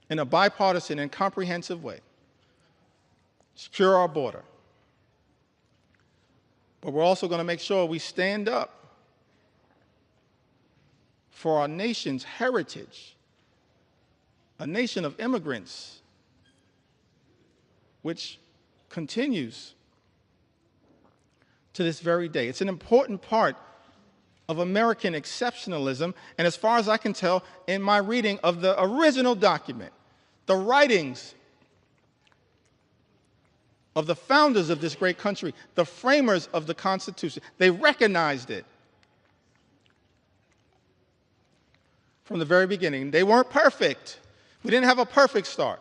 in a bipartisan and comprehensive way. Secure our border. But we're also going to make sure we stand up for our nation's heritage, a nation of immigrants, which continues to this very day. It's an important part of American exceptionalism, and as far as I can tell, in my reading of the original document, the writings of the founders of this great country, the framers of the Constitution, they recognized it from the very beginning. They weren't perfect. We didn't have a perfect start.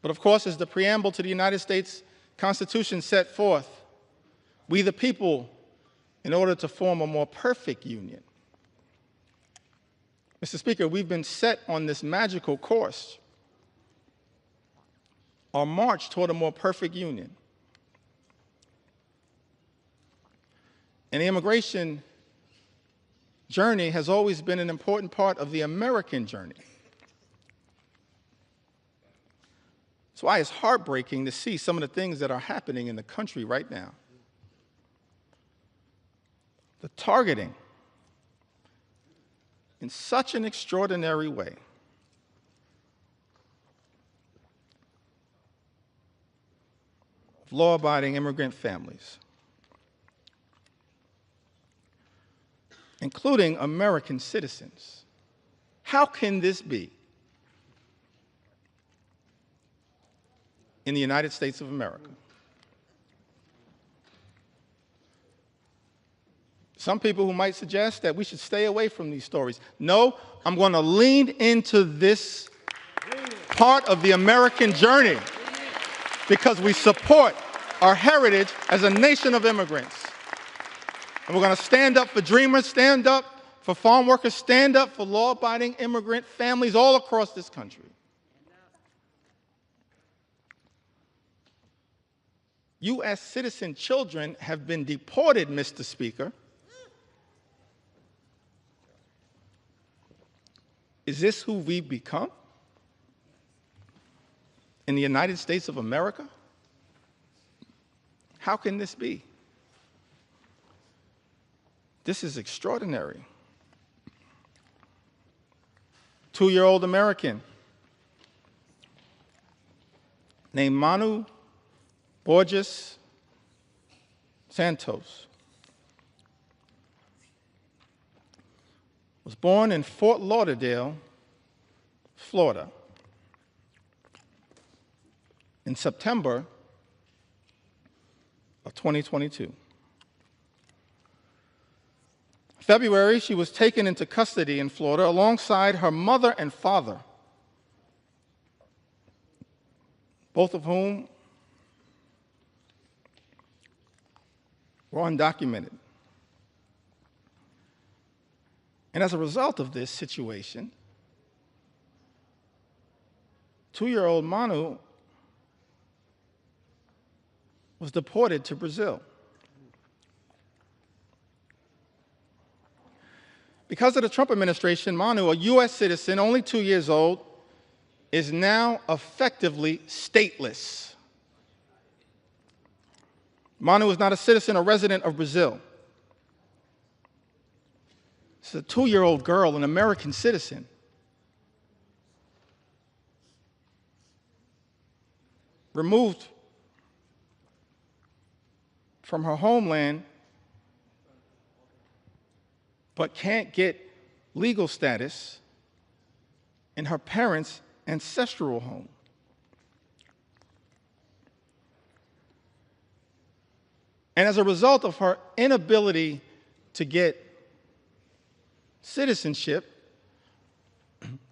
But of course, as the preamble to the United States Constitution set forth, we the people, in order to form a more perfect union. Mr. Speaker, we've been set on this magical course, our march toward a more perfect union. And the immigration journey has always been an important part of the American journey. That's why it's heartbreaking to see some of the things that are happening in the country right now. The targeting in such an extraordinary way of law-abiding immigrant families, including American citizens. How can this be in the United States of America? Some people who might suggest that we should stay away from these stories. No, I'm going to lean into this part of the American journey because we support our heritage as a nation of immigrants. And we're going to stand up for dreamers, stand up for farm workers, stand up for law-abiding immigrant families all across this country. U.S. citizen children have been deported, Mr. Speaker. Is this who we've become in the United States of America? How can this be? This is extraordinary. 2-year-old American named Manu Borges Santos was born in Fort Lauderdale, Florida, in September of 2022. February, she was taken into custody in Florida alongside her mother and father, both of whom were undocumented. And as a result of this situation, 2-year-old Manu was deported to Brazil. Because of the Trump administration, Manu, a U.S. citizen, only 2 years old, is now effectively stateless. Manu is not a citizen or resident of Brazil. She's a 2-year-old girl, an American citizen. Removed from her homeland, but can't get legal status in her parents' ancestral home. And as a result of her inability to get citizenship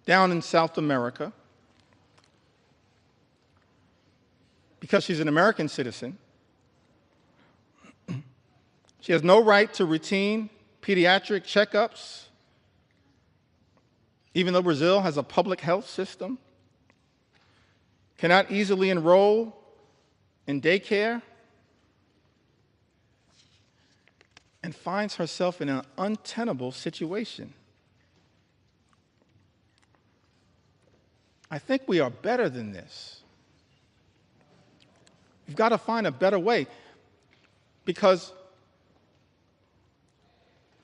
down in South America, because she's an American citizen, she has no right to routine pediatric checkups, even though Brazil has a public health system, cannot easily enroll in daycare, and finds herself in an untenable situation. I think we are better than this. We've got to find a better way, because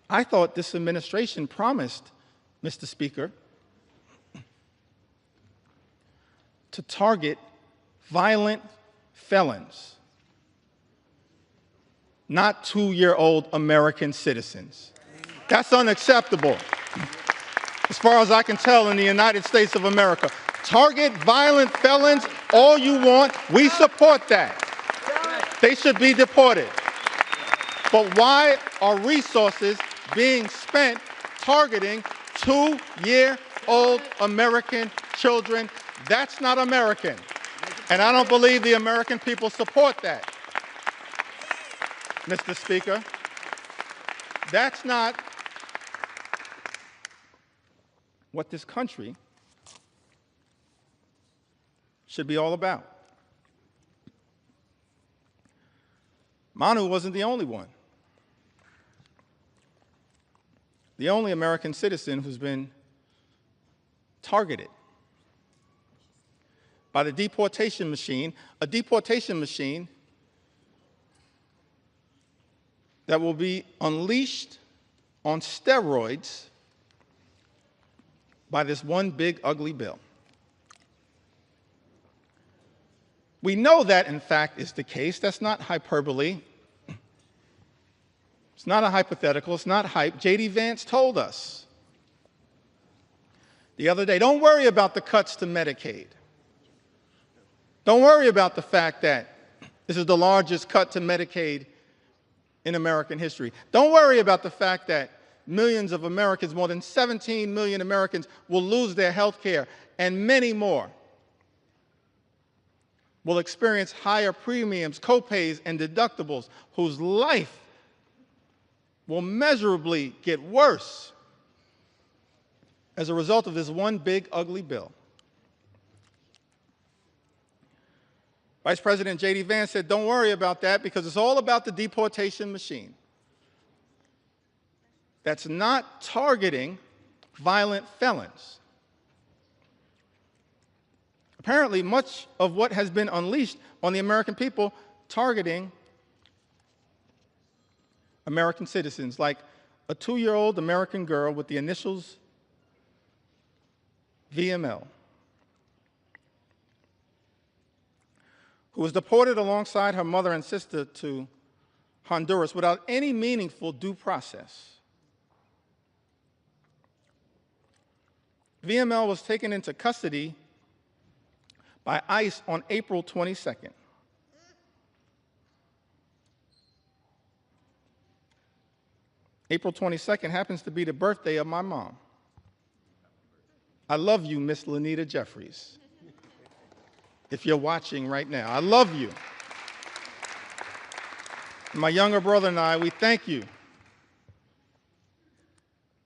I thought this administration promised, Mr. Speaker, to target violent felons, not 2-year-old American citizens. That's unacceptable, as far as I can tell, in the United States of America. Target violent felons all you want. We support that. They should be deported. But why are resources being spent targeting 2-year-old American children? That's not American. And I don't believe the American people support that, Mr. Speaker. That's not what this country should be all about. Manu wasn't the only one. The only American citizen who's been targeted by the deportation machine, a deportation machine that will be unleashed on steroids by this one big ugly bill. We know that, in fact, is the case. That's not hyperbole. It's not a hypothetical. It's not hype. J.D. Vance told us the other day, don't worry about the cuts to Medicaid. Don't worry about the fact that this is the largest cut to Medicaid in American history. Don't worry about the fact that millions of Americans, more than 17 million Americans, will lose their health care, and many more will experience higher premiums, copays, and deductibles, whose life will measurably get worse as a result of this one big ugly bill. Vice President J.D. Vance said, don't worry about that, because it's all about the deportation machine. That's not targeting violent felons. Apparently, much of what has been unleashed on the American people targeting American citizens, like a 2-year-old American girl with the initials VML, who was deported alongside her mother and sister to Honduras without any meaningful due process. VML was taken into custody by ICE on April 22nd. April 22nd happens to be the birthday of my mom. I love you, Miss Lanita Jeffries, if you're watching right now. I love you. My younger brother and I, we thank you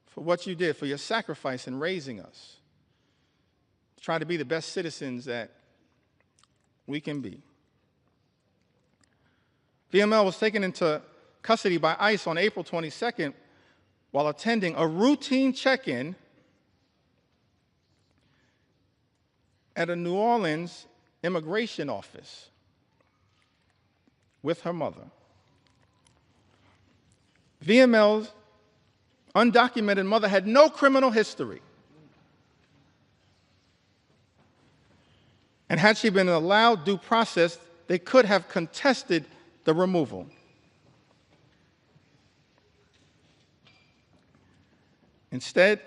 for what you did, for your sacrifice in raising us, trying to be the best citizens that we can be. VML was taken into custody by ICE on April 22nd while attending a routine check-in at a New Orleans immigration office with her mother. VML's undocumented mother had no criminal history. And had she been allowed due process, they could have contested the removal. Instead,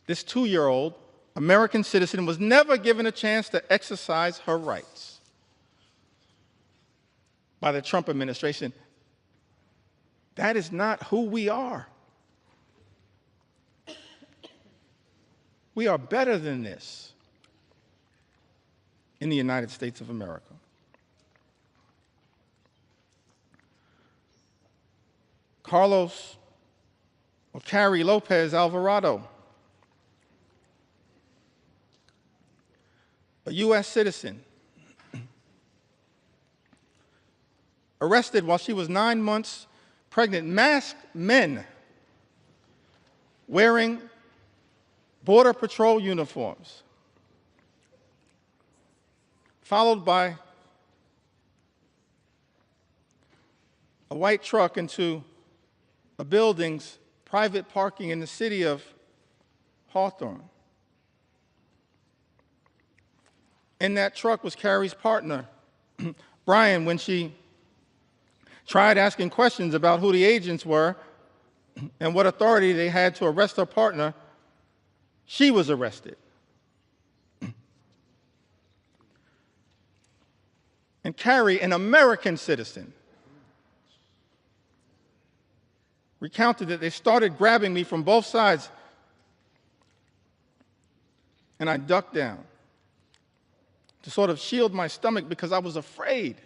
this 2-year-old American citizen was never given a chance to exercise her rights by the Trump administration. That is not who we are. We are better than this in the United States of America. Carlos or Carrie Lopez Alvarado, a U.S. citizen, arrested while she was 9 months pregnant, masked men wearing Border Patrol uniforms, followed by a white truck into a building's private parking in the city of Hawthorne. In that truck was Carrie's partner, Brian. When she tried asking questions about who the agents were and what authority they had to arrest her partner, she was arrested. And Carrie, an American citizen, recounted that they started grabbing me from both sides, and I ducked down to sort of shield my stomach because I was afraid.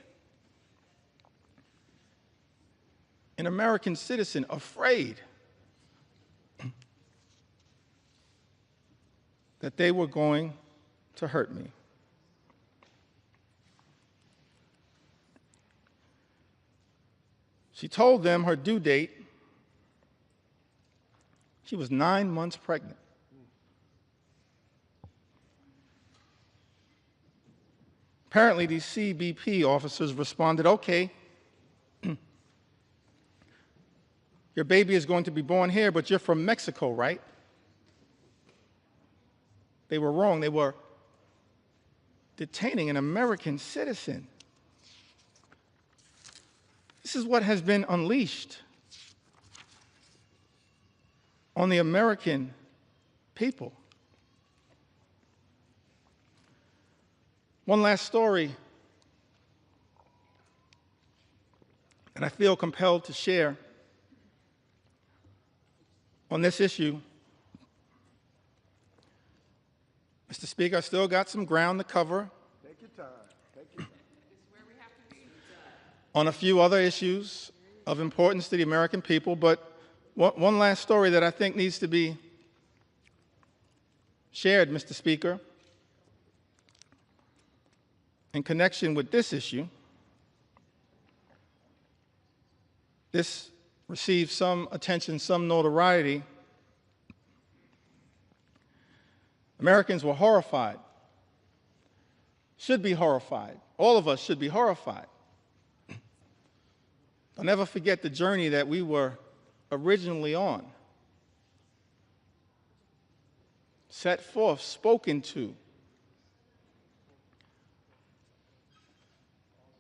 An American citizen, afraid that they were going to hurt me. She told them her due date. She was 9 months pregnant. Apparently, these CBP officers responded, okay, your baby is going to be born here, but you're from Mexico, right? They were wrong. They were detaining an American citizen. This is what has been unleashed on the American people. One last story that I feel compelled to share on this issue. Mr. Speaker, I still got some ground to cover. Take your time. Take your time. On a few other issues of importance to the American people, but one last story that I think needs to be shared, Mr. Speaker, in connection with this issue. This received some attention, some notoriety. Americans were horrified, should be horrified. All of us should be horrified. I'll never forget the journey that we were originally on. Set forth, spoken to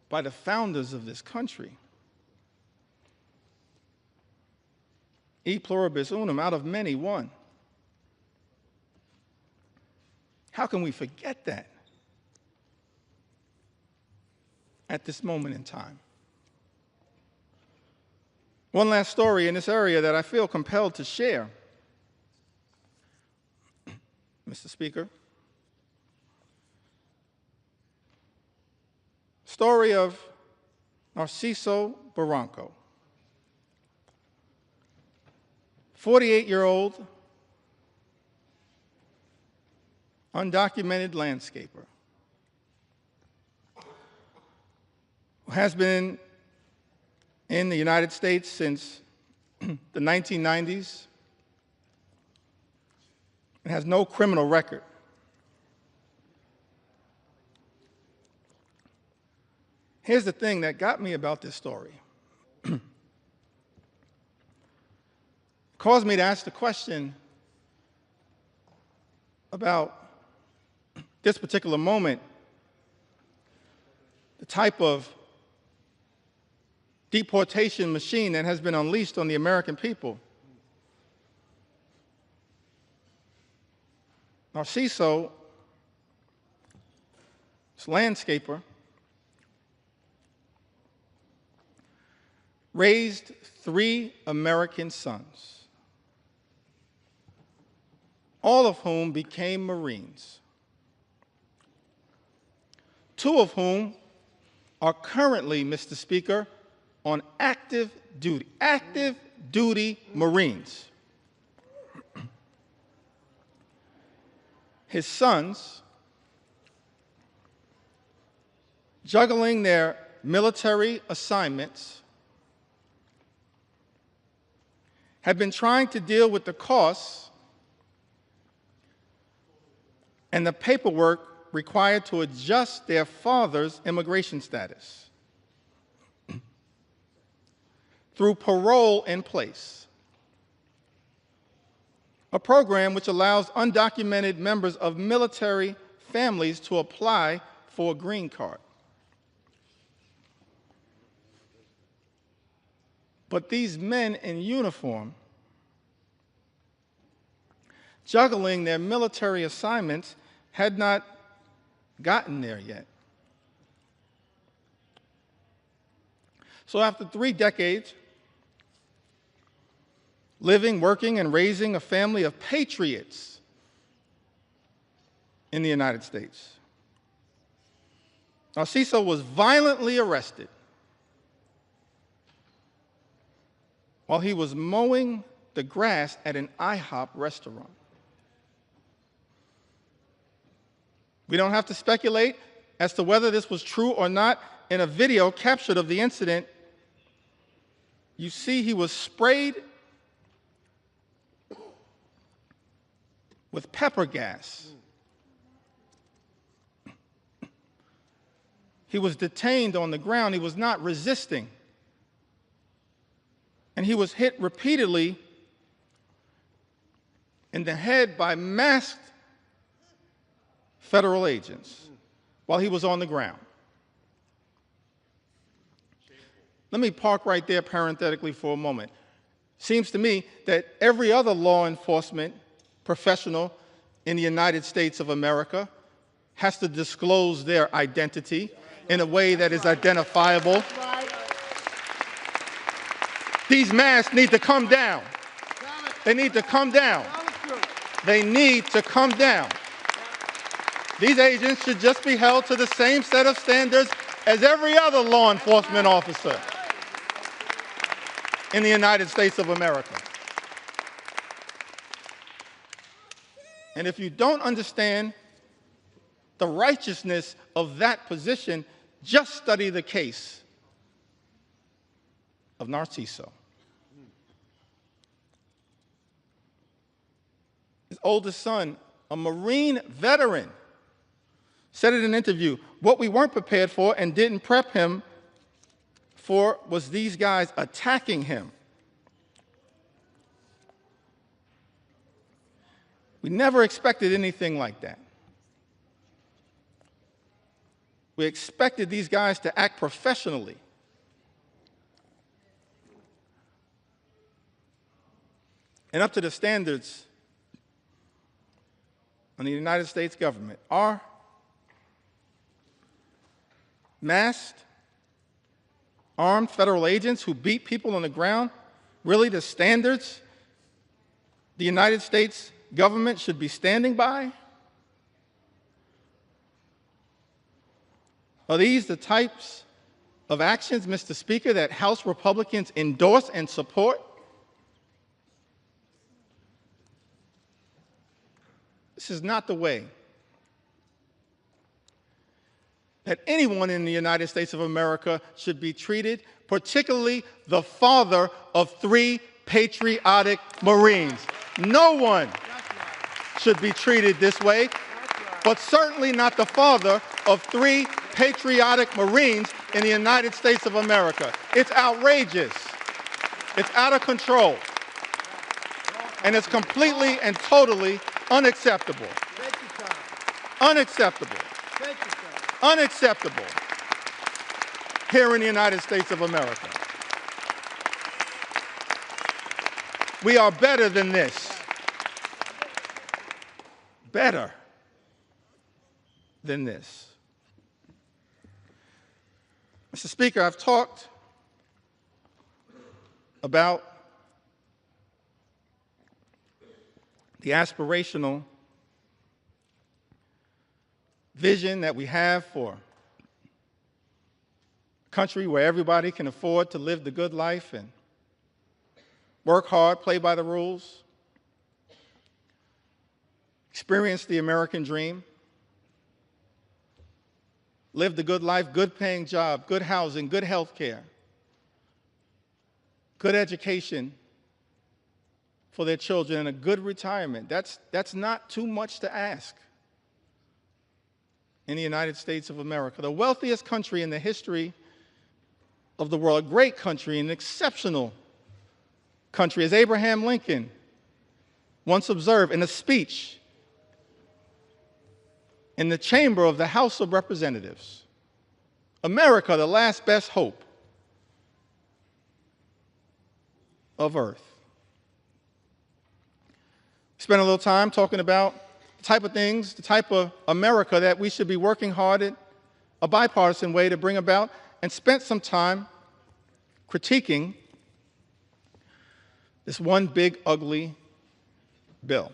by the founders of this country. E pluribus unum, out of many, one. How can we forget that at this moment in time? One last story in this area that I feel compelled to share, Mr. Speaker. Story of Narciso Barranco, 48-year-old undocumented landscaper who has been in the United States since the 1990s and has no criminal record. Here's the thing that got me about this story. Caused me to ask the question about this particular moment, the type of deportation machine that has been unleashed on the American people. Narciso, this landscaper, raised 3 American sons, all of whom became Marines, 2 of whom are currently, Mr. Speaker, on active duty Marines. His sons, juggling their military assignments, have been trying to deal with the costs and the paperwork required to adjust their father's immigration status through parole in place, a program which allows undocumented members of military families to apply for a green card. But these men in uniform, juggling their military assignments, had not gotten there yet. So after 3 decades, living, working, and raising a family of patriots in the United States, Narciso was violently arrested while he was mowing the grass at an IHOP restaurant. We don't have to speculate as to whether this was true or not. In a video captured of the incident, you see he was sprayed with pepper gas. He was detained on the ground. He was not resisting. And he was hit repeatedly in the head by masked federal agents while he was on the ground. Let me park right there parenthetically for a moment. Seems to me that every other law enforcement professional in the United States of America has to disclose their identity in a way that is identifiable. These masks need to come down. They need to come down. They need to come down. These agents should just be held to the same set of standards as every other law enforcement officer in the United States of America. And if you don't understand the righteousness of that position, just study the case of Narciso. His oldest son, a Marine veteran, said in an interview, what we weren't prepared for and didn't prep him for was these guys attacking him. We never expected anything like that. We expected these guys to act professionally. And up to the standards of the United States government. Are masked, armed federal agents who beat people on the ground really the standards the United States government should be standing by? Are these the types of actions, Mr. Speaker, that House Republicans endorse and support? This is not the way that anyone in the United States of America should be treated, particularly the father of 3 patriotic Marines. No one should be treated this way, but certainly not the father of 3 patriotic Marines in the United States of America. It's outrageous. It's out of control. And it's completely and totally unacceptable. Unacceptable. Unacceptable here in the United States of America. We are better than this. Better than this. Mr. Speaker, I've talked about the aspirational vision that we have for a country where everybody can afford to live the good life and work hard, play by the rules, experience the American dream, live the good life, good paying job, good housing, good health care, good education for their children, and a good retirement. That's not too much to ask in the United States of America, the wealthiest country in the history of the world, a great country, an exceptional country, as Abraham Lincoln once observed in a speech in the chamber of the House of Representatives. America, the last best hope of Earth. Spent a little time talking about the type of things, the type of America that we should be working hard in a bipartisan way to bring about, and spent some time critiquing this one big, ugly bill.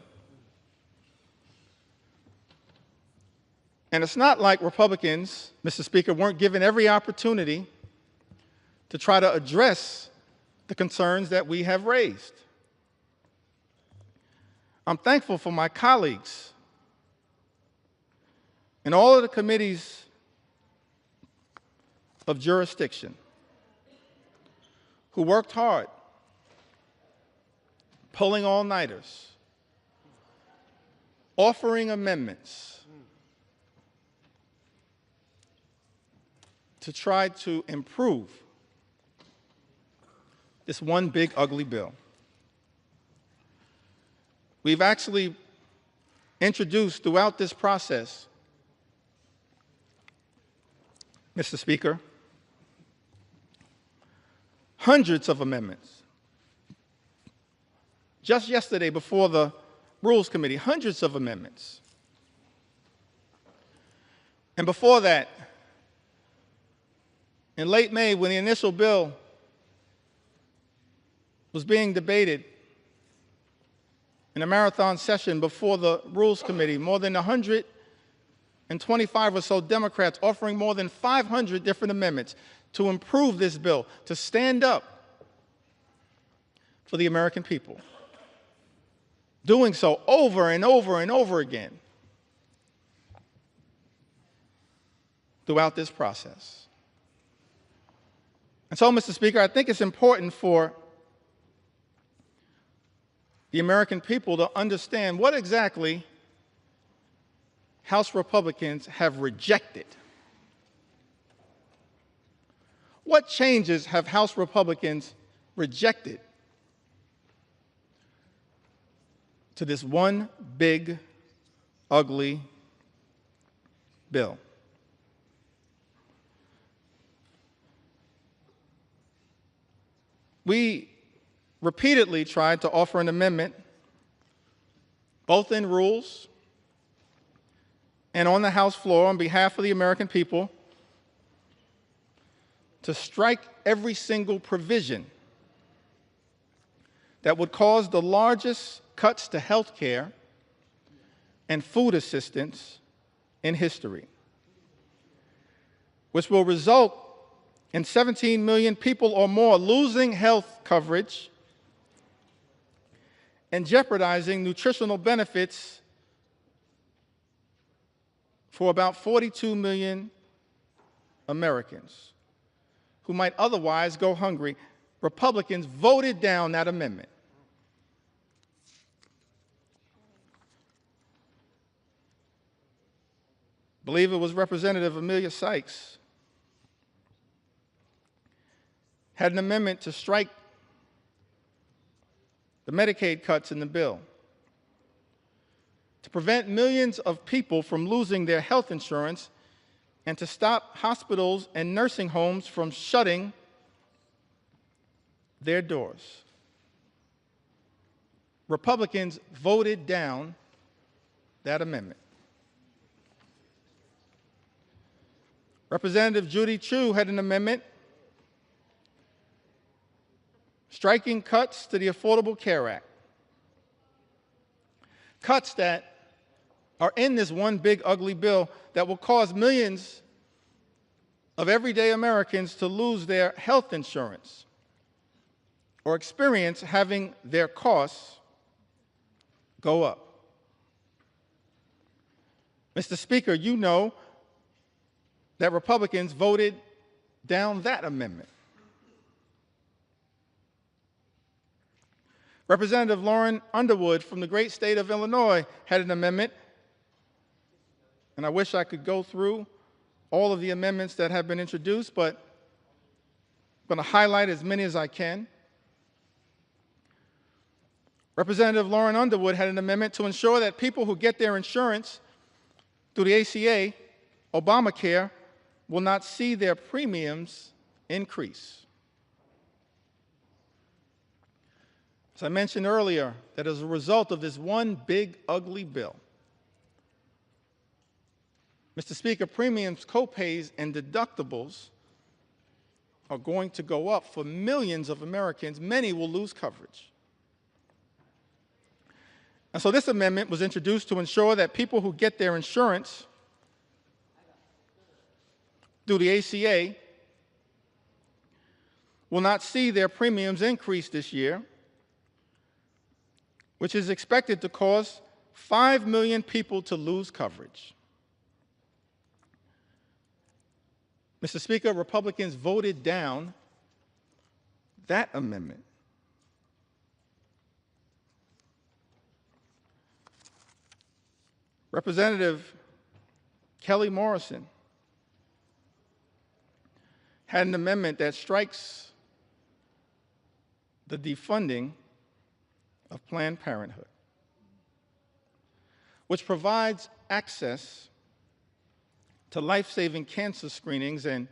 And it's not like Republicans, Mr. Speaker, weren't given every opportunity to try to address the concerns that we have raised. I'm thankful for my colleagues in all of the committees of jurisdiction who worked hard, pulling all-nighters, offering amendments to try to improve this one big, ugly bill. We've actually introduced throughout this process, Mr. Speaker, hundreds of amendments. Just yesterday, before the Rules Committee, hundreds of amendments. And before that, in late May, when the initial bill was being debated in a marathon session before the Rules Committee, more than 125 or so Democrats offering more than 500 different amendments to improve this bill, to stand up for the American people. Doing so over and over and over again throughout this process. And so, Mr. Speaker, I think it's important for the American people to understand what exactly House Republicans have rejected. What changes have House Republicans rejected to this one big, ugly bill? We repeatedly tried to offer an amendment, both in rules and on the House floor on behalf of the American people, to strike every single provision that would cause the largest cuts to health care and food assistance in history, which will result in 17 million people or more losing health coverage and jeopardizing nutritional benefits for about 42 million Americans who might otherwise go hungry. Republicans voted down that amendment. I believe it was Representative Amelia Sykes had an amendment to strike the Medicaid cuts in the bill to prevent millions of people from losing their health insurance and to stop hospitals and nursing homes from shutting their doors. Republicans voted down that amendment. Representative Judy Chu had an amendment striking cuts to the Affordable Care Act. Cuts that are in this one big, ugly bill that will cause millions of everyday Americans to lose their health insurance or experience having their costs go up. Mr. Speaker, you know that Republicans voted down that amendment. Representative Lauren Underwood from the great state of Illinois had an amendment And I wish I could go through all of the amendments that have been introduced, but I'm going to highlight as many as I can. Representative Lauren Underwood had an amendment to ensure that people who get their insurance through the ACA, Obamacare, will not see their premiums increase. As I mentioned earlier, that as a result of this one big, ugly bill, Mr. Speaker, premiums, copays, and deductibles are going to go up for millions of Americans. Many will lose coverage. And so this amendment was introduced to ensure that people who get their insurance through the ACA will not see their premiums increase this year, which is expected to cause 5 million people to lose coverage. Mr. Speaker, Republicans voted down that amendment. Representative Kelly Morrison had an amendment that strikes the defunding of Planned Parenthood, which provides access to life-saving cancer screenings and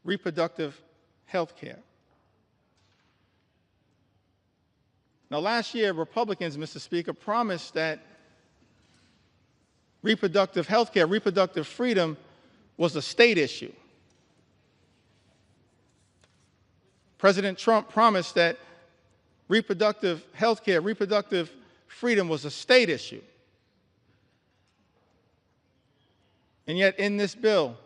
reproductive health care. Now, last year, Republicans, Mr. Speaker, promised that reproductive health care, reproductive freedom was a state issue. President Trump promised that reproductive health care, reproductive freedom was a state issue. And yet in this bill,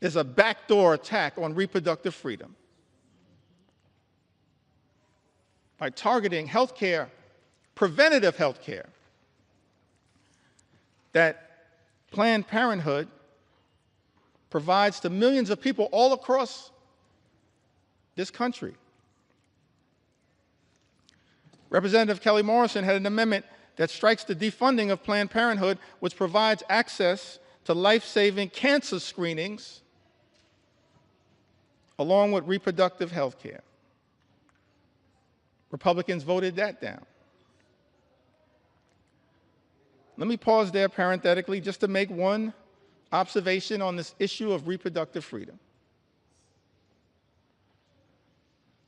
there's a backdoor attack on reproductive freedom. By targeting health care, preventative health care, that Planned Parenthood provides to millions of people all across this country. Representative Kelly Morrison had an amendment that strikes the defunding of Planned Parenthood, which provides access to life-saving cancer screenings along with reproductive health care. Republicans voted that down. Let me pause there parenthetically just to make one observation on this issue of reproductive freedom.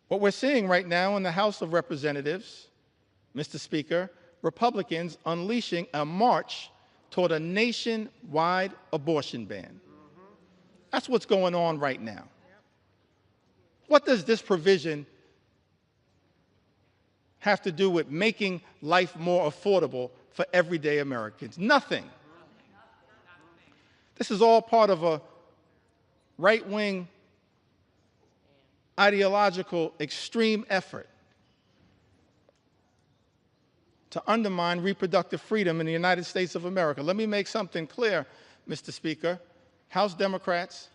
What we're seeing right now in the House of Representatives, Mr. Speaker, Republicans unleashing a march toward a nationwide abortion ban. That's what's going on right now. What does this provision have to do with making life more affordable for everyday Americans? Nothing. This is all part of a right-wing ideological extreme effort to undermine reproductive freedom in the United States of America. Let me make something clear, Mr. Speaker. House Democrats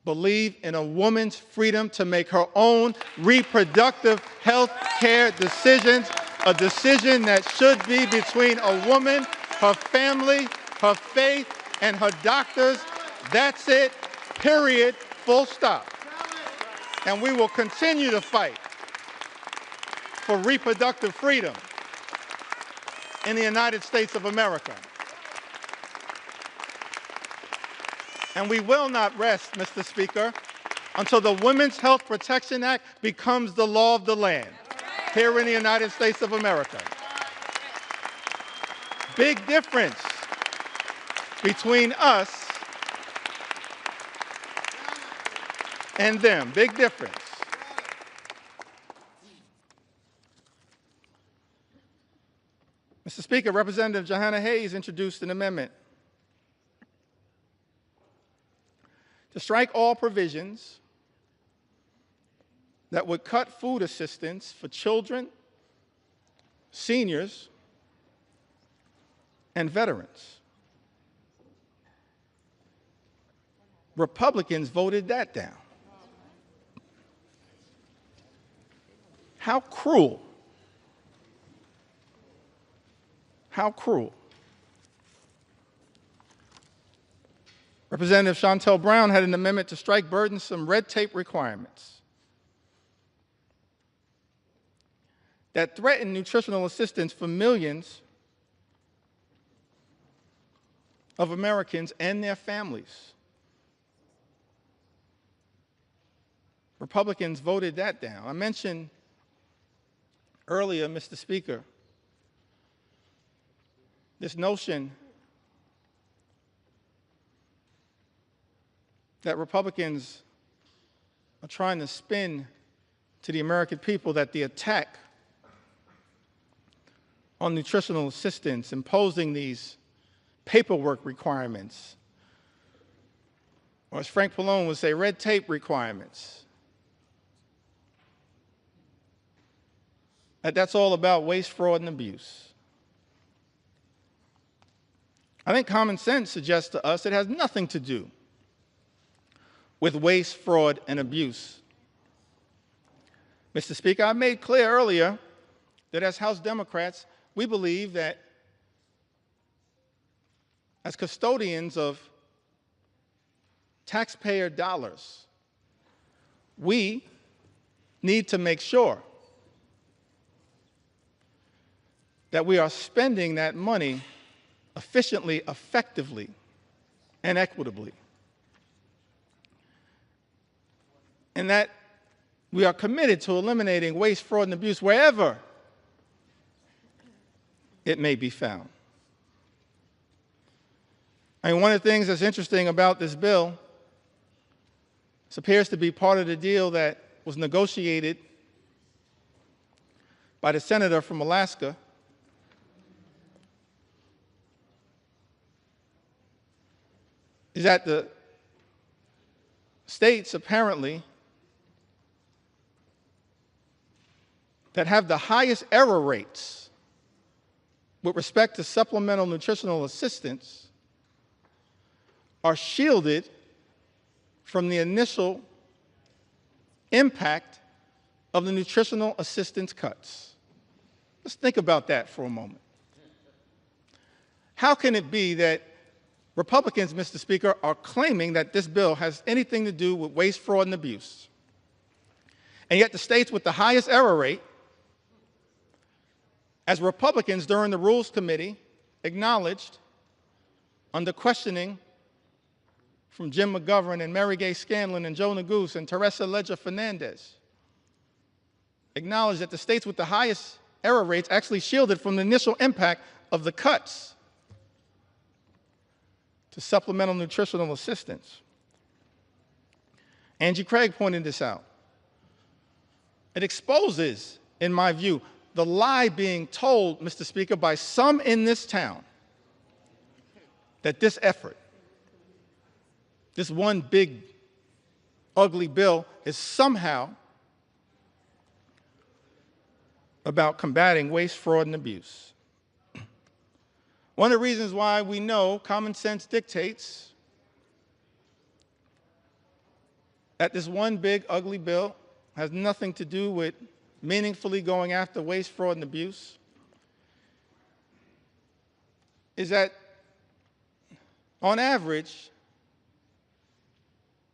believe in a woman's freedom to make her own reproductive health care decisions, a decision that should be between a woman, her family, her faith, and her doctors. That's it, period, full stop. And we will continue to fight for reproductive freedom in the United States of America. And we will not rest, Mr. Speaker, until the Women's Health Protection Act becomes the law of the land here in the United States of America. Big difference between us and them. Big difference. Mr. Speaker, Representative Johanna Hayes introduced an amendment to strike all provisions that would cut food assistance for children, seniors, and veterans. Republicans voted that down. How cruel. How cruel. Representative Shontel Brown had an amendment to strike burdensome red tape requirements that threaten nutritional assistance for millions of Americans and their families. Republicans voted that down. I mentioned earlier, Mr. Speaker, this notion that Republicans are trying to spin to the American people that the attack on nutritional assistance, imposing these paperwork requirements, or as Frank Pallone would say, red tape requirements, that's all about waste, fraud, and abuse. I think common sense suggests to us it has nothing to do with waste, fraud, and abuse. Mr. Speaker, I made clear earlier that as House Democrats, we believe that as custodians of taxpayer dollars, we need to make sure that we are spending that money efficiently, effectively, and equitably. And that we are committed to eliminating waste, fraud, and abuse wherever it may be found. I mean, one of the things that's interesting about this bill, this appears to be part of the deal that was negotiated by the senator from Alaska, is that the states apparently that have the highest error rates with respect to supplemental nutritional assistance are shielded from the initial impact of the nutritional assistance cuts. Let's think about that for a moment. How can it be that Republicans, Mr. Speaker, are claiming that this bill has anything to do with waste, fraud, and abuse, and yet the states with the highest error rate, as Republicans during the Rules Committee acknowledged under questioning from Jim McGovern and Mary Gay Scanlon and Joe Neguse and Teresa Leger Fernandez, acknowledged that the states with the highest error rates actually shielded from the initial impact of the cuts to supplemental nutritional assistance. Angie Craig pointed this out. It exposes, in my view, the lie being told, Mr. Speaker, by some in this town that this effort, this one big, ugly bill, is somehow about combating waste, fraud, and abuse. One of the reasons why we know common sense dictates that this one big, ugly bill has nothing to do with meaningfully going after waste, fraud, and abuse is that, on average,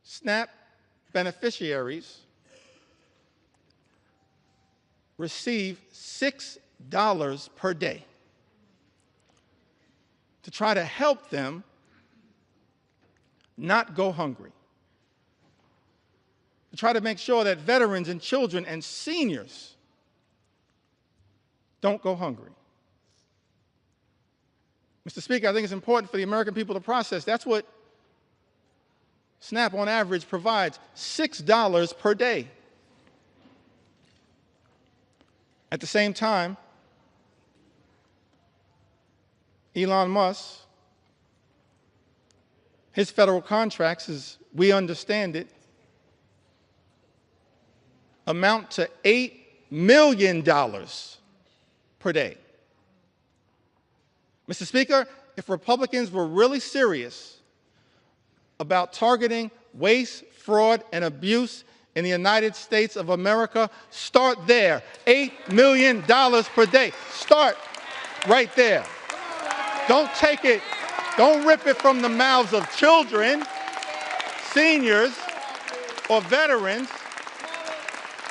SNAP beneficiaries receive $6 per day to try to help them not go hungry, to try to make sure that veterans and children and seniors don't go hungry. Mr. Speaker, I think it's important for the American people to process. That's what SNAP on average provides, $6 per day. At the same time, Elon Musk, his federal contracts, as we understand it, amount to $8 million per day. Mr. Speaker, if Republicans were really serious about targeting waste, fraud, and abuse in the United States of America, start there. $8 million per day. Start right there. Don't take it, don't rip it from the mouths of children. seniors or veterans,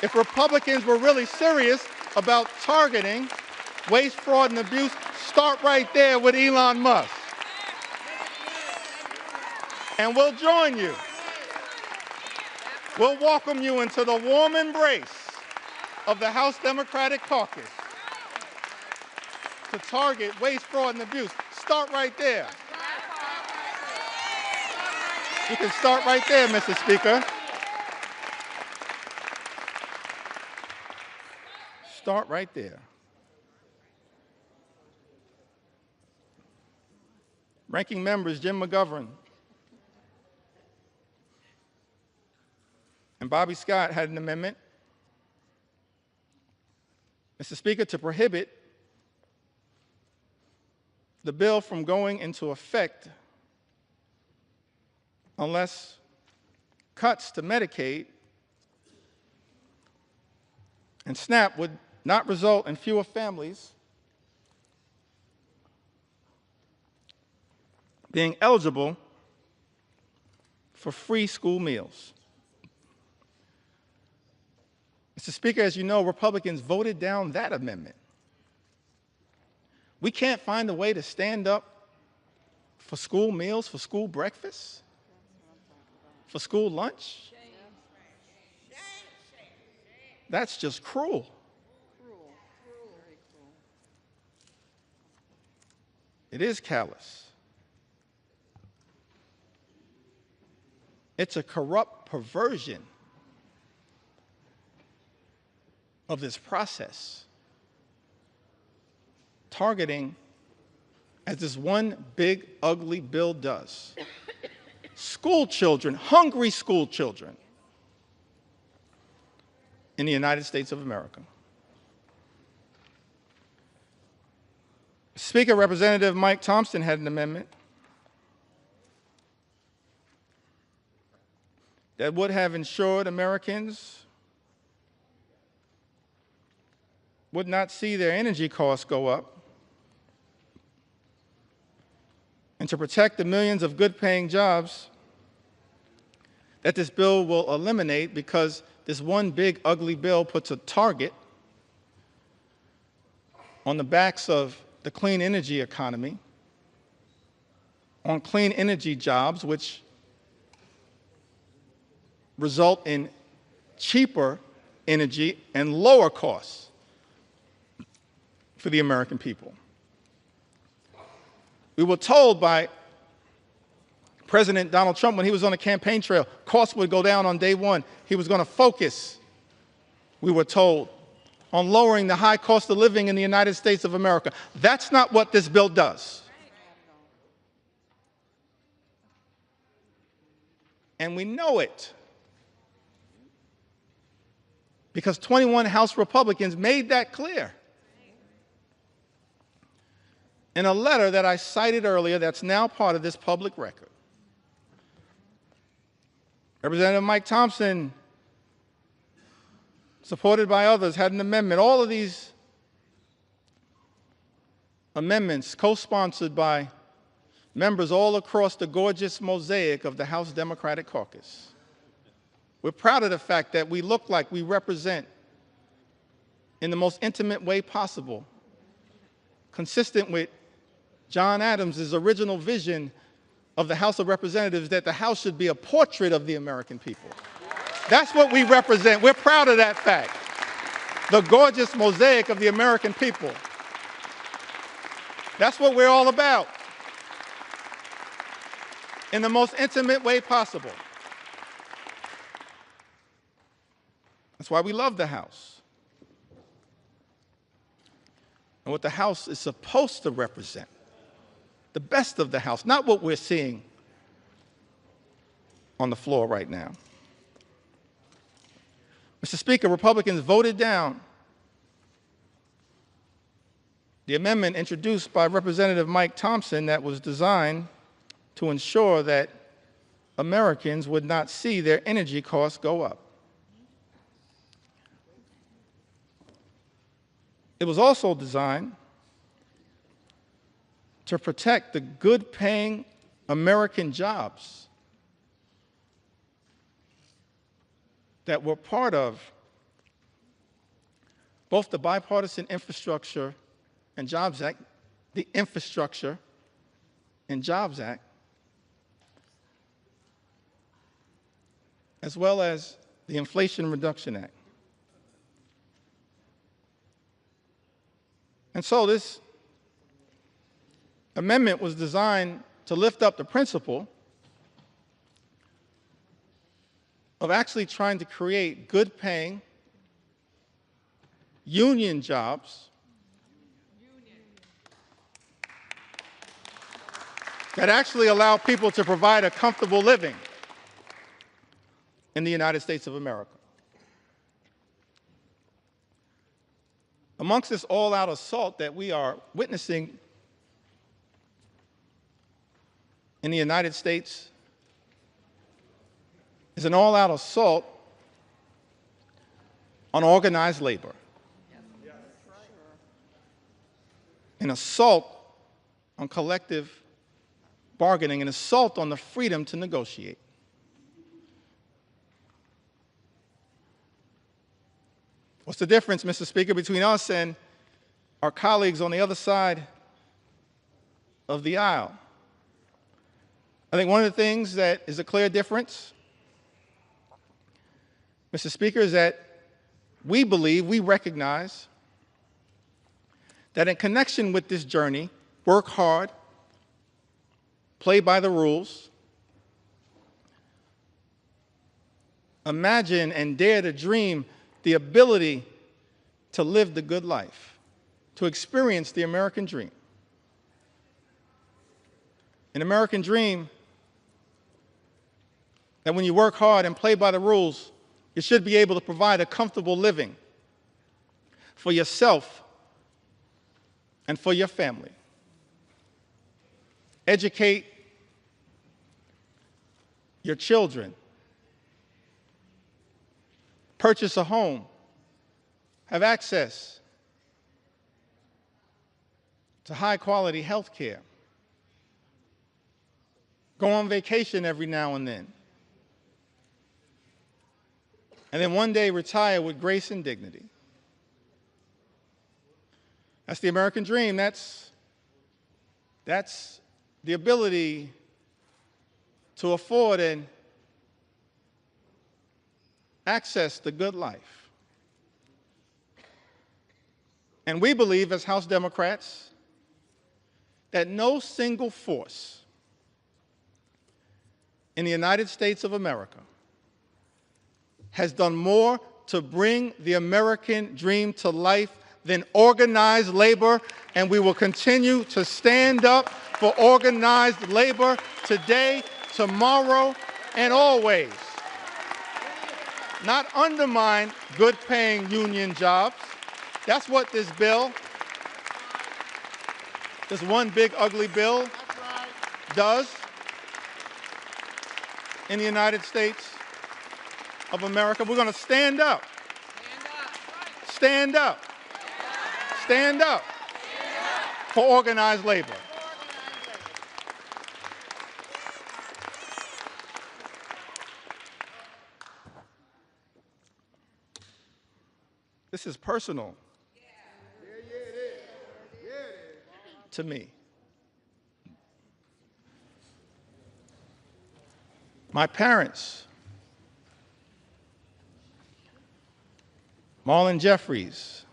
if Republicans were really serious about targeting waste, fraud, and abuse, start right there with Elon Musk. And we'll join you. We'll welcome you into the warm embrace of the House Democratic Caucus to target waste, fraud, and abuse. Start right there. You can start right there, Mr. Speaker. Start right there. Ranking members Jim McGovern and Bobby Scott had an amendment, Mr. Speaker, to prohibit the bill from going into effect unless cuts to Medicaid and SNAP would not result in fewer families being eligible for free school meals. Mr. Speaker, as you know, Republicans voted down that amendment. We can't find a way to stand up for school meals, for school breakfast, for school lunch. That's just cruel. It is callous. It's a corrupt perversion of this process, targeting, as this one big, ugly bill does, school children, hungry school children in the United States of America. Speaker, Representative Mike Thompson had an amendment that would have ensured Americans would not see their energy costs go up, and to protect the millions of good-paying jobs that this bill will eliminate, because this one big, ugly bill puts a target on the backs of the clean energy economy, on clean energy jobs, which result in cheaper energy and lower costs for the American people. We were told by President Donald Trump when he was on the campaign trail, costs would go down on day one. He was going to focus, we were told, on lowering the high cost of living in the United States of America. That's not what this bill does. And we know it, because 21 House Republicans made that clear in a letter that I cited earlier that's now part of this public record. Representative Mike Thompson, supported by others, had an amendment. All of these amendments co-sponsored by members all across the gorgeous mosaic of the House Democratic Caucus. We're proud of the fact that we look like we represent, in the most intimate way possible, consistent with John Adams' original vision of the House of Representatives, that the House should be a portrait of the American people. That's what we represent. We're proud of that fact. The gorgeous mosaic of the American people. That's what we're all about, in the most intimate way possible. That's why we love the House. And what the House is supposed to represent, the best of the House, not what we're seeing on the floor right now. Mr. Speaker, Republicans voted down the amendment introduced by Representative Mike Thompson that was designed to ensure that Americans would not see their energy costs go up. It was also designed to protect the good-paying American jobs that were part of both the Bipartisan Infrastructure and Jobs Act, the Infrastructure and Jobs Act, as well as the Inflation Reduction Act. And so this amendment was designed to lift up the principle of actually trying to create good-paying union jobs that actually allow people to provide a comfortable living in the United States of America. Amongst this all-out assault that we are witnessing in the United States is an all-out assault on organized labor. An assault on collective bargaining, an assault on the freedom to negotiate. What's the difference, Mr. Speaker, between us and our colleagues on the other side of the aisle? I think one of the things that is a clear difference, Mr. Speaker, is that we believe, we recognize that in connection with this journey, work hard, play by the rules, imagine and dare to dream the ability to live the good life, to experience the American dream. An American dream that when you work hard and play by the rules, you should be able to provide a comfortable living for yourself and for your family. Educate your children. Purchase a home. Have access to high-quality health care. Go on vacation every now and then. And then one day retire with grace and dignity. That's the American dream. That's the ability to afford and access the good life. And we believe as House Democrats that no single force in the United States of America has done more to bring the American dream to life than organized labor, and we will continue to stand up for organized labor today, tomorrow, and always. Not undermine good-paying union jobs. That's what this bill, this one big ugly bill, does in the United States of America. We're going to stand up. Stand up. Stand up for organized labor. This is personal to me. My parents, Marlon Jeffries,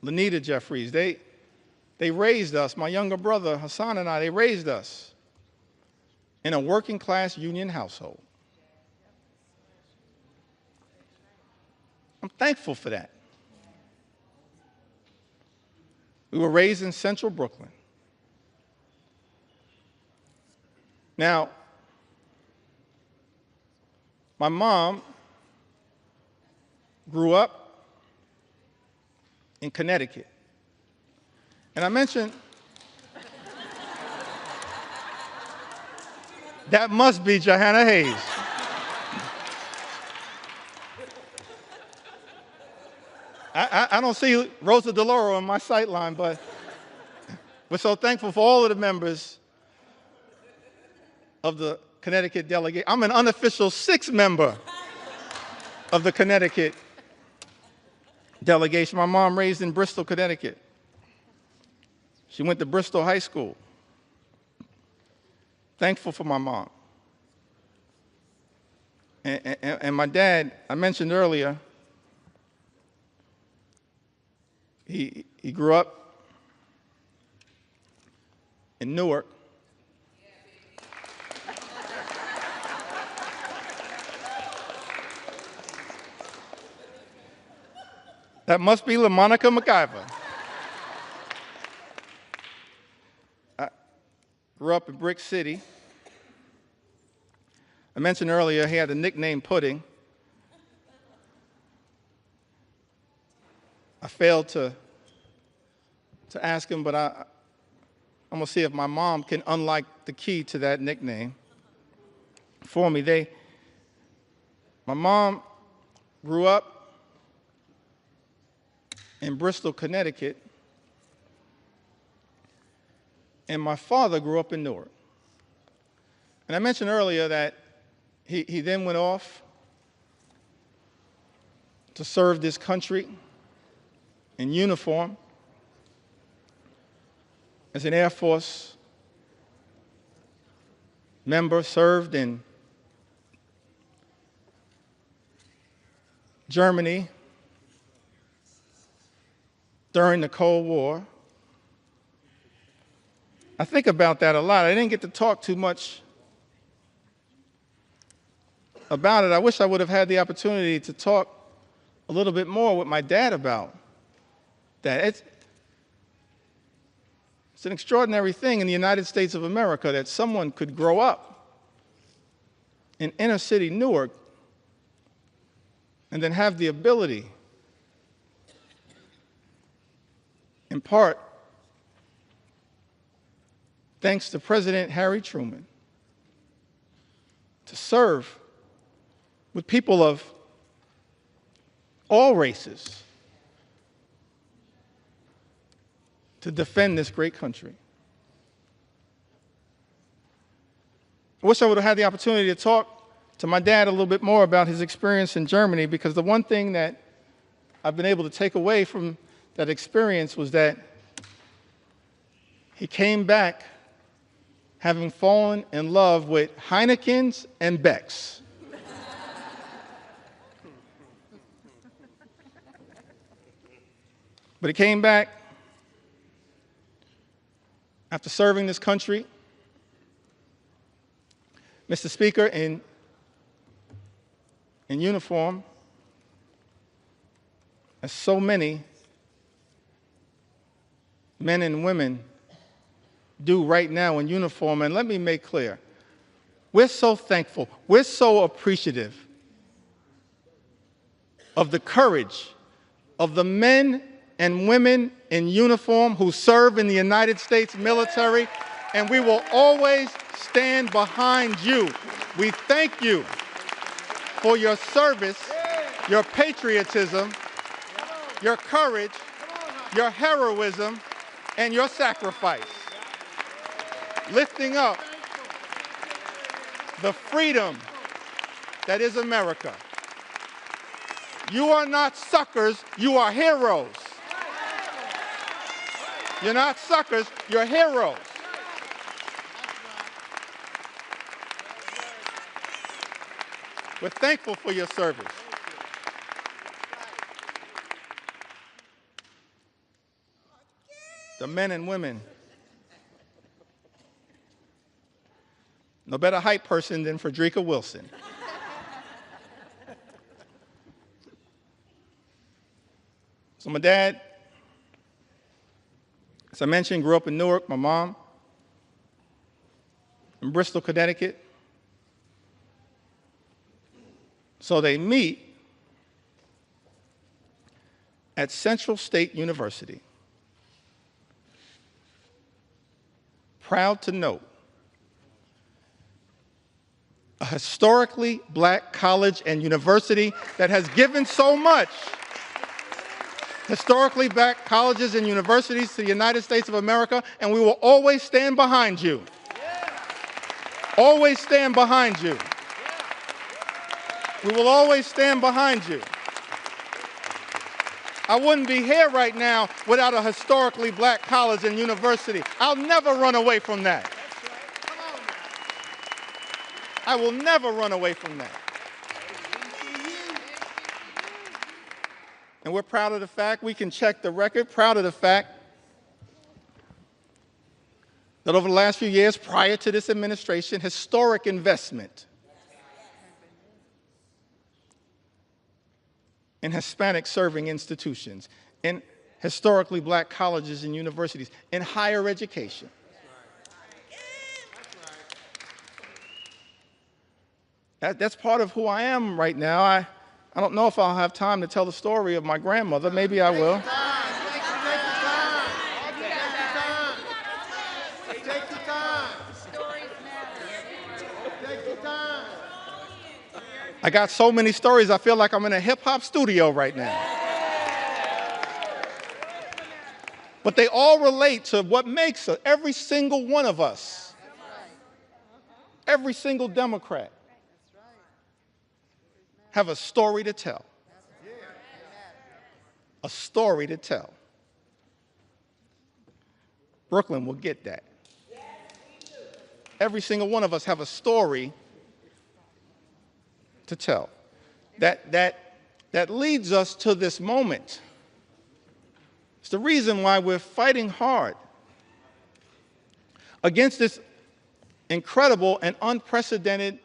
Lanita Jeffries, they raised us, my younger brother Hassan and I, they raised us in a working class union household. I'm thankful for that. We were raised in central Brooklyn. Now, my mom grew up in Connecticut. And I mentioned that must be Johanna Hayes. I don't see Rosa DeLauro on my sight line, but we're so thankful for all of the members of the Connecticut delegate. I'm an unofficial sixth member of the Connecticut delegation. My mom raised in Bristol, Connecticut. She went to Bristol High School. Thankful for my mom. And my dad, I mentioned earlier, he grew up in Newark. That must be LaMonica McIver. I grew up in Brick City. I mentioned earlier he had the nickname Pudding. I failed to ask him, but I'm going to see if my mom can unlock the key to that nickname for me. My mom grew up in Bristol, Connecticut, and my father grew up in Newark. And I mentioned earlier that he then went off to serve this country in uniform as an Air Force member, served in Germany during the Cold War. I think about that a lot. I didn't get to talk too much about it. I wish I would have had the opportunity to talk a little bit more with my dad about that. It's an extraordinary thing in the United States of America that someone could grow up in inner city Newark and then have the ability, in part, thanks to President Harry Truman, to serve with people of all races to defend this great country. I wish I would have had the opportunity to talk to my dad a little bit more about his experience in Germany, because the one thing that I've been able to take away from that experience was that he came back having fallen in love with Heineken's and Beck's. But he came back after serving this country, Mr. Speaker, in uniform, as so many men and women do right now in uniform. And let me make clear, we're so thankful, we're so appreciative of the courage of the men and women in uniform who serve in the United States military, and we will always stand behind you. We thank you for your service, your patriotism, your courage, your heroism, and your sacrifice, lifting up the freedom that is America. You are not suckers, you are heroes. You're not suckers, you're heroes. We're thankful for your service. The men and women, no better hype person than Frederica Wilson. So my dad, as I mentioned, grew up in Newark. My mom in Bristol, Connecticut. So they meet at Central State University. Proud to note, a historically black college and university that has given so much. Historically black colleges and universities to the United States of America, and we will always stand behind you. always stand behind you. We will always stand behind you. I wouldn't be here right now without a historically black college and university. I'll never run away from that. I will never run away from that. And we're proud of the fact, we can check the record, proud of the fact that over the last few years prior to this administration, historic investment in Hispanic serving institutions, in historically black colleges and universities, in higher education. That's part of who I am right now. I don't know if I'll have time to tell the story of my grandmother. Maybe I will. I got so many stories, I feel like I'm in a hip-hop studio right now. But they all relate to what makes us, every single one of us, every single Democrat, have a story to tell. A story to tell. Brooklyn will get that. Every single one of us have a story to tell. That leads us to this moment. It's the reason why we're fighting hard against this incredible and unprecedented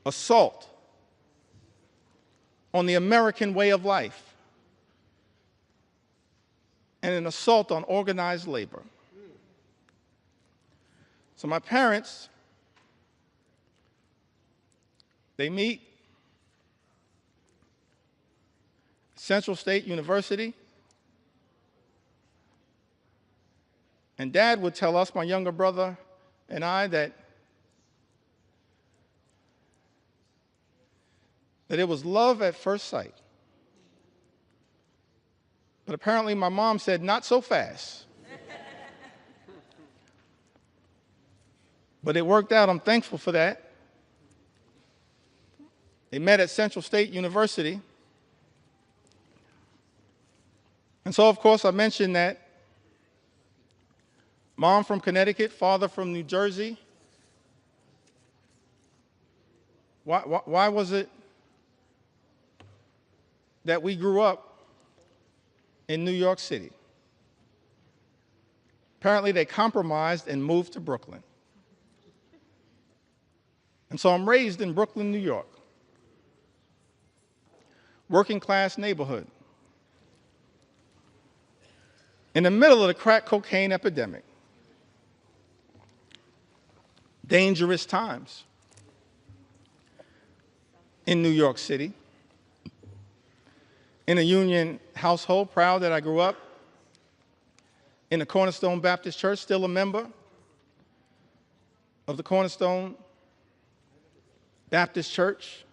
assault on the American way of life and an assault on organized labor. So my parents, they meet Central State University, and Dad would tell us, my younger brother and I, that it was love at first sight. But apparently my mom said, not so fast. But it worked out. I'm thankful for that. They met at Central State University. And so, of course, I mentioned that mom from Connecticut, father from New Jersey. Why was it that we grew up in New York City? Apparently, they compromised and moved to Brooklyn. And so I'm raised in Brooklyn, New York, working class neighborhood, in the middle of the crack cocaine epidemic. Dangerous times in New York City. In a union household, proud that I grew up in the Cornerstone Baptist Church, still a member of the Cornerstone Baptist Church.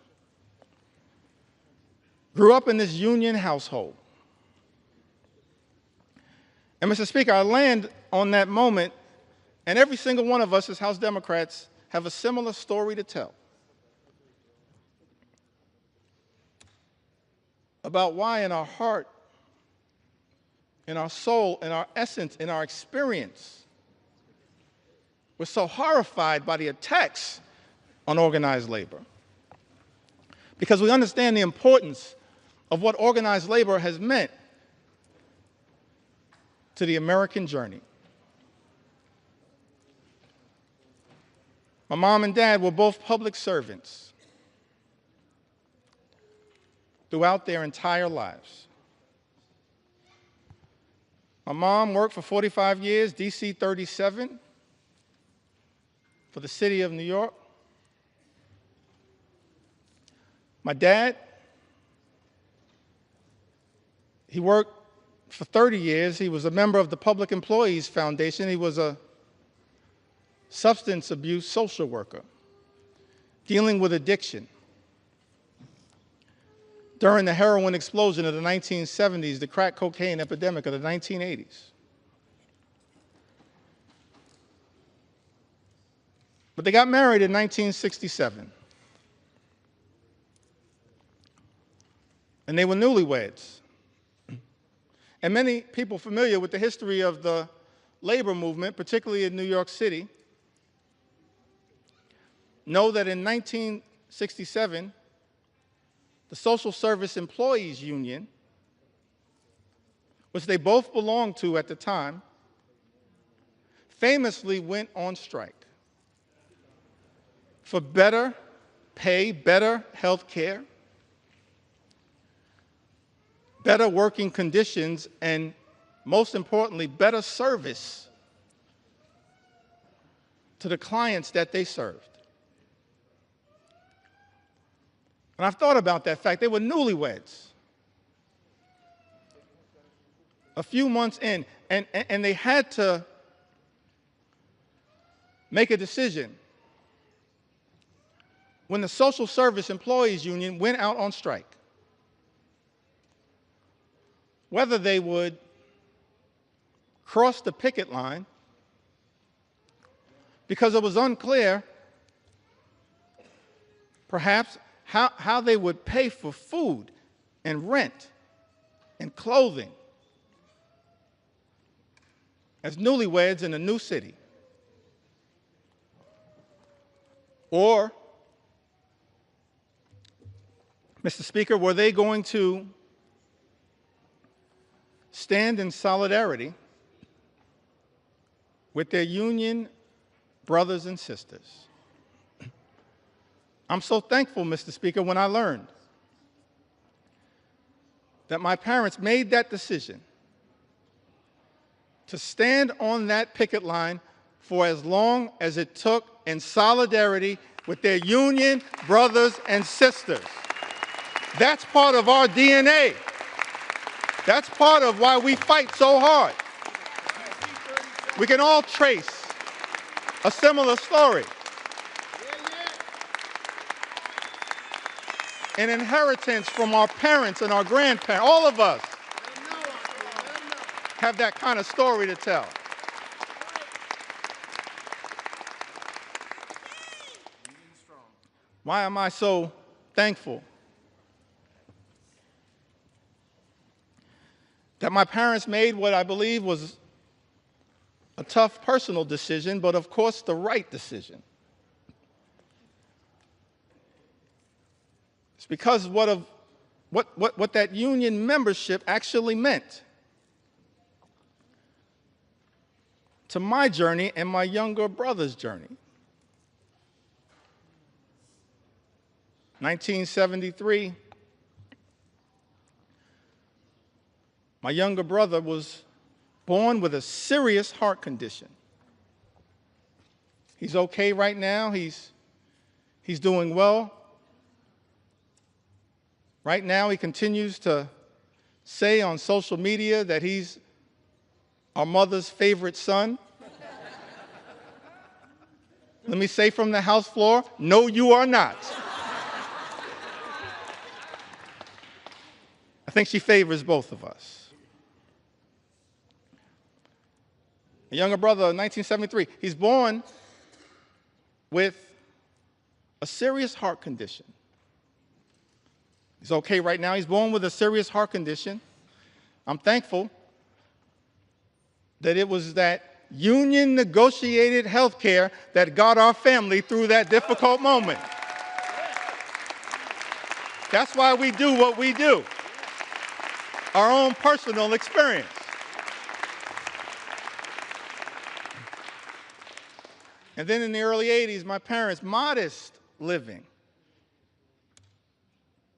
Grew up in this union household. And Mr. Speaker, I land on that moment, and every single one of us as House Democrats have a similar story to tell about why in our heart, in our soul, in our essence, in our experience, we're so horrified by the attacks on organized labor. Because we understand the importance of what organized labor has meant to the American journey. My mom and dad were both public servants throughout their entire lives. My mom worked for 45 years, DC 37, for the city of New York. My dad, he worked for 30 years. He was a member of the Public Employees Foundation. He was a substance abuse social worker dealing with addiction during the heroin explosion of the 1970s, the crack cocaine epidemic of the 1980s. But they got married in 1967. And they were newlyweds. And many people familiar with the history of the labor movement, particularly in New York City, know that in 1967, the Social Service Employees Union, which they both belonged to at the time, famously went on strike for better pay, better health care, better working conditions, and most importantly, better service to the clients that they served. And I've thought about that fact. They were newlyweds. A few months in, and they had to make a decision when the Social Service Employees Union went out on strike, whether they would cross the picket line, because it was unclear, perhaps, how they would pay for food and rent and clothing as newlyweds in a new city. Or, Mr. Speaker, were they going to stand in solidarity with their union brothers and sisters? I'm so thankful, Mr. Speaker, when I learned that my parents made that decision to stand on that picket line for as long as it took in solidarity with their union brothers and sisters. That's part of our DNA. That's part of why we fight so hard. We can all trace a similar story. An inheritance from our parents and our grandparents. All of us have that kind of story to tell. Why am I so thankful that my parents made what I believe was a tough personal decision, but of course the right decision? It's because what that union membership actually meant to my journey and my younger brother's journey. 1973, my younger brother was born with a serious heart condition. He's okay right now. He's doing well. Right now, he continues to say on social media that he's our mother's favorite son. Let me say from the House floor, no, you are not. I think she favors both of us. A younger brother, 1973, he's born with a serious heart condition. He's okay right now. He's born with a serious heart condition. I'm thankful that it was that union negotiated health care that got our family through that difficult moment. That's why we do what we do. Our own personal experience. And then in the early 80s, my parents, modest living.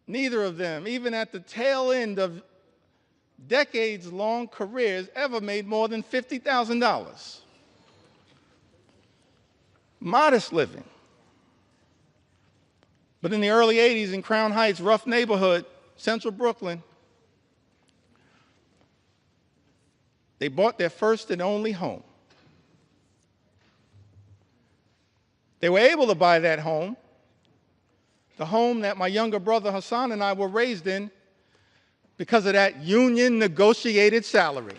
Neither of them, even at the tail end of decades-long careers, ever made more than $50,000. Modest living. But in the early 80s in Crown Heights, rough neighborhood, central Brooklyn, they bought their first and only home. They were able to buy that home, the home that my younger brother Hassan and I were raised in, because of that union negotiated salary.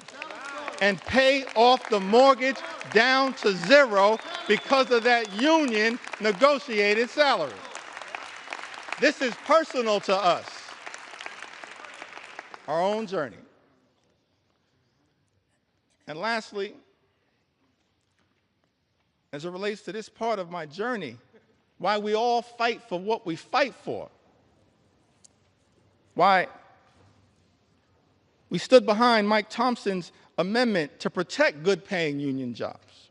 and pay off the mortgage down to zero because of that union negotiated salary. This is personal to us, our own journey. And lastly, as it relates to this part of my journey, why we all fight for what we fight for, why we stood behind Mike Thompson's amendment to protect good-paying union jobs.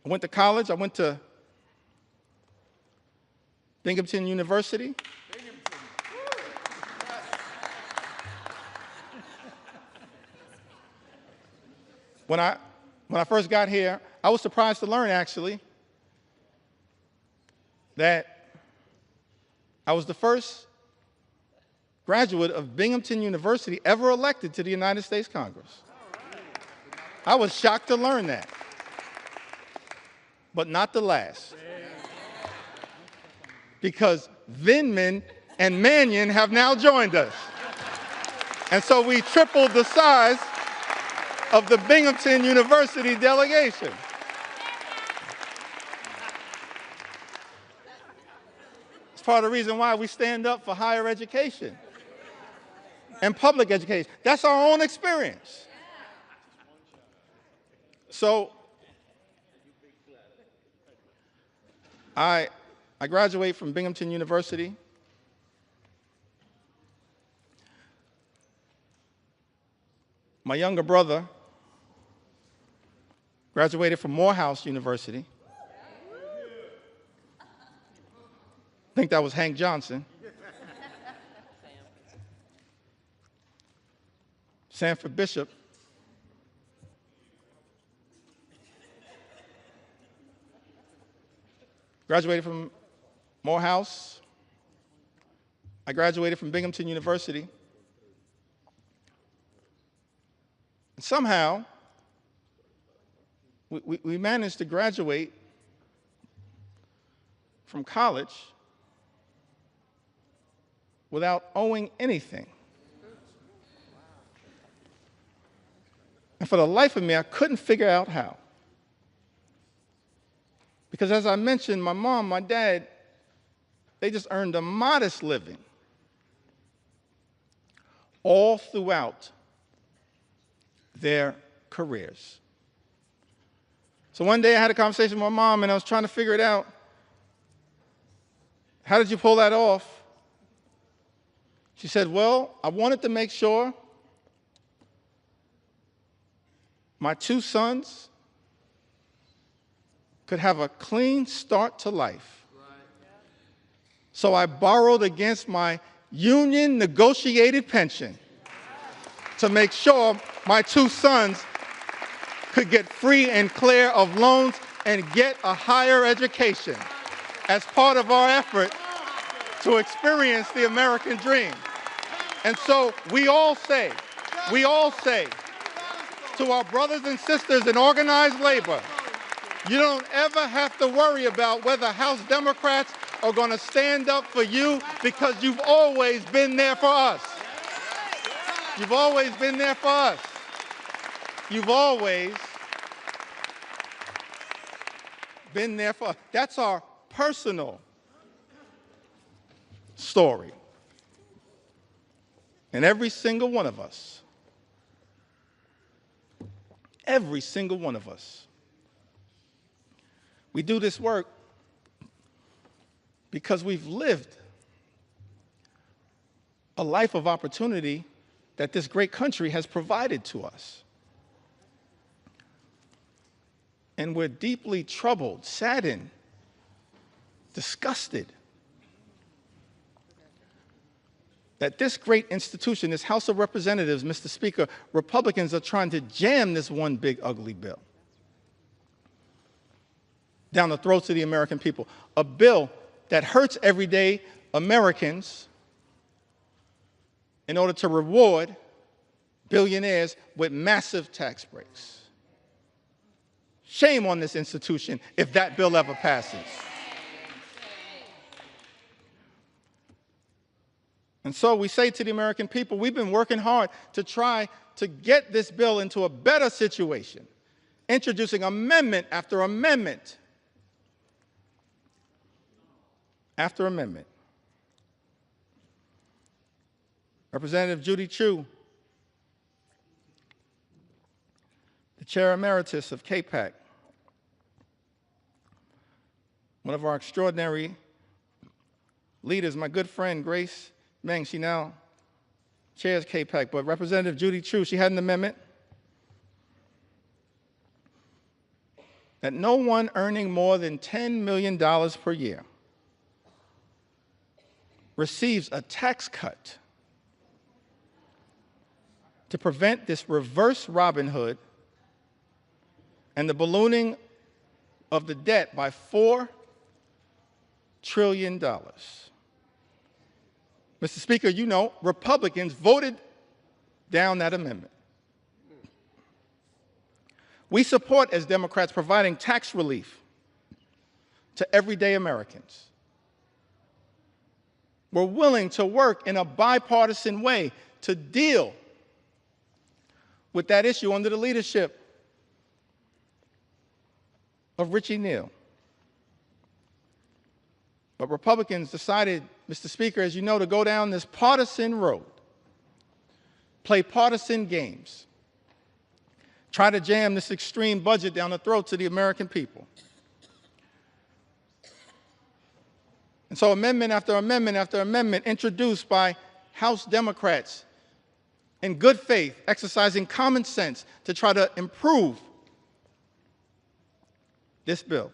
I went to college. I went to Binghamton University. When I first got here, I was surprised to learn, actually, that I was the first graduate of Binghamton University ever elected to the United States Congress. I was shocked to learn that, but not the last. Because Vindman and Mannion have now joined us. And so we tripled the size of the Binghamton University delegation. It's part of the reason why we stand up for higher education and public education. That's our own experience. So I graduated from Binghamton University. My younger brother graduated from Morehouse University. I think that was Hank Johnson. Sanford Bishop. Graduated from Morehouse. I graduated from Binghamton University. And somehow, we managed to graduate from college without owing anything. And for the life of me, I couldn't figure out how. Because as I mentioned, my mom, my dad, they just earned a modest living all throughout their careers. So one day I had a conversation with my mom, and I was trying to figure it out. How did you pull that off? She said, well, I wanted to make sure my two sons could have a clean start to life. So I borrowed against my union negotiated pension to make sure my two sons could get free and clear of loans and get a higher education as part of our effort to experience the American dream. And so we all say to our brothers and sisters in organized labor, you don't ever have to worry about whether House Democrats are going to stand up for you, because you've always been there for us. You've always been there for us. You've always been there for us. That's our personal story. And every single one of us, we do this work because we've lived a life of opportunity that this great country has provided to us. And we're deeply troubled, saddened, disgusted that this great institution, this House of Representatives, Mr. Speaker, Republicans are trying to jam this one big ugly bill down the throats of the American people. A bill that hurts everyday Americans in order to reward billionaires with massive tax breaks. Shame on this institution if that bill ever passes. And so we say to the American people, we've been working hard to try to get this bill into a better situation, introducing amendment after amendment after amendment. Representative Judy Chu, the Chair Emeritus of KPAC, one of our extraordinary leaders, my good friend Grace Meng, she now chairs KPAC, but Representative Judy Chu, she had an amendment that no one earning more than $10 million per year receives a tax cut to prevent this reverse Robin Hood and the ballooning of the debt by $4 trillion. Mr. Speaker, you know, Republicans voted down that amendment. We support, as Democrats, providing tax relief to everyday Americans. We're willing to work in a bipartisan way to deal with that issue under the leadership of Richie Neal. But Republicans decided, Mr. Speaker, as you know, to go down this partisan road, play partisan games, try to jam this extreme budget down the throats of the American people. And so amendment after amendment after amendment introduced by House Democrats in good faith, exercising common sense to try to improve this bill.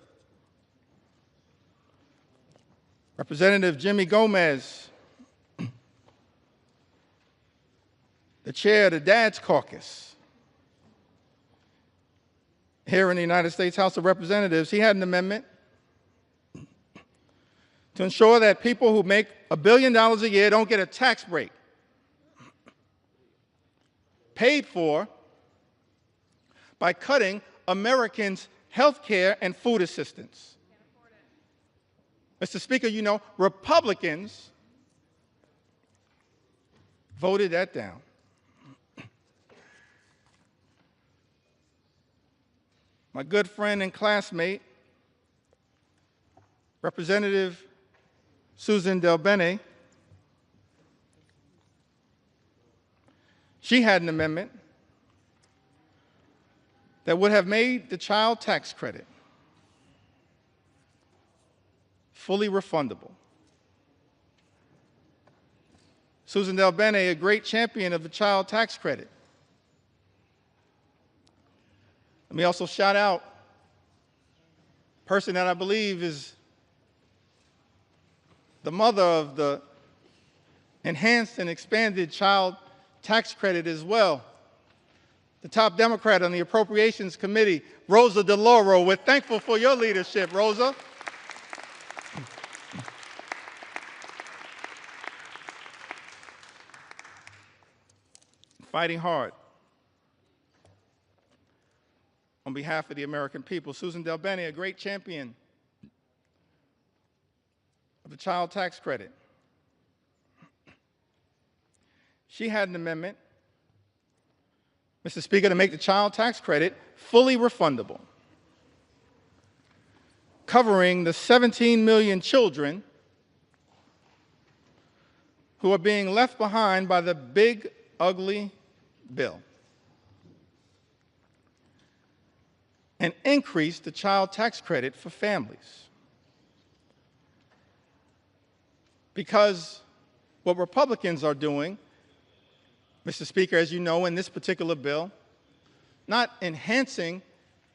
Representative Jimmy Gomez, the chair of the Dad's Caucus here in the United States House of Representatives, he had an amendment to ensure that people who make $1 billion a year don't get a tax break paid for by cutting Americans' health care and food assistance. Mr. Speaker, you know, Republicans voted that down. My good friend and classmate, Representative Susan DelBene, she had an amendment that would have made the child tax credit fully refundable. Susan DelBene, a great champion of the child tax credit. Let me also shout out a person that I believe is the mother of the enhanced and expanded child tax credit as well. The top Democrat on the Appropriations Committee, Rosa DeLauro. We're thankful for your leadership, Rosa. Fighting hard on behalf of the American people. Susan DelBene, a great champion of the child tax credit. She had an amendment, Mr. Speaker, to make the child tax credit fully refundable, covering the 17 million children who are being left behind by the big, ugly bill, and increase the child tax credit for families. Because what Republicans are doing, Mr. Speaker, as you know, in this particular bill, not enhancing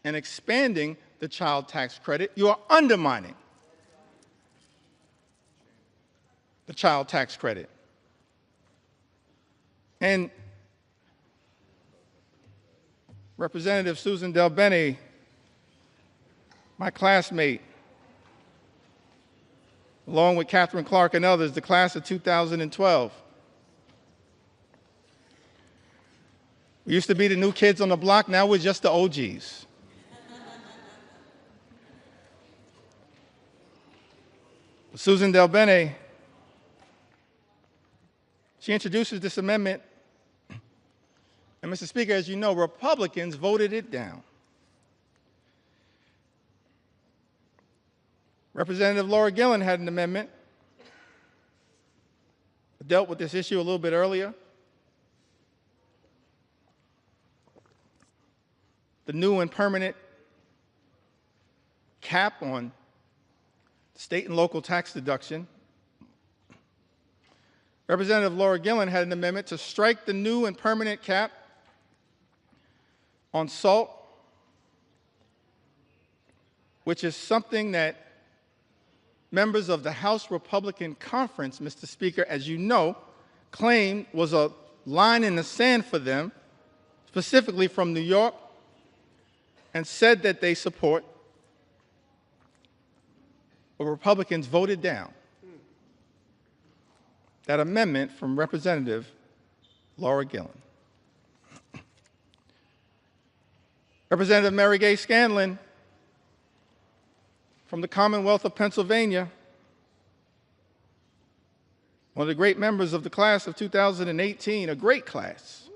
and expanding the child tax credit, you are undermining the child tax credit. And Representative Susan DelBene, my classmate, along with Catherine Clark and others, the class of 2012. We used to be the new kids on the block, now we're just the OGs. Susan DelBene She introduces this amendment, and Mr. Speaker, as you know, Republicans voted it down. Representative Laura Gillen had an amendment that dealt with this issue a little bit earlier. The new and permanent cap on state and local tax deduction. Representative Laura Gillen had an amendment to strike the new and permanent cap on salt, which is something that members of the House Republican Conference, Mr. Speaker, as you know, claimed was a line in the sand for them, specifically from New York, and said that they support, but Republicans voted down that amendment from Representative Laura Gillen. Representative Mary Gay Scanlon from the Commonwealth of Pennsylvania, one of the great members of the class of 2018, a great class.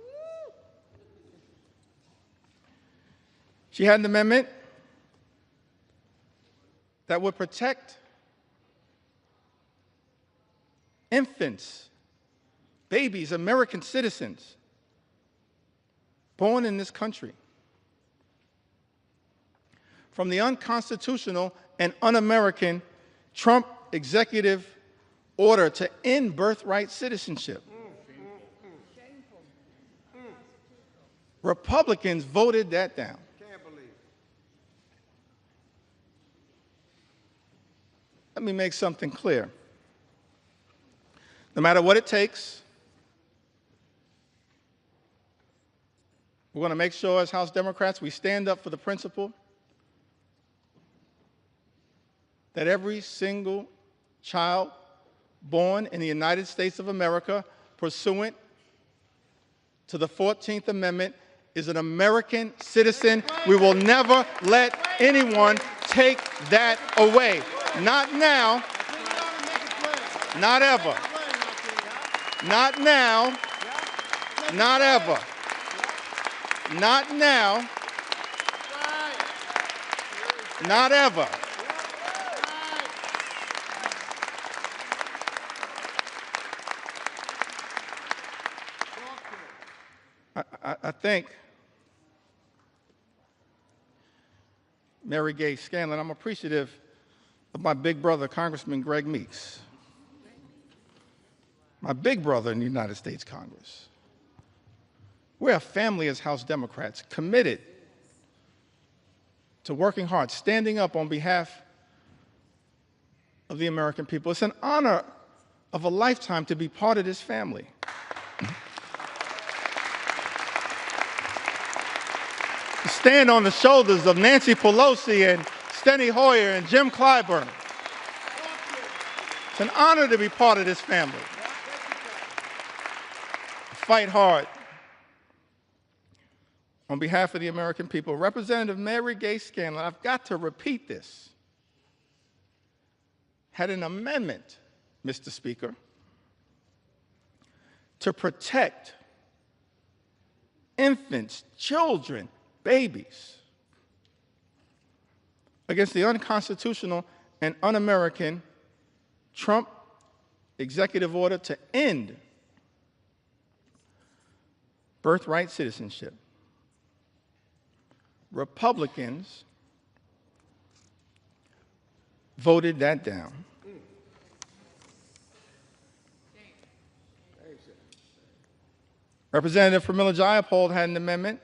She had an amendment that would protect infants, babies, American citizens born in this country from the unconstitutional and un-American Trump executive order to end birthright citizenship. Republicans voted that down. Can't believe it. Let me make something clear. No matter what it takes, we're going to make sure as House Democrats we stand up for the principle that every single child born in the United States of America pursuant to the 14th Amendment is an American citizen. We will never let anyone take that away. Not now, not ever. Not now, not ever. Not now, not ever. I think Mary Gay Scanlon, I'm appreciative of my big brother, Congressman Greg Meeks, my big brother in the United States Congress. We're a family as House Democrats, committed to working hard, standing up on behalf of the American people. It's an honor of a lifetime to be part of this family. To stand on the shoulders of Nancy Pelosi and Steny Hoyer and Jim Clyburn. It's an honor to be part of this family. Fight hard on behalf of the American people. Representative Mary Gay Scanlon, I've got to repeat this, had an amendment, Mr. Speaker, to protect infants, children, babies against the unconstitutional and un-American Trump executive order to end birthright citizenship. Republicans voted that down. Representative Pramila Jayapal had an amendment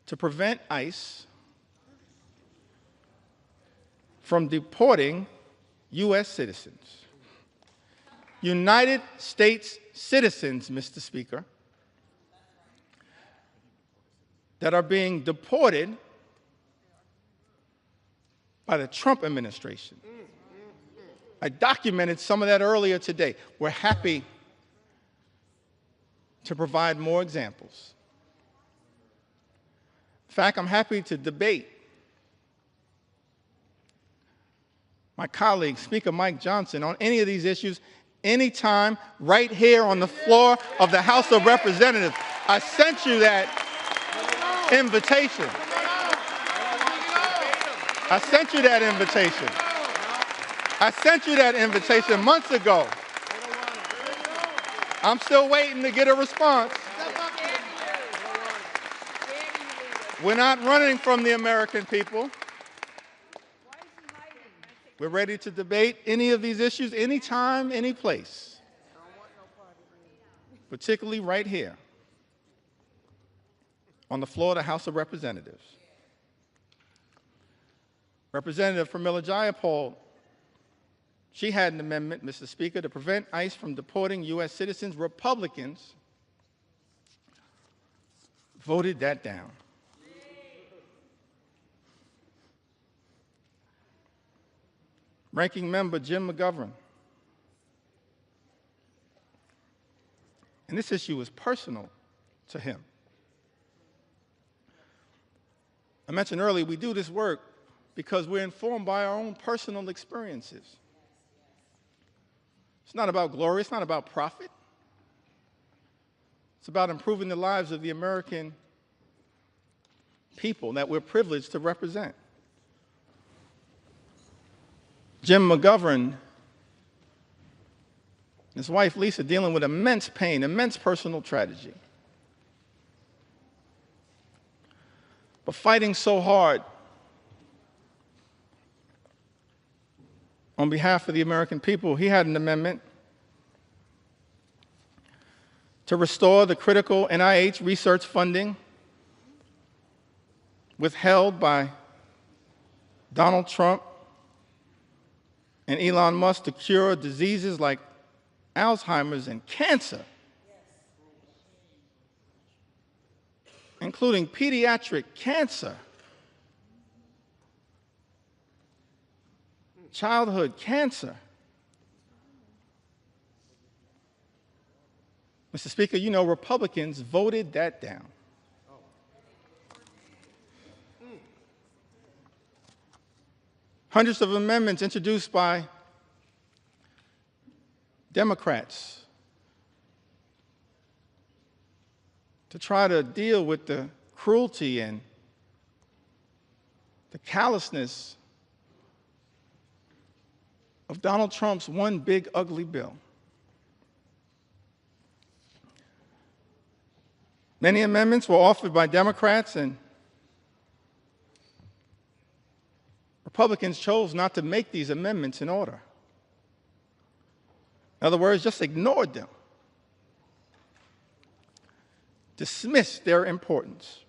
to prevent ICE from deporting U.S. citizens. United States citizens, Mr. Speaker, that are being deported by the Trump administration. I documented some of that earlier today. We're happy to provide more examples. In fact, I'm happy to debate my colleague, Speaker Mike Johnson, on any of these issues, anytime, right here on the floor of the House of Representatives. I sent you that invitation. I sent you that invitation. I sent you that invitation months ago. I'm still waiting to get a response. We're not running from the American people. We're ready to debate any of these issues anytime, any place, particularly right here on the floor of the House of Representatives. Representative Pramila Jayapal, she had an amendment, Mr. Speaker, to prevent ICE from deporting U.S. citizens. Republicans voted that down. Ranking Member Jim McGovern, and this issue is personal to him. I mentioned earlier, we do this work because we're informed by our own personal experiences. It's not about glory, it's not about profit. It's about improving the lives of the American people that we're privileged to represent. Jim McGovern, his wife Lisa, dealing with immense pain, immense personal tragedy, but fighting so hard on behalf of the American people. He had an amendment to restore the critical NIH research funding withheld by Donald Trump and Elon Musk to cure diseases like Alzheimer's and cancer, including pediatric cancer, childhood cancer. Mr. Speaker, you know Republicans voted that down. Hundreds of amendments introduced by Democrats to try to deal with the cruelty and the callousness of Donald Trump's one big ugly bill. Many amendments were offered by Democrats, and Republicans chose not to make these amendments in order. In other words, just ignored them, dismissed their importance.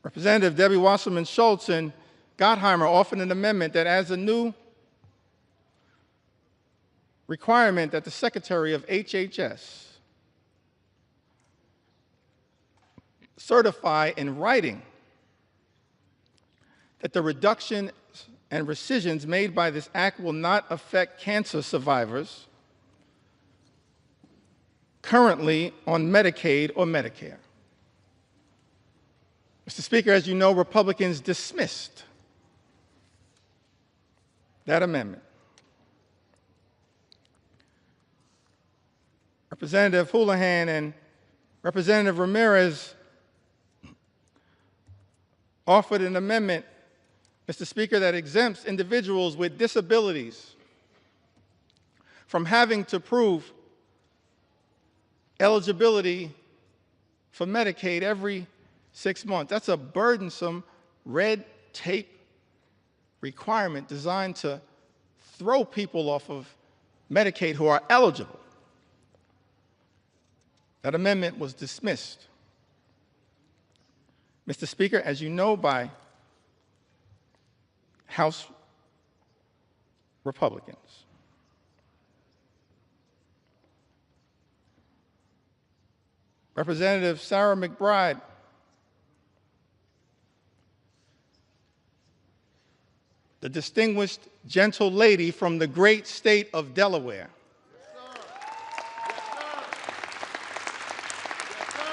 Representative Debbie Wasserman Schultz and Gottheimer offered an amendment that adds a new requirement that the Secretary of HHS certify in writing that the reduction and rescissions made by this act will not affect cancer survivors currently on Medicaid or Medicare. Mr. Speaker, as you know, Republicans dismissed that amendment. Representative Houlihan and Representative Ramirez offered an amendment, Mr. Speaker, that exempts individuals with disabilities from having to prove eligibility for Medicaid every 6 months. That's a burdensome red tape requirement designed to throw people off of Medicaid who are eligible. That amendment was dismissed, Mr. Speaker, as you know, by House Republicans. Representative Sarah McBride the distinguished gentle lady from the great state of Delaware.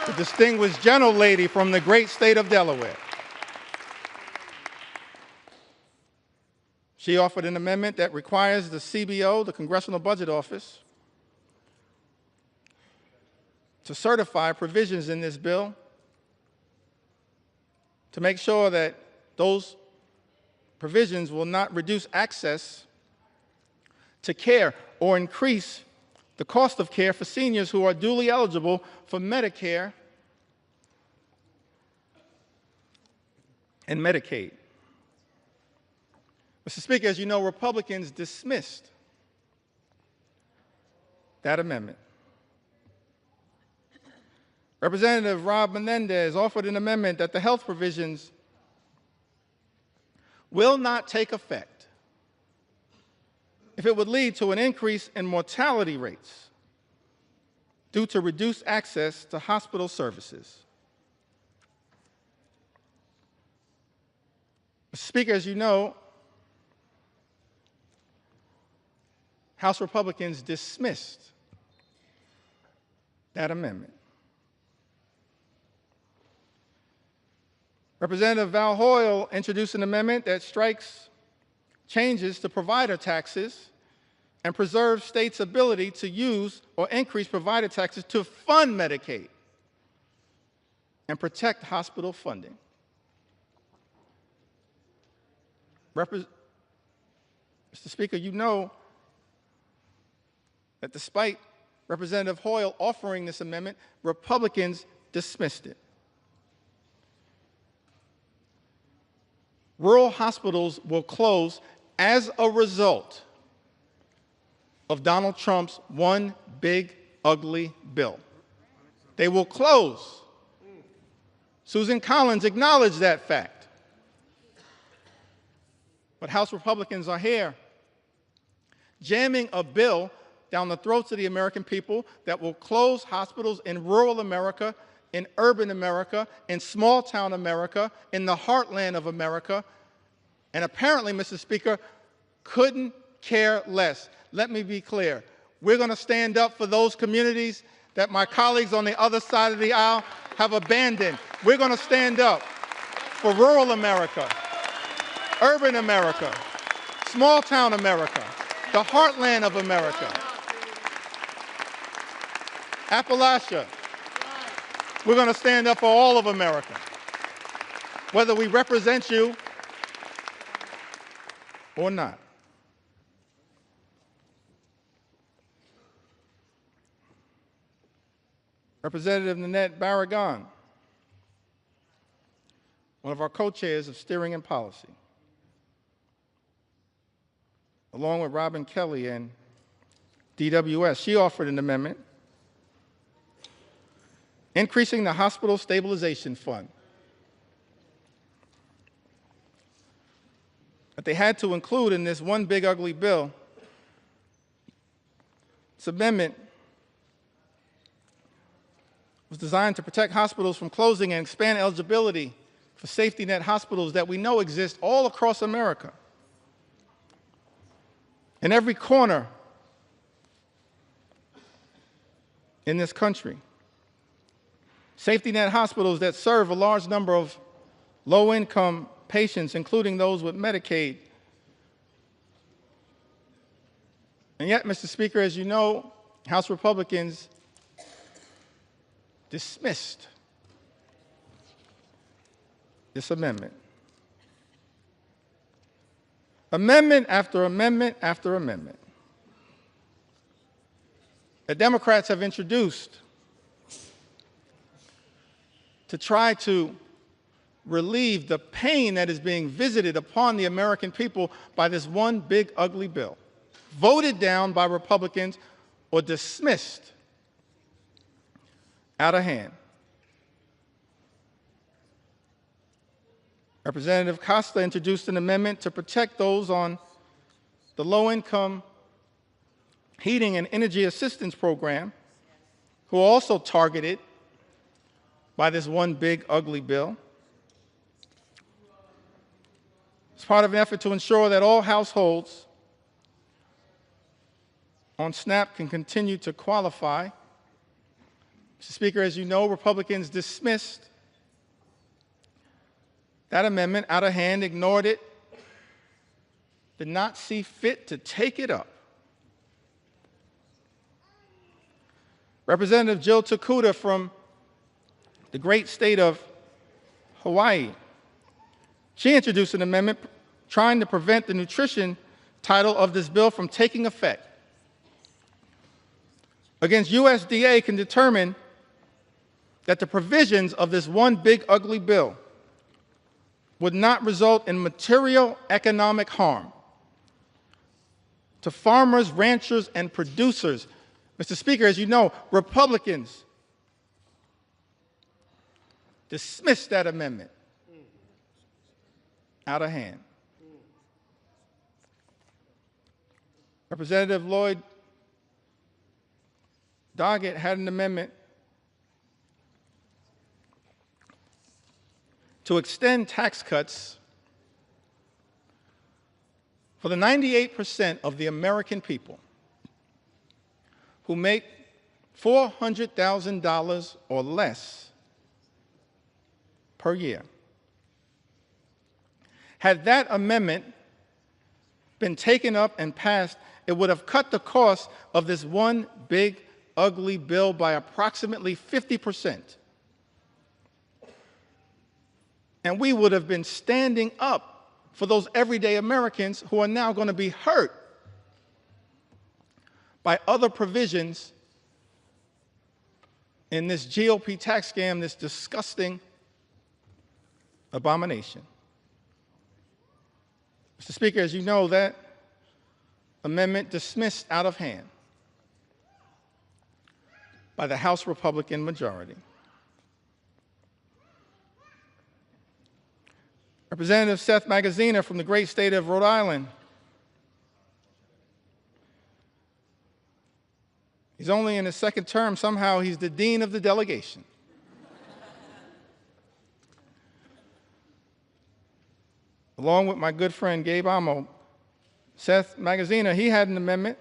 The distinguished gentle lady from the great state of Delaware. She offered an amendment that requires the CBO, the Congressional Budget Office, to certify provisions in this bill to make sure that those provisions will not reduce access to care or increase the cost of care for seniors who are duly eligible for Medicare and Medicaid. Mr. Speaker, as you know, Republicans dismissed that amendment. Representative Rob Menendez offered an amendment that the health provisions will not take effect if it would lead to an increase in mortality rates due to reduced access to hospital services. Mr. Speaker, as you know, House Republicans dismissed that amendment. Representative Val Hoyle introduced an amendment that strikes changes to provider taxes and preserves states' ability to use or increase provider taxes to fund Medicaid and protect hospital funding. Mr. Speaker, you know that despite Representative Hoyle offering this amendment, Republicans dismissed it. Rural hospitals will close as a result of Donald Trump's one big, ugly bill. They will close. Susan Collins acknowledged that fact. But House Republicans are here jamming a bill down the throats of the American people that will close hospitals in rural America, in urban America, in small-town America, in the heartland of America, and apparently, Mr. Speaker, couldn't care less. Let me be clear. We're going to stand up for those communities that my colleagues on the other side of the aisle have abandoned. We're going to stand up for rural America, urban America, small-town America, the heartland of America, Appalachia. We're going to stand up for all of America, whether we represent you or not. Representative Nanette Barragan, one of our co-chairs of Steering and Policy, along with Robin Kelly and DWS, she offered an amendment increasing the Hospital Stabilization Fund that they had to include in this one big ugly bill. This amendment was designed to protect hospitals from closing and expand eligibility for safety net hospitals that we know exist all across America. In every corner in this country. Safety net hospitals that serve a large number of low-income patients, including those with Medicaid. And yet, Mr. Speaker, as you know, House Republicans dismissed this amendment. Amendment after amendment after amendment that Democrats have introduced to try to relieve the pain that is being visited upon the American people by this one big ugly bill, voted down by Republicans or dismissed out of hand. Representative Costa introduced an amendment to protect those on the low-income heating and energy assistance program who are also targeted by this one big ugly bill. It's part of an effort to ensure that all households on SNAP can continue to qualify. Mr. Speaker, as you know, Republicans dismissed that amendment out of hand, ignored it. did not see fit to take it up. Representative Jill Takuda from the great state of Hawaii, she introduced an amendment trying to prevent the nutrition title of this bill from taking effect. Against USDA can determine that the provisions of this one big ugly bill would not result in material economic harm to farmers, ranchers, and producers. Mr. Speaker, as you know, Republicans dismissed that amendment out of hand. Representative Lloyd Doggett had an amendment to extend tax cuts for the 98% of the American people who make $400,000 or less per year. Had that amendment been taken up and passed, it would have cut the cost of this one big, ugly bill by approximately 50%. And we would have been standing up for those everyday Americans who are now going to be hurt by other provisions in this GOP tax scam, this disgusting abomination. Mr. Speaker, as you know, that amendment dismissed out of hand by the House Republican majority. Representative Seth Magaziner from the great state of Rhode Island. He's only in his second term. Somehow he's the dean of the delegation. Along with my good friend Gabe Amo, Seth Magaziner, he had an amendment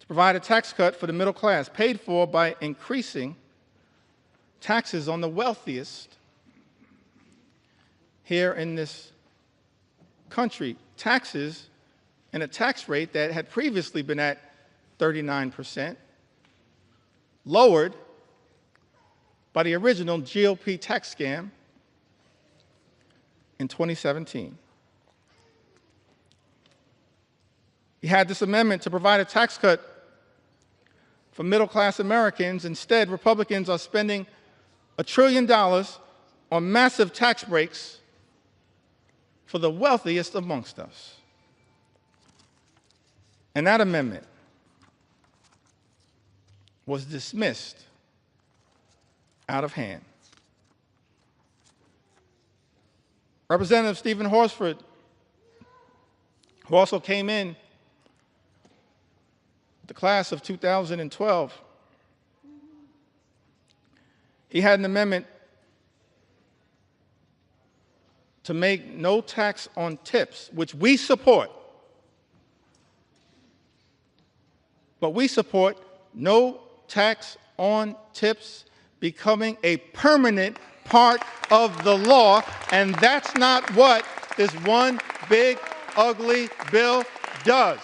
to provide a tax cut for the middle class, paid for by increasing taxes on the wealthiest here in this country. Taxes and a tax rate that had previously been at 39%, lowered by the original GOP tax scam in 2017. He had this amendment to provide a tax cut for middle-class Americans. Instead, Republicans are spending $1 trillion on massive tax breaks for the wealthiest amongst us. And that amendment was dismissed out of hand. Representative Stephen Horsford, who also came in the class of 2012, he had an amendment to make no tax on tips, which we support. But we support no tax on tips becoming a permanent part of the law, and that's not what this one big, ugly bill does.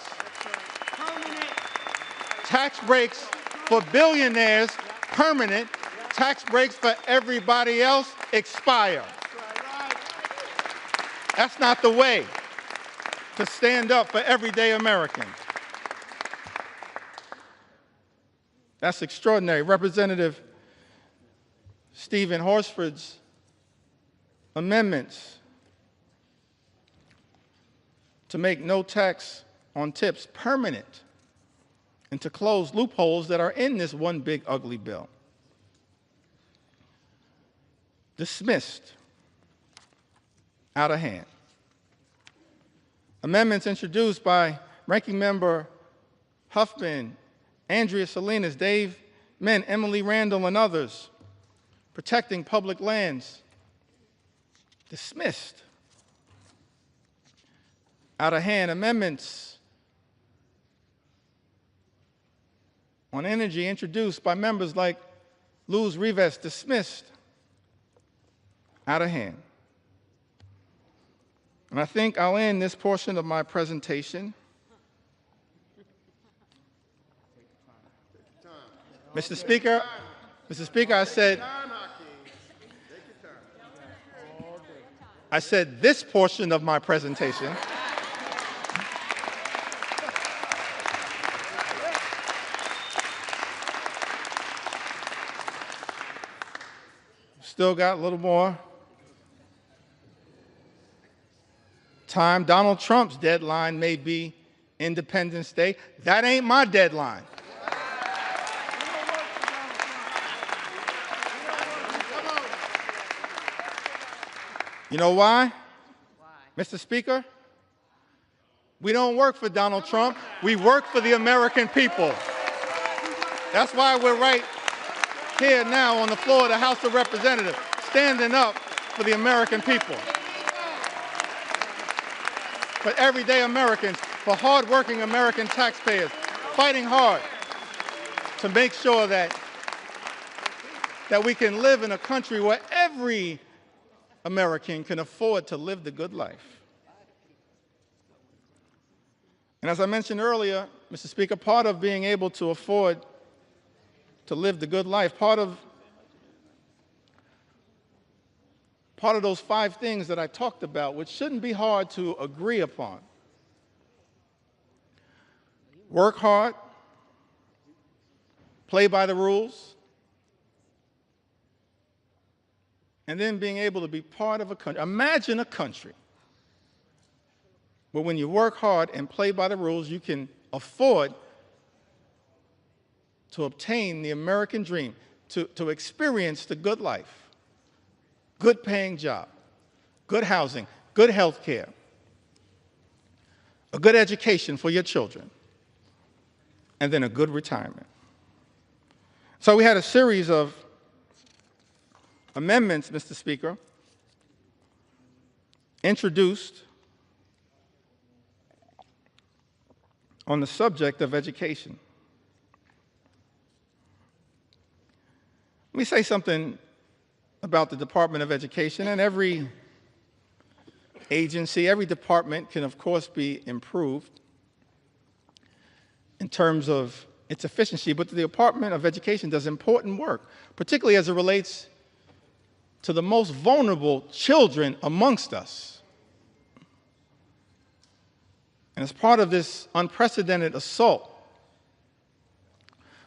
Tax breaks for billionaires, permanent. Tax breaks for everybody else expire. That's not the way to stand up for everyday Americans. That's extraordinary. Representative Stephen Horsford's amendments to make no tax on tips permanent and to close loopholes that are in this one big ugly bill. Dismissed out of hand. Amendments introduced by Ranking Member Huffman, Andrea Salinas, Dave Min, Emily Randall, and others, protecting public lands, dismissed out of hand. Amendments on energy introduced by members like Luz Rivas, dismissed out of hand. And I think I'll end this portion of my presentation. Mr. Speaker, I said this portion of my presentation. Still got a little more time. Donald Trump's deadline may be Independence Day. That ain't my deadline. You know why? Mr. Speaker, we don't work for Donald Trump. We work for the American people. That's why we're right here now on the floor of the House of Representatives, standing up for the American people, for everyday Americans, for hardworking American taxpayers, fighting hard to make sure that we can live in a country where every American can afford to live the good life. And as I mentioned earlier, Mr. Speaker, part of being able to afford to live the good life, part of those 5 things that I talked about, which shouldn't be hard to agree upon. Work hard, play by the rules, and then being able to be part of a country. Imagine a country where when you work hard and play by the rules, you can afford to obtain the American dream, to experience the good life, good paying job, good housing, good health care, a good education for your children, and then a good retirement. So we had a series of amendments, Mr. Speaker, introduced on the subject of education. Let me say something about the Department of Education, and every agency, every department can, of course, be improved in terms of its efficiency, but the Department of Education does important work, particularly as it relates to the most vulnerable children amongst us. And as part of this unprecedented assault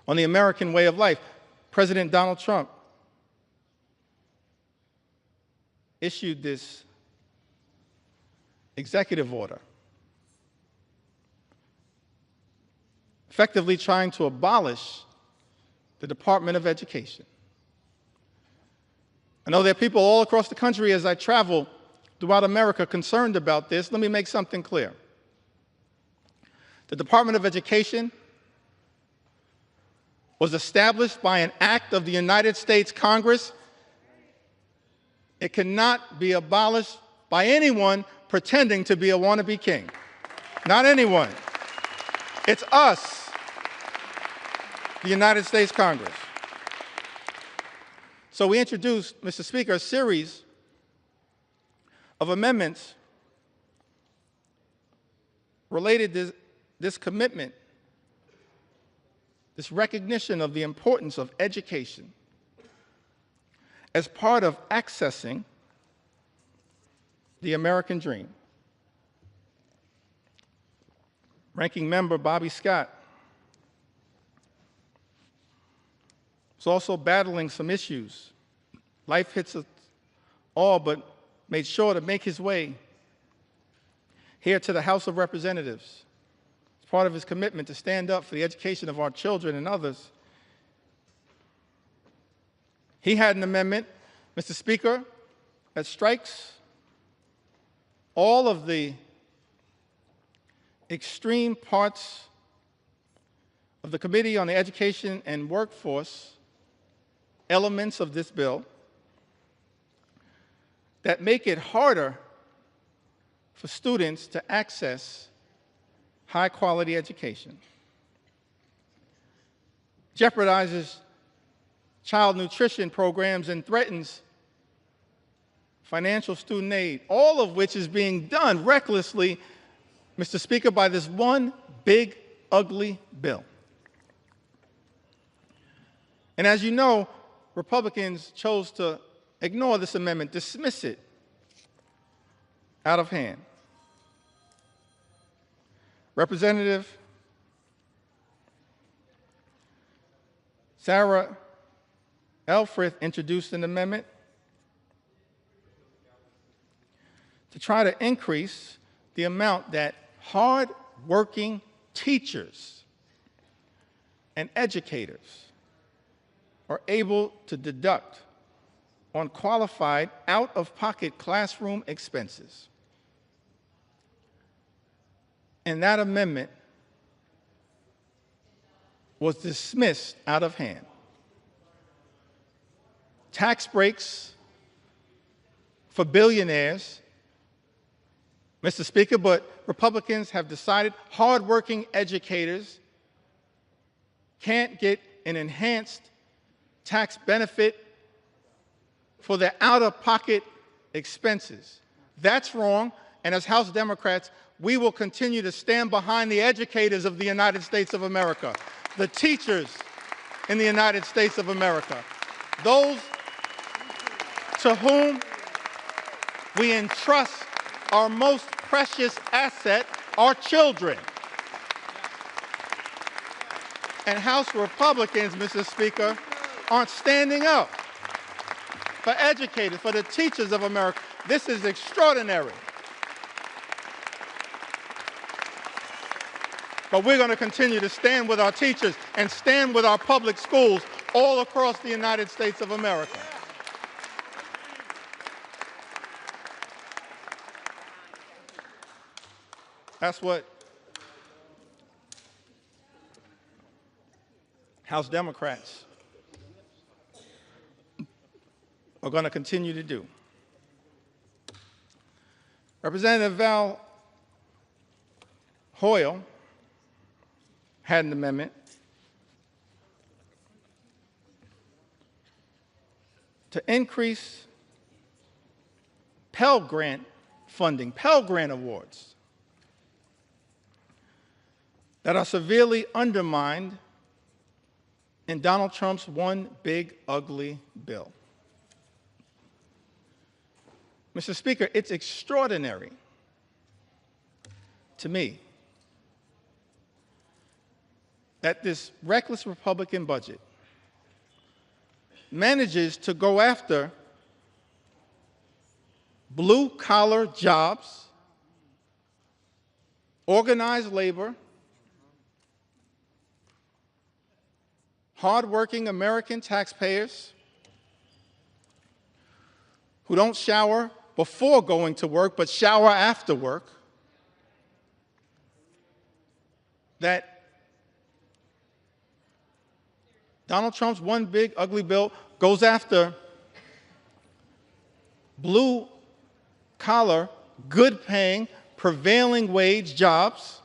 on the American way of life, President Donald Trump issued this executive order, effectively trying to abolish the Department of Education. I know there are people all across the country as I travel throughout America concerned about this. Let me make something clear. The Department of Education was established by an act of the United States Congress. It cannot be abolished by anyone pretending to be a wannabe king. Not anyone. It's us, the United States Congress. So we introduced, Mr. Speaker, a series of amendments related to this commitment, this recognition of the importance of education as part of accessing the American dream. Ranking Member Bobby Scott is also battling some issues. Life hits us all, but made sure to make his way here to the House of Representatives. It's part of his commitment to stand up for the education of our children and others. He had an amendment, Mr. Speaker, that strikes all of the extreme parts of the Committee on the Education and Workforce elements of this bill that make it harder for students to access high-quality education, jeopardizes child nutrition programs, and threatens financial student aid, all of which is being done recklessly, Mr. Speaker, by this one big, ugly bill. And as you know, Republicans chose to ignore this amendment, dismiss it out of hand. Representative Sarah Elfrith introduced an amendment to try to increase the amount that hard-working teachers and educators are able to deduct on qualified out-of-pocket classroom expenses. And that amendment was dismissed out of hand. Tax breaks for billionaires, Mr. Speaker, but Republicans have decided hardworking educators can't get an enhanced tax benefit for their out-of-pocket expenses. That's wrong, and as House Democrats, we will continue to stand behind the educators of the United States of America, the teachers in the United States of America, those to whom we entrust our most precious asset, our children. And House Republicans, Mr. Speaker, aren't standing up for educators, for the teachers of America. This is extraordinary. But we're going to continue to stand with our teachers and stand with our public schools all across the United States of America. That's what House Democrats are going to continue to do. Representative Val Hoyle had an amendment to increase Pell Grant funding, Pell Grant awards that are severely undermined in Donald Trump's one big, ugly bill. Mr. Speaker, it's extraordinary to me that this reckless Republican budget manages to go after blue-collar jobs, organized labor, hardworking American taxpayers who don't shower before going to work, but shower after work, that Donald Trump's one big, ugly bill goes after blue-collar, good-paying, prevailing wage jobs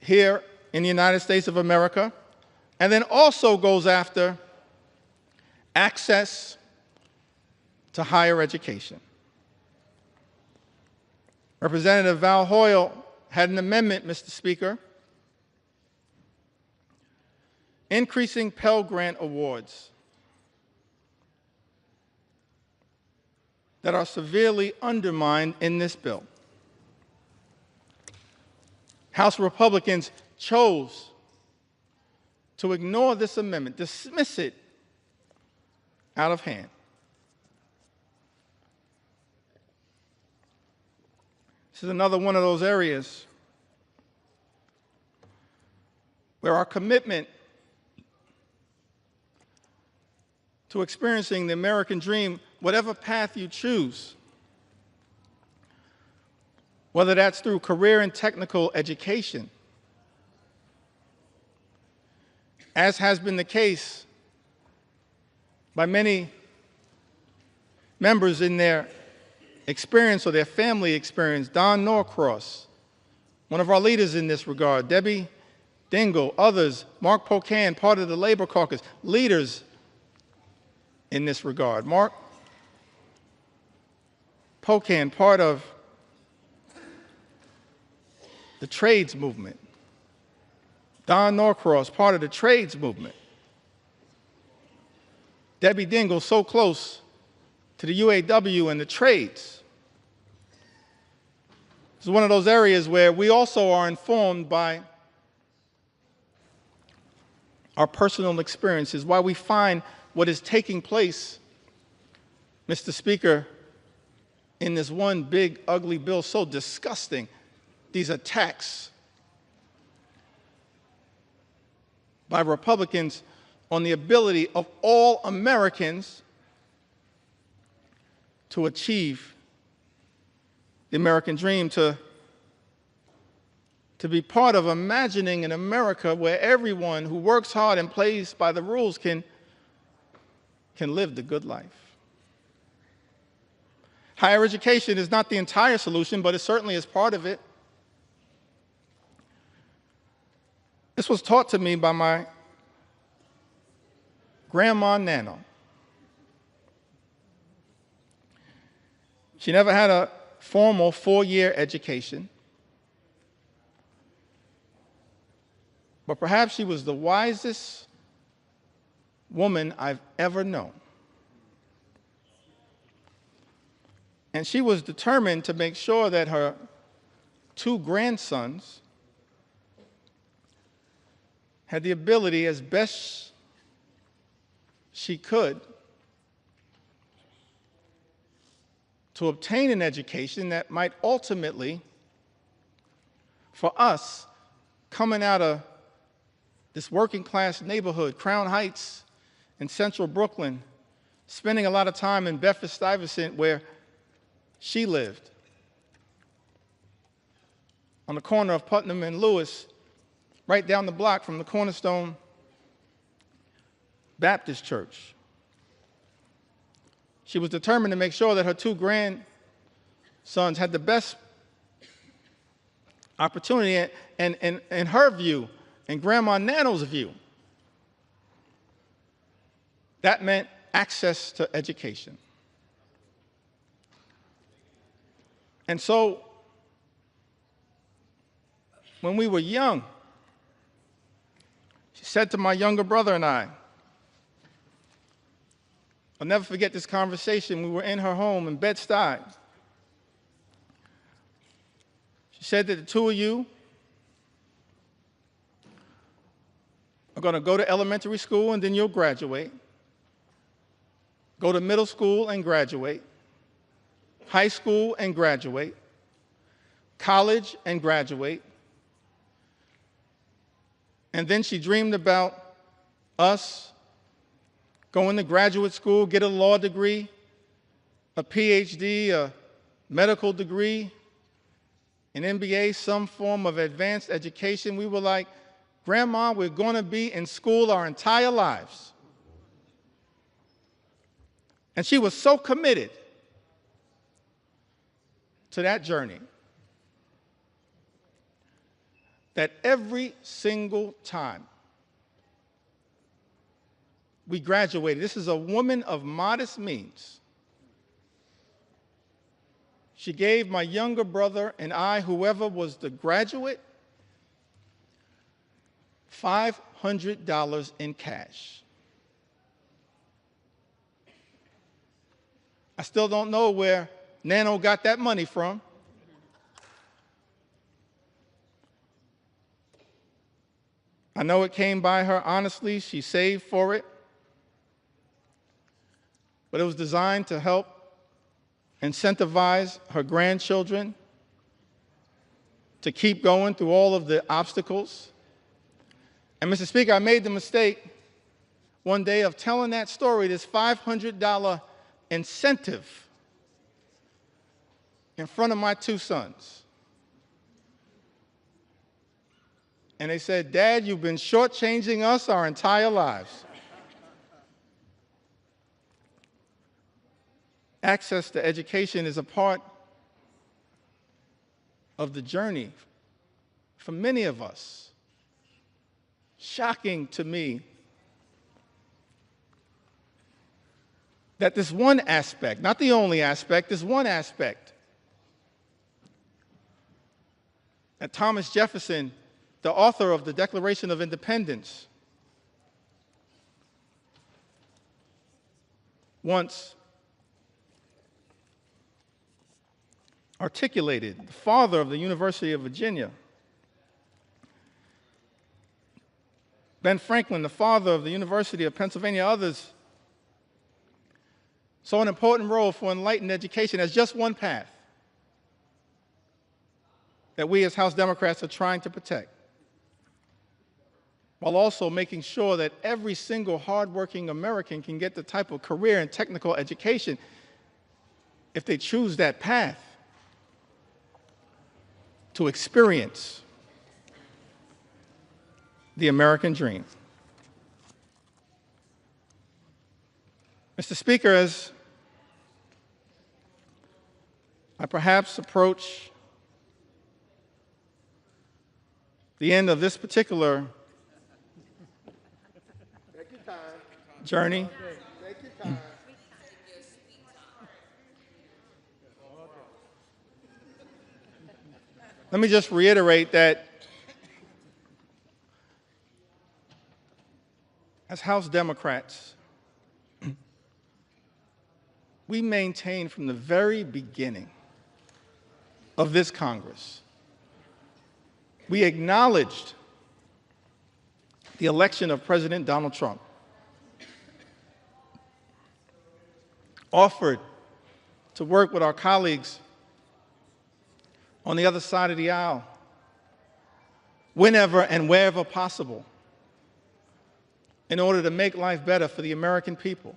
here in the United States of America, and then also goes after access to higher education. Representative Val Hoyle had an amendment, Mr. Speaker, increasing Pell Grant awards that are severely undermined in this bill. House Republicans chose to ignore this amendment, dismiss it out of hand. This is another one of those areas where our commitment to experiencing the American dream, whatever path you choose, whether that's through career and technical education, as has been the case by many members in their experience or their family experience. Don Norcross, one of our leaders in this regard, Debbie Dingell, others, Mark Pocan, part of the Labor Caucus, leaders in this regard. Mark Pocan, part of the trades movement. Don Norcross, part of the trades movement. Debbie Dingle, so close to the UAW and the trades. It's one of those areas where we also are informed by our personal experiences, why we find what is taking place, Mr. Speaker, in this one big, ugly bill so disgusting, these attacks by Republicans on the ability of all Americans to achieve the American dream, to be part of imagining an America where everyone who works hard and plays by the rules can live the good life. Higher education is not the entire solution, but it certainly is part of it. This was taught to me by my grandma Nana. She never had a formal 4-year education, but perhaps she was the wisest woman I've ever known. And she was determined to make sure that her 2 grandsons had the ability, as best she could, to obtain an education that might ultimately, for us, coming out of this working class neighborhood, Crown Heights in central Brooklyn, spending a lot of time in Bedford-Stuyvesant where she lived, on the corner of Putnam and Lewis, right down the block from the Cornerstone Baptist Church. She was determined to make sure that her 2 grandsons had the best opportunity, and in her view, and Grandma Nano's view, that meant access to education. And so, when we were young, she said to my younger brother and I, I'll never forget this conversation. We were in her home in Bed-Stuy. She said that the 2 of you are going to go to elementary school and then you'll graduate, go to middle school and graduate, high school and graduate, college and graduate. And then she dreamed about us going to graduate school, get a law degree, a PhD, a medical degree, an MBA, some form of advanced education. We were like, Grandma, we're going to be in school our entire lives. And she was so committed to that journey that every single time we graduated, this is a woman of modest means, she gave my younger brother and I, whoever was the graduate, $500 in cash. I still don't know where Nano got that money from. I know it came by her honestly. She saved for it. But it was designed to help incentivize her grandchildren to keep going through all of the obstacles. And Mr. Speaker, I made the mistake one day of telling that story, this $500 incentive, in front of my 2 sons. And they said, Dad, you've been shortchanging us our entire lives. Access to education is a part of the journey for many of us. Shocking to me that this one aspect, not the only aspect, this one aspect, that Thomas Jefferson, the author of the Declaration of Independence, once articulated, the father of the University of Virginia. Ben Franklin, the father of the University of Pennsylvania, others saw an important role for enlightened education as just one path that we as House Democrats are trying to protect, while also making sure that every single hardworking American can get the type of career and technical education if they choose that path to experience the American dream. Mr. Speaker, as I perhaps approach the end of this particular journey, let me just reiterate that as House Democrats, we maintain from the very beginning of this Congress, we acknowledged the election of President Donald Trump, offered to work with our colleagues on the other side of the aisle whenever and wherever possible in order to make life better for the American people,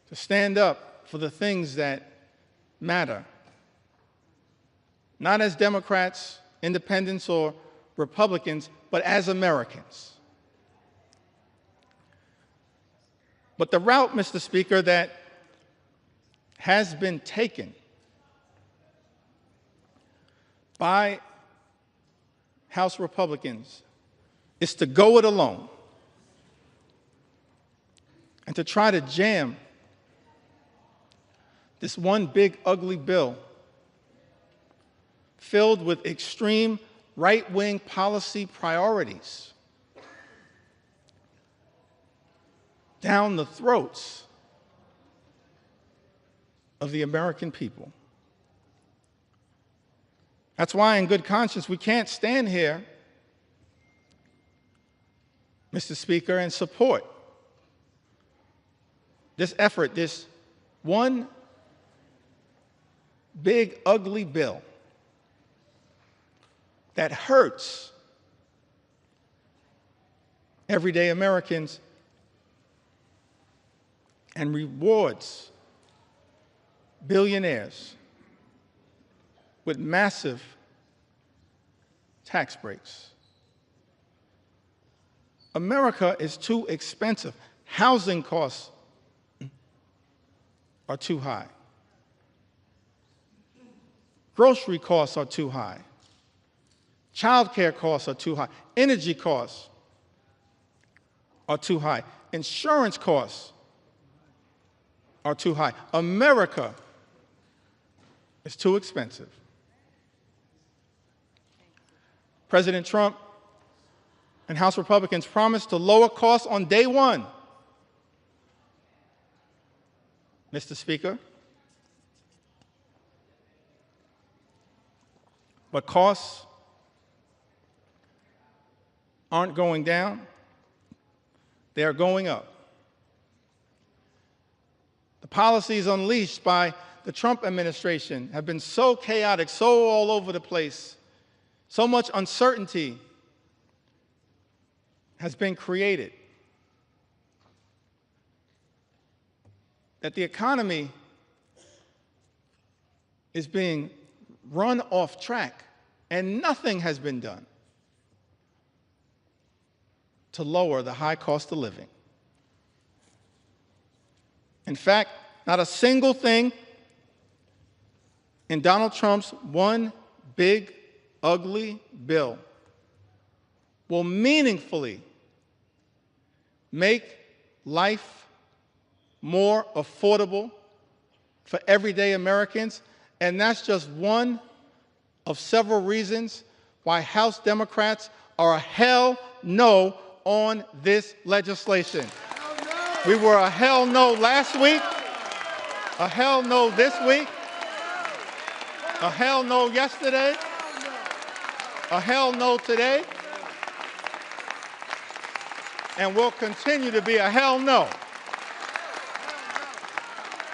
to stand up for the things that matter, not as Democrats, independents, or Republicans, but as Americans. But the route, Mr. Speaker, that has been taken by House Republicans is to go it alone and to try to jam this one big, ugly bill filled with extreme right-wing policy priorities down the throats of the American people. That's why, in good conscience, we can't stand here, Mr. Speaker, and support this effort, this one big, ugly bill that hurts everyday Americans and rewards billionaires with massive tax breaks. America is too expensive. Housing costs are too high. Grocery costs are too high. Child care costs are too high. Energy costs are too high. Insurance costs are too high. America is too expensive. President Trump and House Republicans promised to lower costs on day one. Mr. Speaker, but costs aren't going down, they are going up. The policies unleashed by the Trump administration have been so chaotic, so all over the place, so much uncertainty has been created that the economy is being run off track, and nothing has been done to lower the high cost of living. In fact, not a single thing in Donald Trump's one big, ugly bill will meaningfully make life more affordable for everyday Americans, and that's just one of several reasons why House Democrats are a hell no on this legislation. We were a hell no last week, a hell no this week, a hell no yesterday, a hell no today, and will continue to be a hell no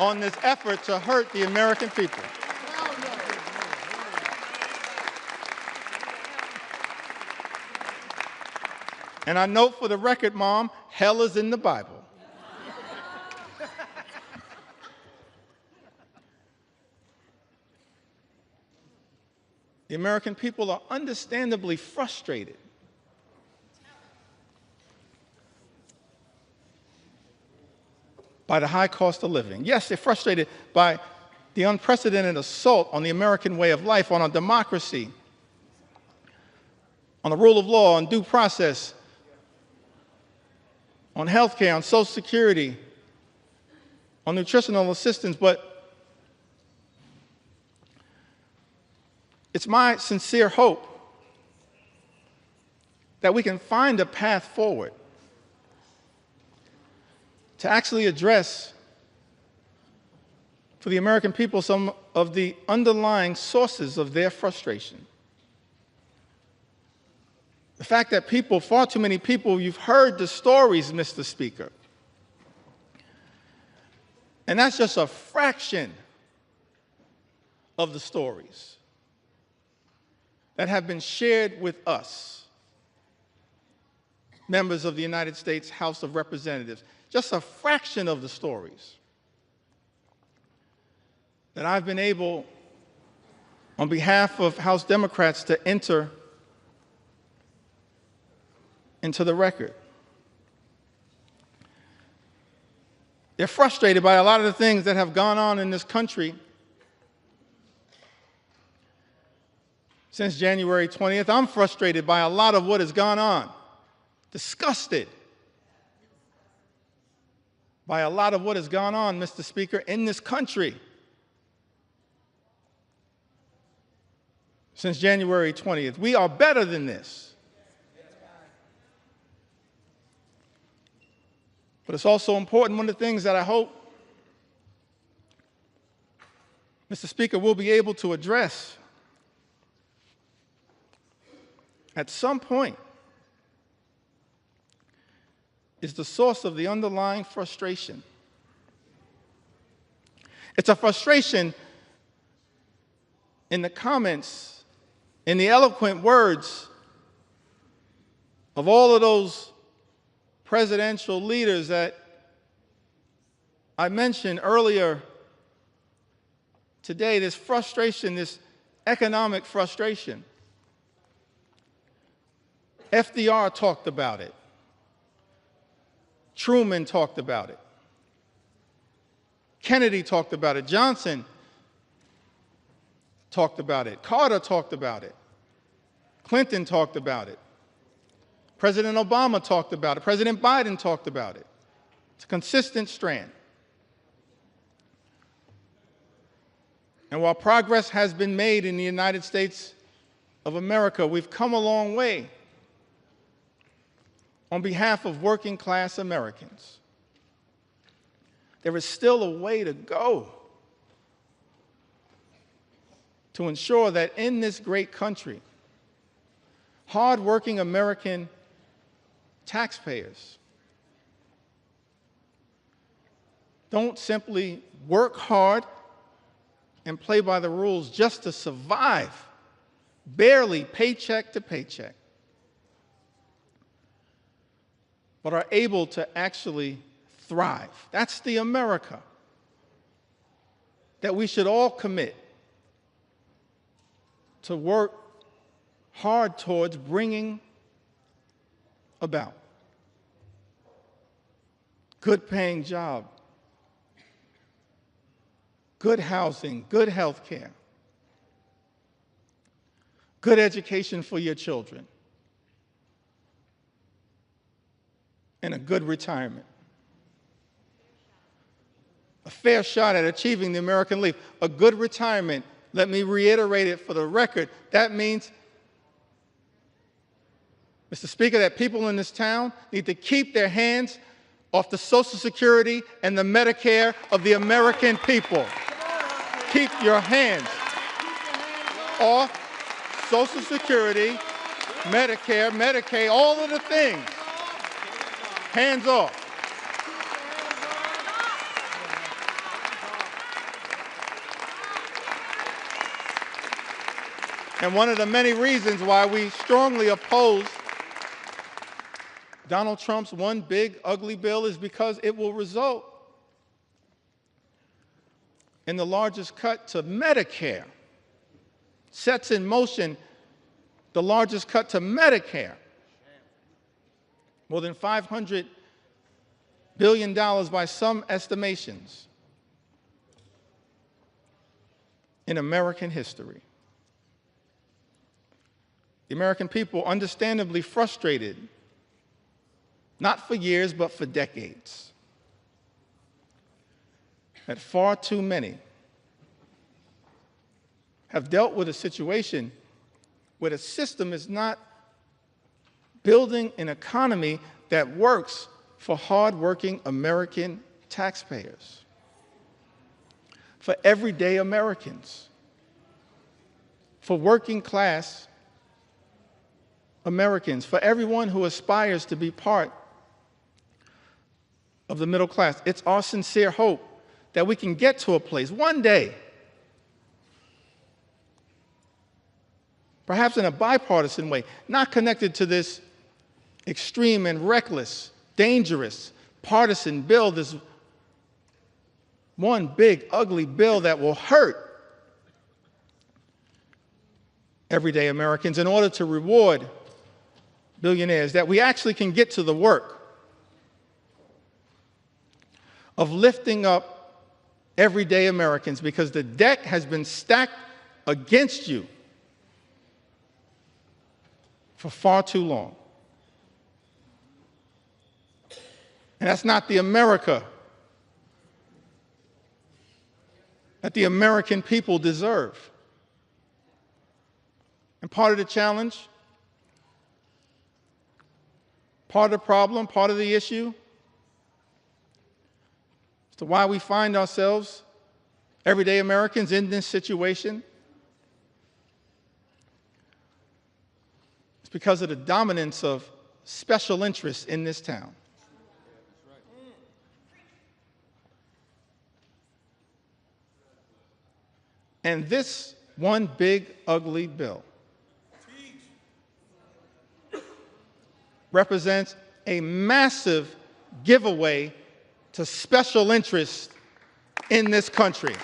on this effort to hurt the American people. And I note for the record, Mom, hell is in the Bible. The American people are understandably frustrated by the high cost of living. Yes, they're frustrated by the unprecedented assault on the American way of life, on our democracy, on the rule of law, on due process, on health care, on Social Security, on nutritional assistance, but it's my sincere hope that we can find a path forward to actually address for the American people some of the underlying sources of their frustration. The fact that people, far too many people, you've heard the stories, Mr. Speaker, and that's just a fraction of the stories that have been shared with us, members of the United States House of Representatives, just a fraction of the stories that I've been able, on behalf of House Democrats, to enter into the record. They're frustrated by a lot of the things that have gone on in this country since January 20th. I'm frustrated by a lot of what has gone on, disgusted by a lot of what has gone on, Mr. Speaker, in this country since January 20th. We are better than this. But it's also important, one of the things that I hope, Mr. Speaker, we'll be able to address at some point is the source of the underlying frustration. It's a frustration in the comments, in the eloquent words of all of those presidential leaders that I mentioned earlier today, this frustration, this economic frustration. FDR talked about it. Truman talked about it. Kennedy talked about it. Johnson talked about it. Carter talked about it. Clinton talked about it. President Obama talked about it. President Biden talked about it. It's a consistent strand. And while progress has been made in the United States of America, we've come a long way on behalf of working class Americans. There is still a way to go to ensure that in this great country, hardworking American taxpayers don't simply work hard and play by the rules just to survive, barely paycheck to paycheck, but are able to actually thrive. That's the America that we should all commit to work hard towards bringing about. Good paying job, good housing, good health care, good education for your children, and a good retirement. fair shot at achieving the American Leap, a good retirement. Let me reiterate it for the record. That means, Mr. Speaker, that people in this town need to keep their hands off the Social Security and the Medicare of the American people. Keep your hands off Social Security, Medicare, Medicaid, all of the things. Hands off. And one of the many reasons why we strongly oppose Donald Trump's one big ugly bill is because it will result in the largest cut to Medicare, sets in motion the largest cut to Medicare, more than $500 billion by some estimations in American history. The American people understandably frustrated, not for years, but for decades, that far too many have dealt with a situation where the system is not building an economy that works for hardworking American taxpayers, for everyday Americans, for working class Americans, for everyone who aspires to be part of the middle class. It's our sincere hope that we can get to a place one day, perhaps in a bipartisan way, not connected to this extreme and reckless, dangerous, partisan bill, this one big, ugly bill that will hurt everyday Americans in order to reward billionaires, that we actually can get to the work of lifting up everyday Americans, because the deck has been stacked against you for far too long. And that's not the America that the American people deserve. And part of the challenge, part of the problem, part of the issue as to why we find ourselves, everyday Americans, in this situation, it's because of the dominance of special interests in this town. And this one big, ugly bill represents a massive giveaway to special interests in this country.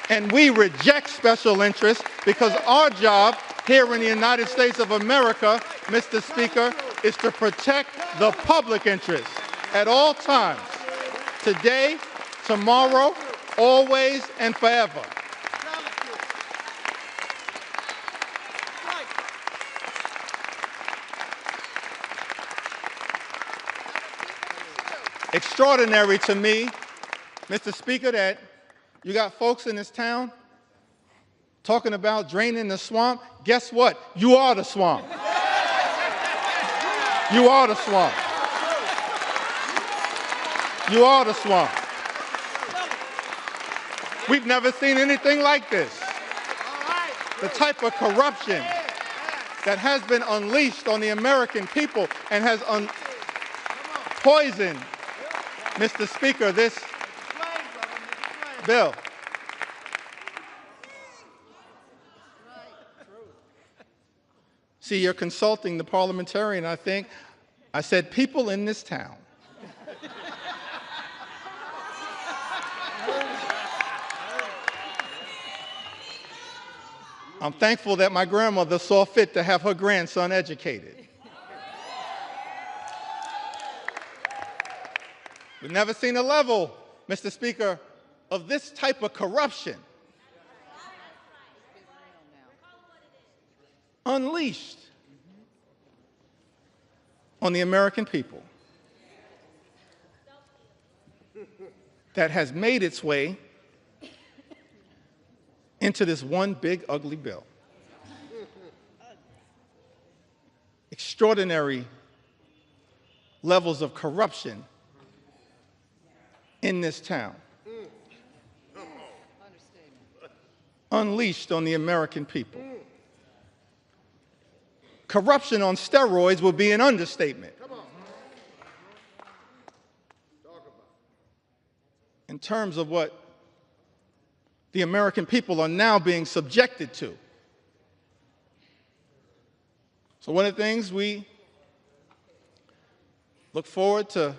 And we reject special interests because our job here in the United States of America, Mr. Speaker, is to protect the public interest at all times, today, tomorrow, always, and forever. Extraordinary to me, Mr. Speaker, that you got folks in this town talking about draining the swamp. Guess what? You are the swamp. You are the swamp. You are the swamp. We've never seen anything like this. The type of corruption that has been unleashed on the American people and has poisoned, Mr. Speaker, this bill. See, you're consulting the parliamentarian, I think. I said people in this town. I'm thankful that my grandmother saw fit to have her grandson educated. We've never seen a level, Mr. Speaker, of this type of corruption unleashed on the American people. that has made its way into this one big ugly bill. Extraordinary levels of corruption in this town, unleashed on the American people. Corruption on steroids will be an understatement. In terms of what the American people are now being subjected to. So one of the things we look forward to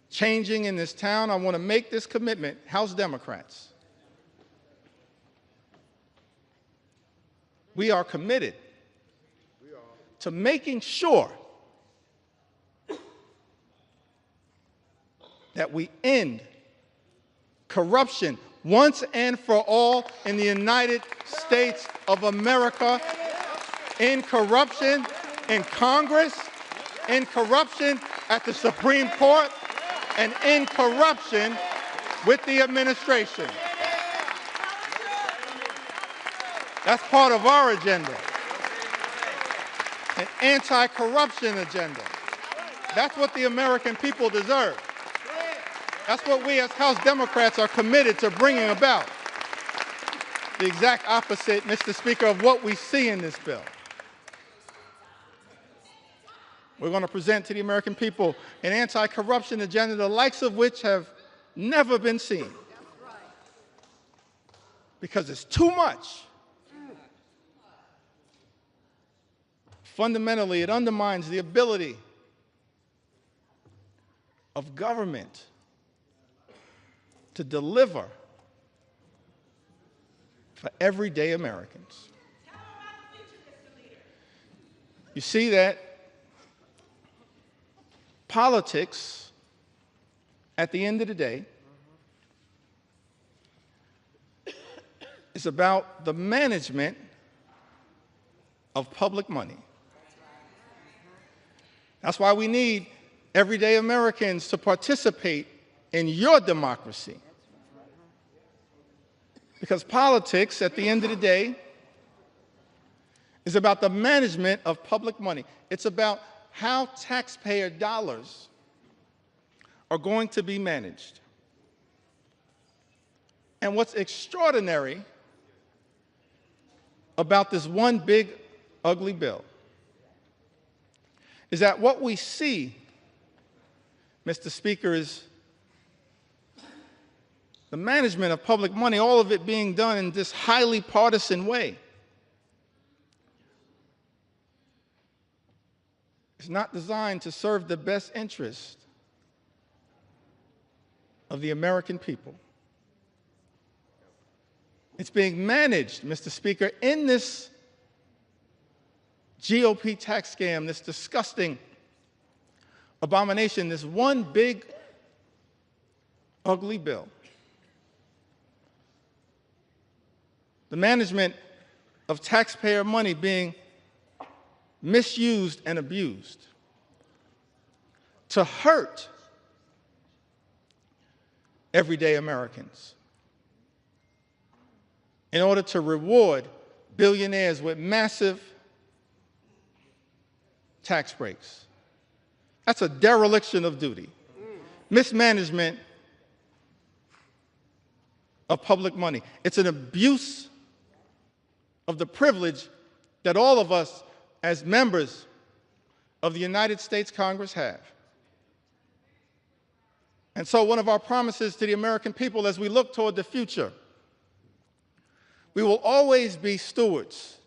changing in this town, I want to make this commitment, House Democrats. We are committed to making sure that we end corruption once and for all in the United States of America, in corruption in Congress, in corruption at the Supreme Court, and in corruption with the administration. That's part of our agenda, an anti-corruption agenda. That's what the American people deserve. That's what we as House Democrats are committed to bringing about. The exact opposite, Mr. Speaker, of what we see in this bill. We're going to present to the American people an anti-corruption agenda, the likes of which have never been seen. Because it's too much. Fundamentally, it undermines the ability of government to deliver for everyday Americans. You see that politics, at the end of the day, is about the management of public money. That's why we need everyday Americans to participate in your democracy. Because politics, at the end of the day, is about the management of public money. It's about how taxpayer dollars are going to be managed. And what's extraordinary about this one big, ugly bill is that what we see, Mr. Speaker, is the management of public money, all of it being done in this highly partisan way. It's not designed to serve the best interest of the American people. It's being managed, Mr. Speaker, in this GOP tax scam, this disgusting abomination, this one big, ugly bill. The management of taxpayer money being misused and abused to hurt everyday Americans in order to reward billionaires with massive tax breaks. That's a dereliction of duty. Mismanagement of public money. It's an abuse of the privilege that all of us as members of the United States Congress have. And so one of our promises to the American people as we look toward the future, we will always be stewards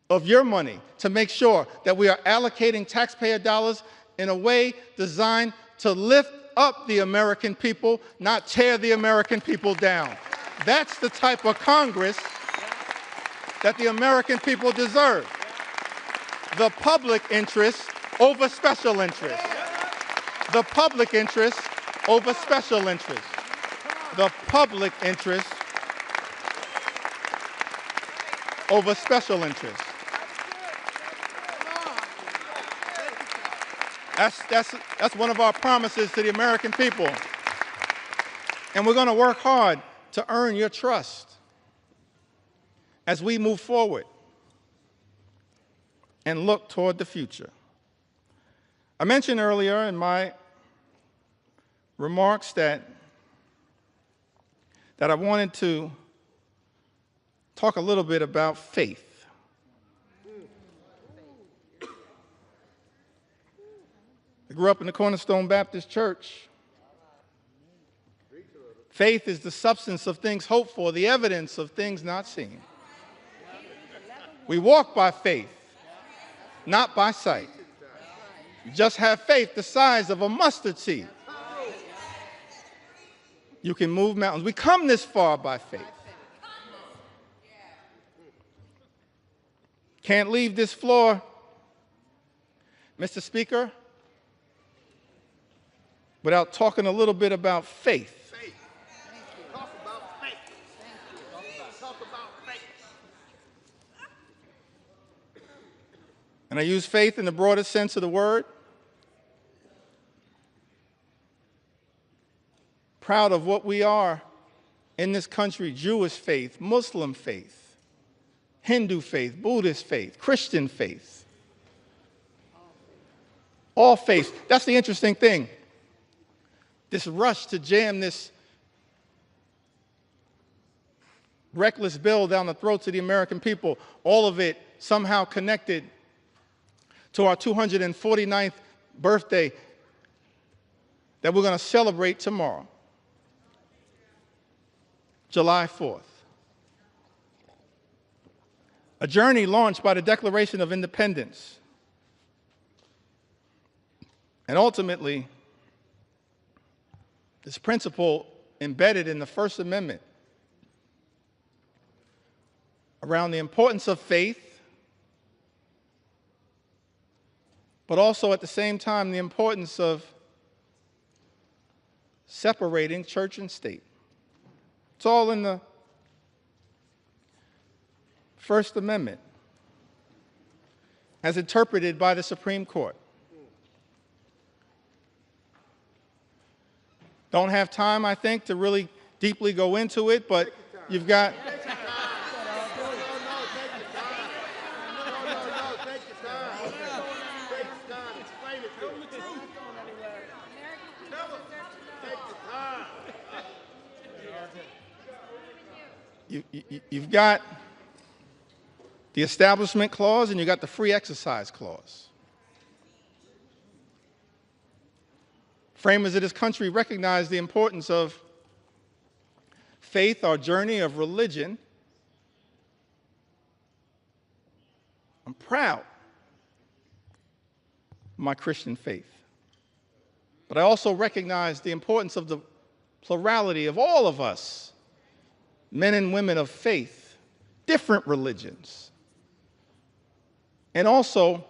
of your money to make sure that we are allocating taxpayer dollars in a way designed to lift up the American people, not tear the American people down. That's the type of Congress that the American people deserve. The public interest over special interest. The public interest over special interest. The public interest over special interest. That's one of our promises to the American people. And we're going to work hard to earn your trust as we move forward and look toward the future. I mentioned earlier in my remarks that I wanted to talk a little bit about faith. I grew up in the Cornerstone Baptist Church. Faith is the substance of things hoped for, the evidence of things not seen. We walk by faith, not by sight. You just have faith the size of a mustard seed. You can move mountains. We come this far by faith. Can't leave this floor, Mr. Speaker, without talking a little bit about faith. Talk about faith. Talk about faith. And I use faith in the broadest sense of the word. Proud of what we are in this country: Jewish faith, Muslim faith, Hindu faith, Buddhist faith, Christian faith. All faiths. That's the interesting thing. This rush to jam this reckless bill down the throats of the American people, all of it somehow connected to our 249th birthday that we're going to celebrate tomorrow, July 4th. A journey launched by the Declaration of Independence, and ultimately this principle embedded in the First Amendment around the importance of faith, but also at the same time the importance of separating church and state. It's all in the First Amendment as interpreted by the Supreme Court. Don't have time, I think, to really deeply go into it, but you've got... You've got the Establishment Clause and you've got the Free Exercise Clause. Framers of this country recognize the importance of faith, our journey of religion. I'm proud of my Christian faith. But I also recognize the importance of the plurality of all of us, men and women of faith, different religions, and also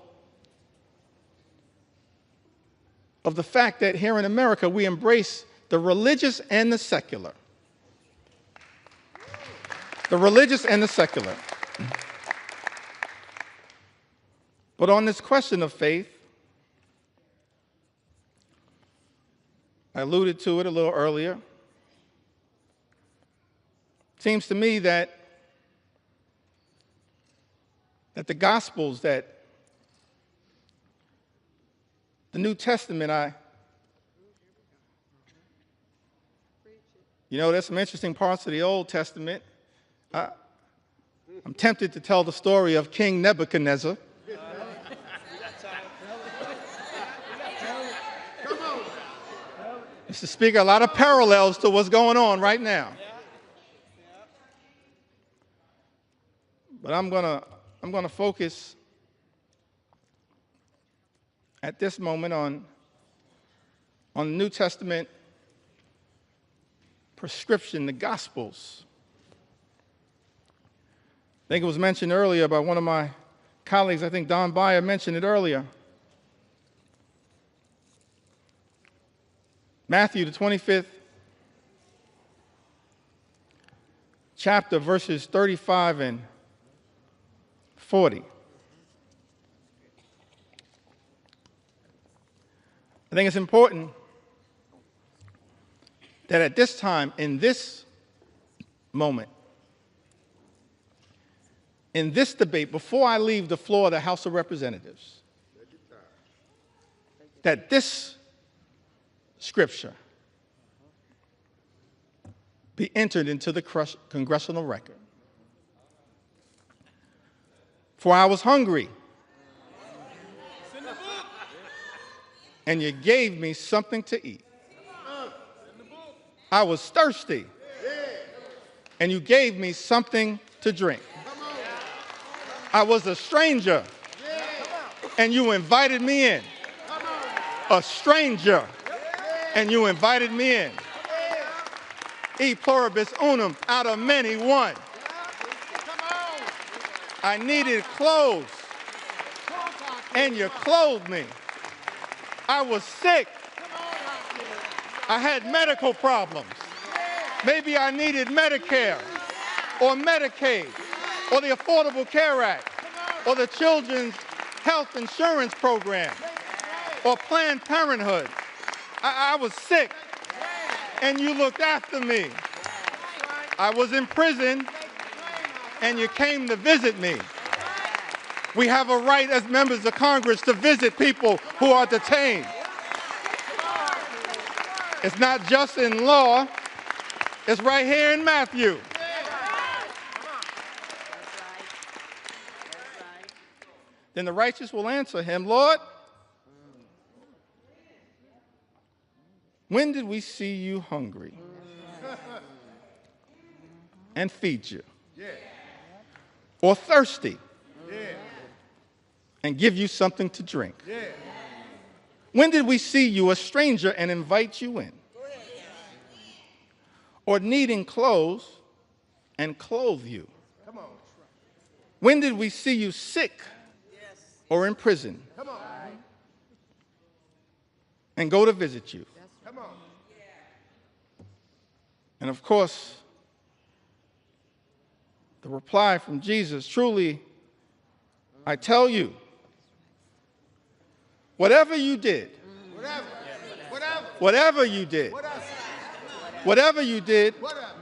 of the fact that here in America we embrace the religious and the secular. The religious and the secular. But on this question of faith, I alluded to it a little earlier. It seems to me that the Gospels, that the New Testament, there's some interesting parts of the Old Testament. I'm tempted to tell the story of King Nebuchadnezzar. Mr. Speaker, a lot of parallels to what's going on right now. But I'm gonna focus at this moment on the New Testament prescription, the Gospels. I think it was mentioned earlier by one of my colleagues. I think Don Beyer mentioned it earlier. Matthew, the 25th chapter, verses 35 and 40. I think it's important that at this time, in this moment, in this debate, before I leave the floor of the House of Representatives, that this scripture be entered into the congressional record. For I was hungry, and you gave me something to eat. I was thirsty, and you gave me something to drink. I was a stranger, and you invited me in. A stranger, and you invited me in. E pluribus unum, out of many, one. I needed clothes, and you clothed me. I was sick. I had medical problems. Maybe I needed Medicare, or Medicaid, or the Affordable Care Act, or the Children's Health Insurance Program, or Planned Parenthood. I was sick, and you looked after me. I was in prison, and you came to visit me. We have a right as members of Congress to visit people who are detained. It's not just in law, it's right here in Matthew. Then the righteous will answer him, Lord, when did we see you hungry and feed you? Or thirsty and give you something to drink? When did we see you a stranger and invite you in? Or needing clothes and clothe you? When did we see you sick or in prison and go to visit you? And of course, the reply from Jesus, truly, I tell you, whatever you did, whatever you did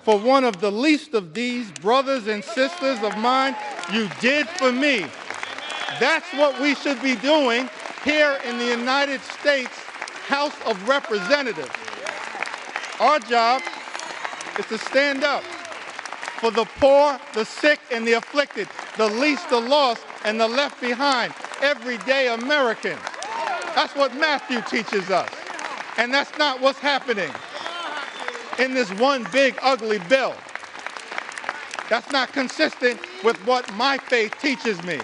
for one of the least of these brothers and sisters of mine, you did for me. That's what we should be doing here in the United States House of Representatives. Our job is to stand up for the poor, the sick, and the afflicted, the least, the lost, and the left behind, everyday Americans. That's what Matthew teaches us. And that's not what's happening in this one big, ugly bill. That's not consistent with what my faith teaches me.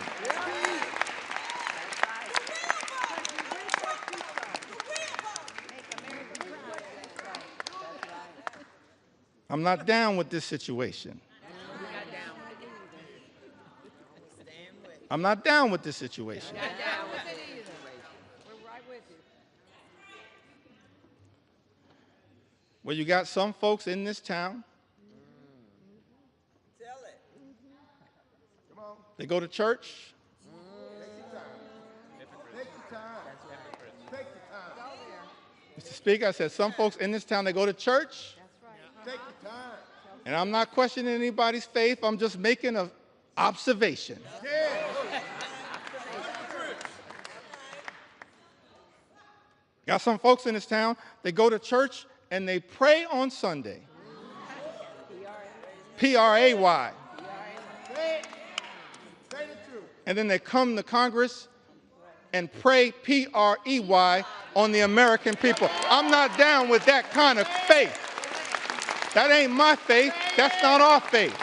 I'm not down with this situation. I'm not down with this situation. Well, you got some folks in this town. They go to church. Mr. Speaker, I said some folks in this town, they go to church. And I'm not questioning anybody's faith. I'm just making an observation. Got some folks in this town, they go to church and they pray on Sunday. P-R-A-Y. And then they come to Congress and pray P-R-E-Y on the American people. I'm not down with that kind of faith. That ain't my faith. That's not our faith.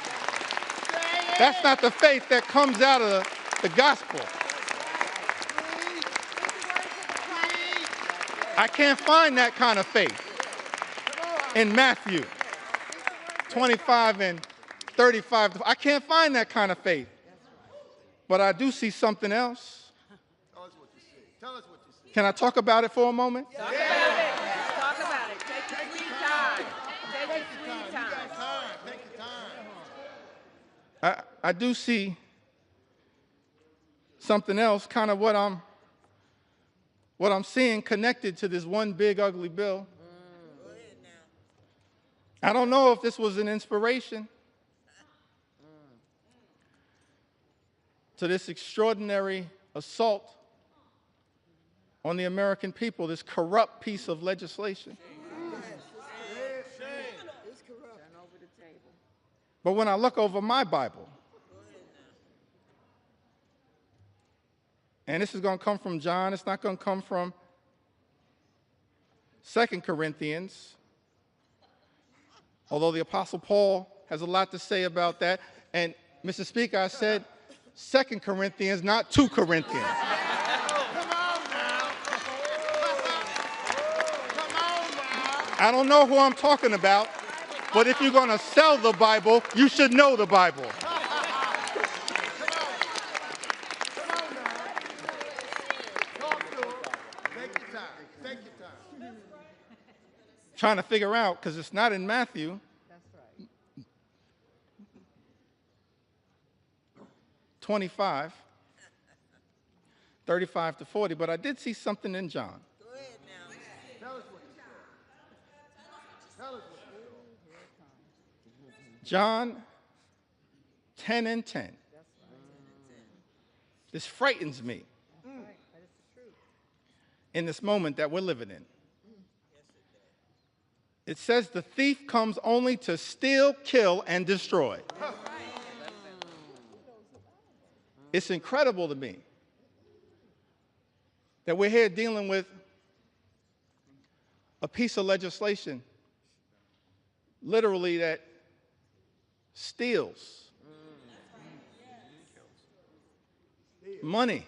That's not the faith that comes out of the gospel. I can't find that kind of faith in Matthew 25 and 35. I can't find that kind of faith. But I do see something else. Tell us what you see. Tell us what you see. Can I talk about it for a moment? Talk about it. Talk about it. Take your sweet time. Take your sweet time. Take your time. I do see something else, kind of what I'm what I'm seeing connected to this one big ugly bill. I don't know if this was an inspiration to this extraordinary assault on the American people, this corrupt piece of legislation. But when I look over my Bible, and this is going to come from John, it's not going to come from 2 Corinthians, although the Apostle Paul has a lot to say about that. And, Mr. Speaker, I said 2 Corinthians, not 2 Corinthians. I don't know who I'm talking about, but if you're going to sell the Bible, you should know the Bible. Trying to figure out, because it's not in Matthew. That's right. 25, 35 to 40, but I did see something in John. Go ahead now. Tell us what you said. Tell us what you said. John 10 and 10. This frightens me in this moment that we're living in. It says the thief comes only to steal, kill, and destroy. It's incredible to me that we're here dealing with a piece of legislation literally that steals money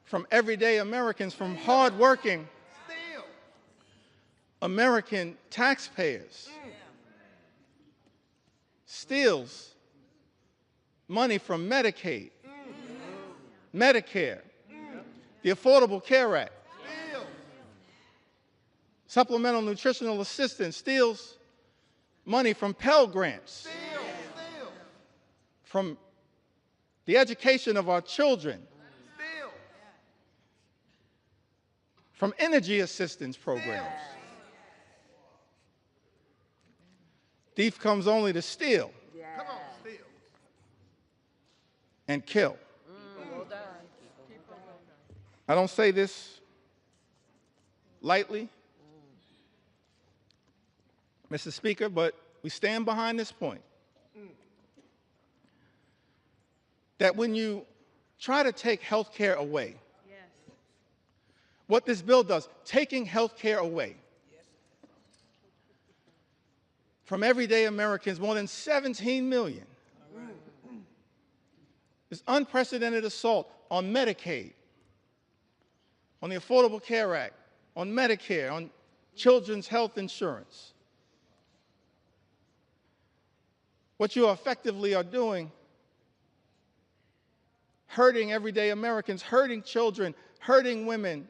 from everyday Americans, from hardworking American taxpayers, steals money from Medicaid, Medicare, the Affordable Care Act, supplemental nutritional assistance, steals money from Pell Grants, from the education of our children, from energy assistance programs. Thief comes only to steal and kill. I don't say this lightly, Mr. Speaker, but we stand behind this point. That when you try to take health care away, what this bill does, taking health care away from everyday Americans, more than 17 million, this unprecedented assault on Medicaid, on the Affordable Care Act, on Medicare, on children's health insurance. What you effectively are doing, hurting everyday Americans, hurting children, hurting women,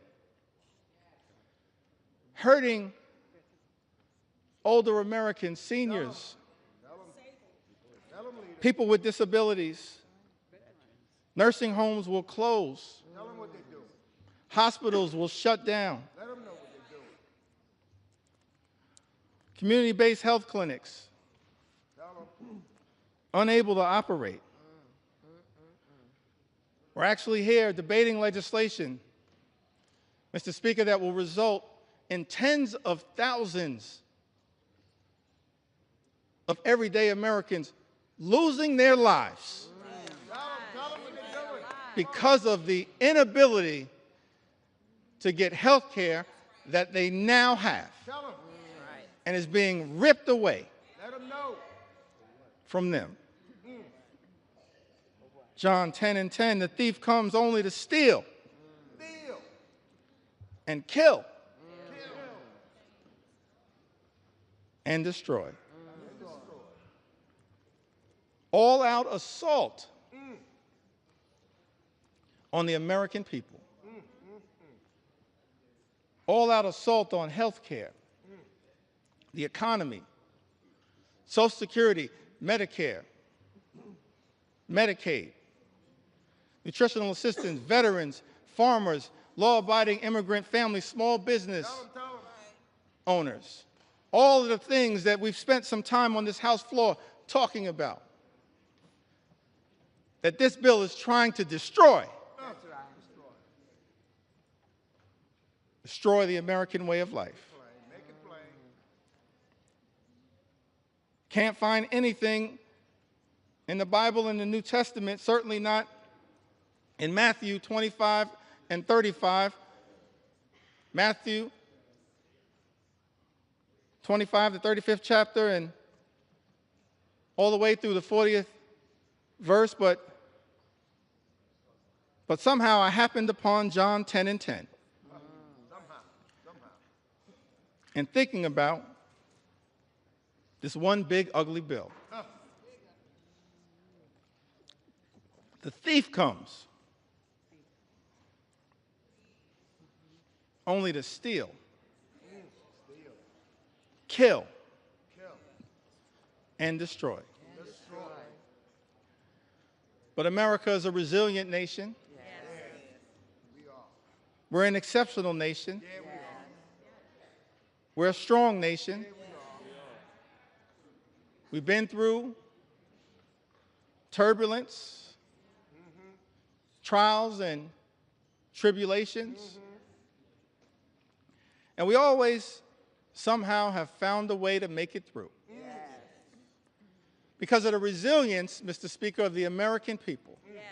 hurting older Americans, seniors, people with disabilities. Nursing homes will close. Hospitals will shut down. Community-based health clinics unable to operate. We're actually here debating legislation, Mr. Speaker, that will result in tens of thousands of everyday Americans losing their lives because of the inability to get health care that they now have and is being ripped away from them. John 10 and 10, the thief comes only to steal and kill and destroy. All-out assault on the American people. All-out assault on health care, the economy, Social Security, Medicare, Medicaid, nutritional assistance, veterans, farmers, law-abiding immigrant families, small business Tell 'em. owners. All of the things that we've spent some time on this House floor talking about, that this bill is trying to destroy. That's right. Destroy the American way of life. Make it plain. Can't find anything in the Bible in the New Testament, certainly not in Matthew 25 and 35. Matthew 25, the 35th chapter, and all the way through the 40th verse, but somehow I happened upon John 10 and 10. Somehow. And thinking about this one big ugly bill. The thief comes only to steal, kill, and destroy. But America is a resilient nation. We're an exceptional nation. We're a strong nation. We've been through turbulence, trials, and tribulations. And we always somehow have found a way to make it through. Because of the resilience, Mr. Speaker, of the American people. Yes.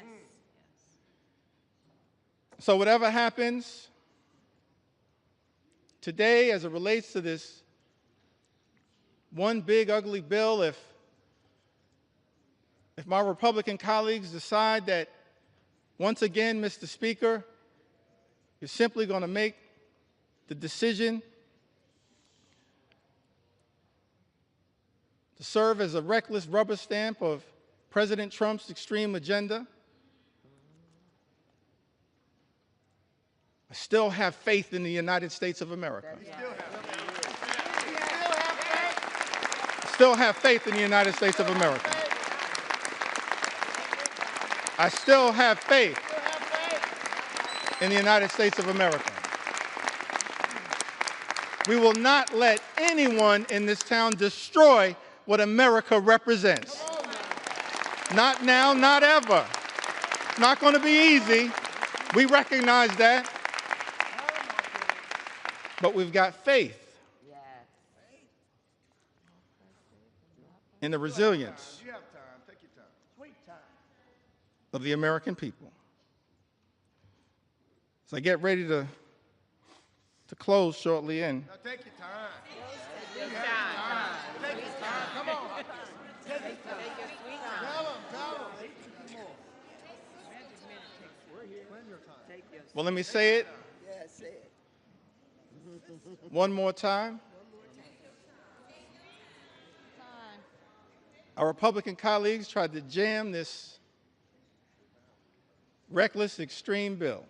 So whatever happens today as it relates to this one big ugly bill, if my Republican colleagues decide that once again, Mr. Speaker, you're simply going to make the decision to serve as a reckless rubber stamp of President Trump's extreme agenda, I still have faith in the United States of America. Still have faith in the United States of America. I still have faith in the United States of America. We will not let anyone in this town destroy what America represents. Not now, not ever. Not going to be easy. We recognize that. But we've got faith in the resilience You have time. Take your time. Sweet time. of the American people. As I get ready to close shortly, and Now take your time. Take your time. Take your time. Come on. Take your sweet time. Tell 'em. Plan your time. Take your well, let me say it Yes, say it. one more time. Our Republican colleagues tried to jam this reckless, extreme bill,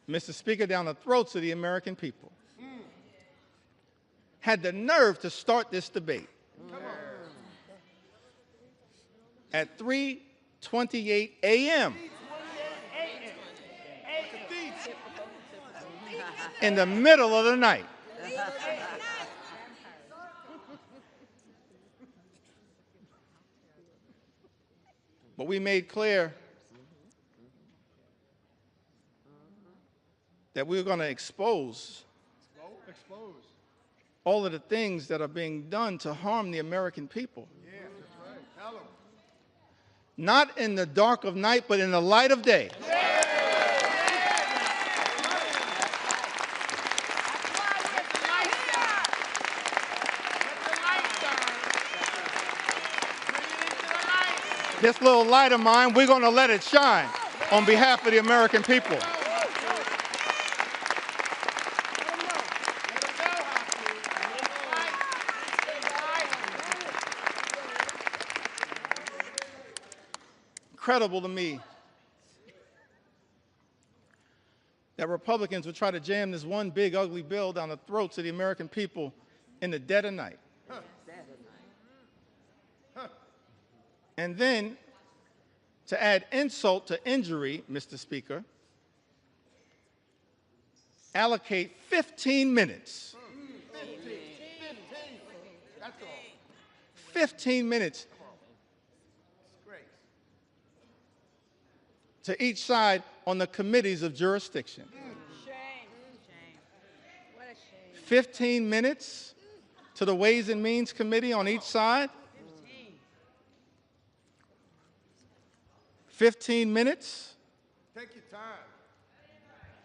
Mr. Speaker, down the throats of the American people. Had the nerve to start this debate at 3:28 a.m. in the middle of the night. But we made clear that we were going to expose all of the things that are being done to harm the American people. Yeah, that's right. Tell 'em. Not in the dark of night, but in the light of day. This little light of mine, we're going to let it shine on behalf of the American people. Incredible to me that Republicans would try to jam this one big ugly bill down the throats of the American people in the dead of night. And then, to add insult to injury, Mr. Speaker, allocate 15 minutes. 15 minutes to each side on the committees of jurisdiction. Shame. What a shame. 15 minutes to the Ways and Means Committee on each side. 15 minutes Take your time.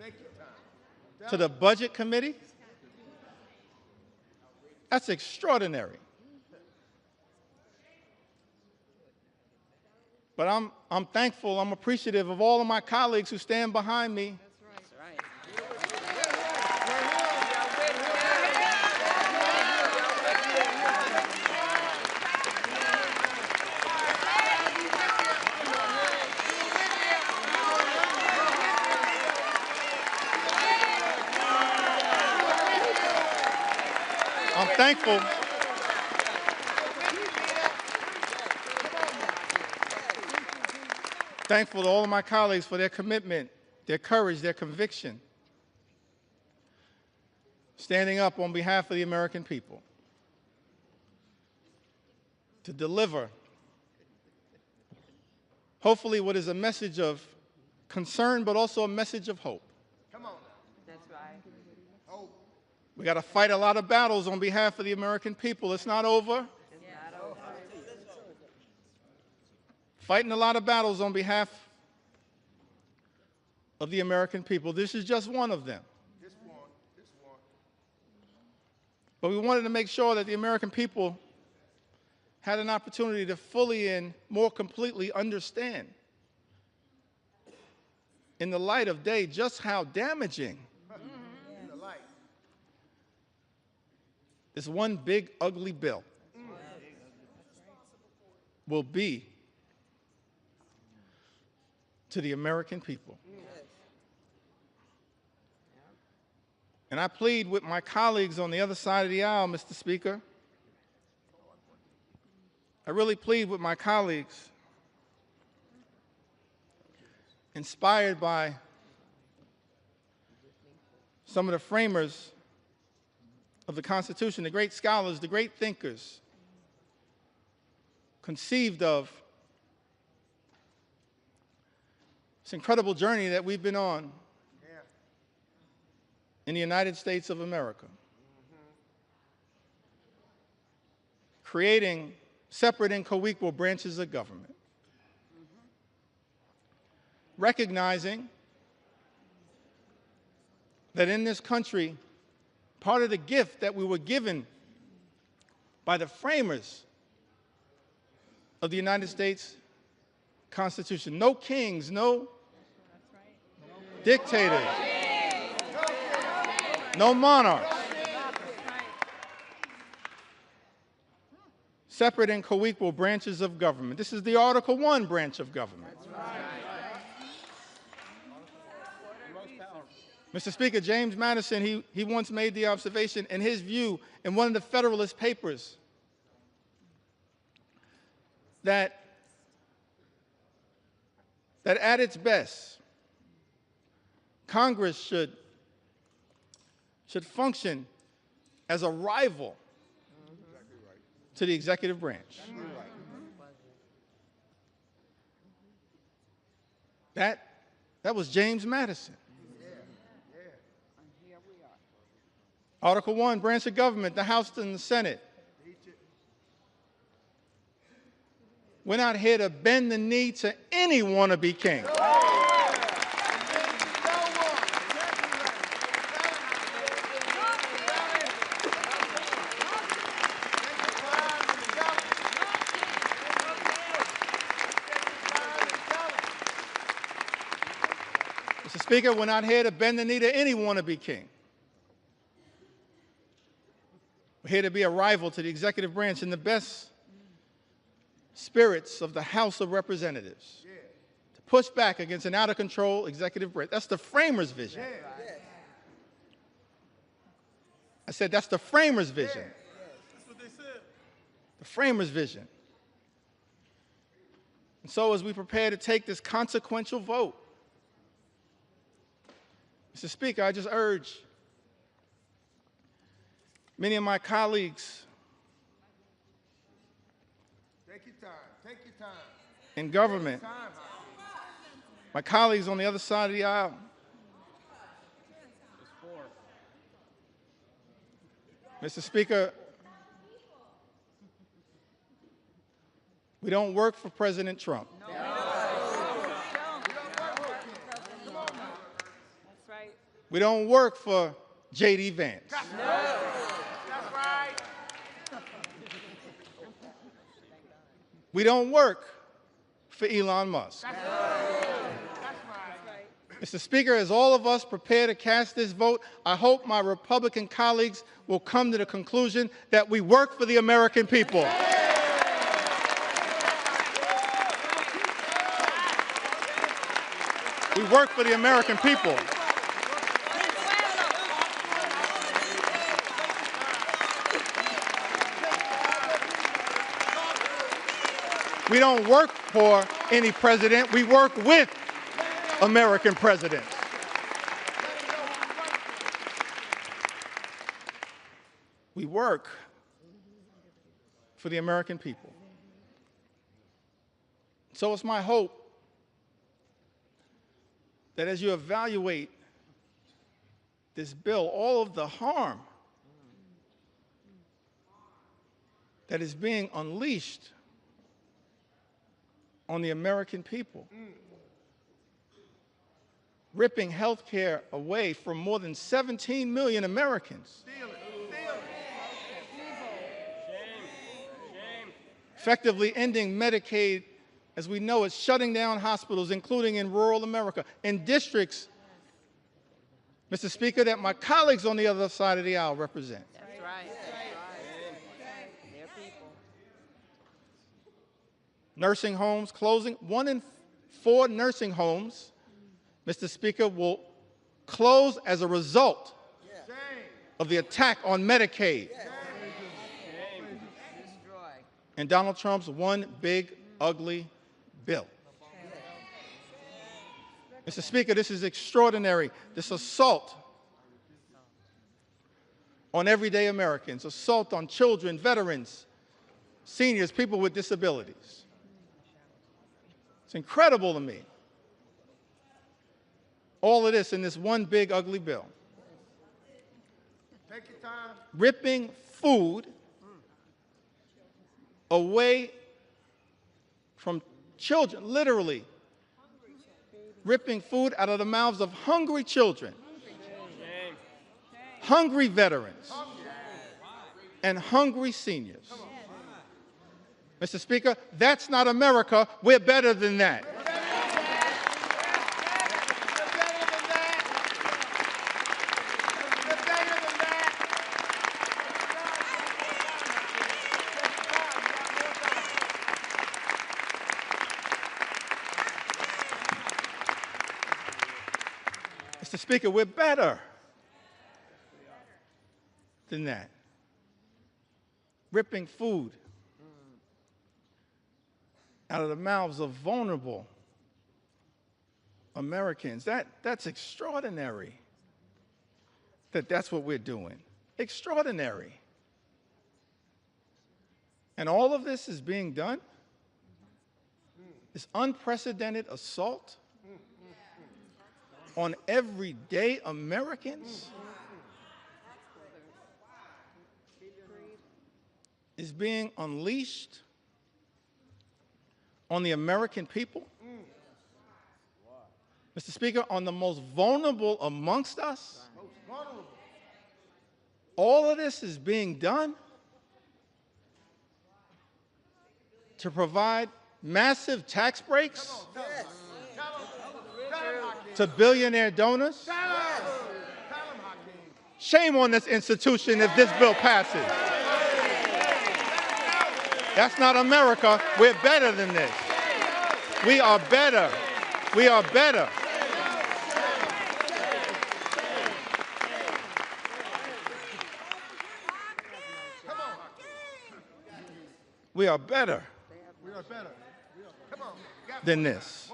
Take your time. to the Budget Committee. That's extraordinary. But I'm thankful, I'm appreciative of all of my colleagues who stand behind me. That's right. I'm thankful. Thankful to all of my colleagues for their commitment, their courage, their conviction, standing up on behalf of the American people to deliver, hopefully, what is a message of concern, but also a message of hope. Come on now. That's right. Hope. We got to fight a lot of battles on behalf of the American people. It's not over. It's not over. Fighting a lot of battles on behalf of the American people. This is just one of them. This one. But we wanted to make sure that the American people had an opportunity to fully and more completely understand, in the light of day, just how damaging In the light. this one big, ugly bill will be to the American people. And I plead with my colleagues on the other side of the aisle, Mr. Speaker. I really plead with my colleagues, inspired by some of the framers of the Constitution, the great scholars, the great thinkers, conceived of this incredible journey that we've been on in the United States of America, creating separate and co-equal branches of government, recognizing that in this country, part of the gift that we were given by the framers of the United States Constitution, no kings, no dictators, no monarchs, separate and co-equal branches of government. This is the Article I branch of government. Mr. Speaker, James Madison, he once made the observation in his view in one of the Federalist Papers that at its best, Congress should function as a rival to the executive branch. That was James Madison. Article I, branch of government, the House and the Senate. We're not here to bend the knee to any wannabe king. Mr. Speaker, we're not here to bend the knee to any wannabe king. We're here to be a rival to the executive branch in the best spirits of the House of Representatives, to push back against an out-of-control executive branch. That's the framers' vision. I said that's the framers' vision. That's what they said. The framers' vision. And so as we prepare to take this consequential vote, Mr. Speaker, I just urge many of my colleagues Take your time. Take your time. in government, my colleagues on the other side of the aisle, Mr. Speaker, we don't work for President Trump. We don't work for J.D. Vance. That's right. We don't work for Elon Musk. That's right. Mr. Speaker, as all of us prepare to cast this vote, I hope my Republican colleagues will come to the conclusion that we work for the American people. We work for the American people. We don't work for any president. We work with American presidents. We work for the American people. So it's my hope that as you evaluate this bill, all of the harm that is being unleashed on the American people, ripping health care away from more than 17 million Americans, effectively ending Medicaid as we know it, shutting down hospitals, including in rural America, in districts, Mr. Speaker, that my colleagues on the other side of the aisle represent. That's right. They're people. Nursing homes closing. 1 in 4 nursing homes, Mr. Speaker, will close as a result of the attack on Medicaid and Donald Trump's one big, ugly bill. Mr. Speaker, this is extraordinary. This assault on everyday Americans, assault on children, veterans, seniors, people with disabilities. It's incredible to me. All of this in this one big, ugly bill. Take your time. Ripping food away from children, literally ripping food out of the mouths of hungry children, hungry veterans, and hungry seniors. Mr. Speaker, that's not America. We're better than that. Mr. Speaker, we're better than that. Ripping food out of the mouths of vulnerable Americans. That's extraordinary that that's what we're doing. Extraordinary. And all of this is being done, this unprecedented assault on everyday Americans is being unleashed on the American people. Mr. Speaker, on the most vulnerable amongst us. All of this is being done to provide massive tax breaks to billionaire donors. Shame on this institution if this bill passes. That's not America. We're better than this. We are better. We are better. We are better than this.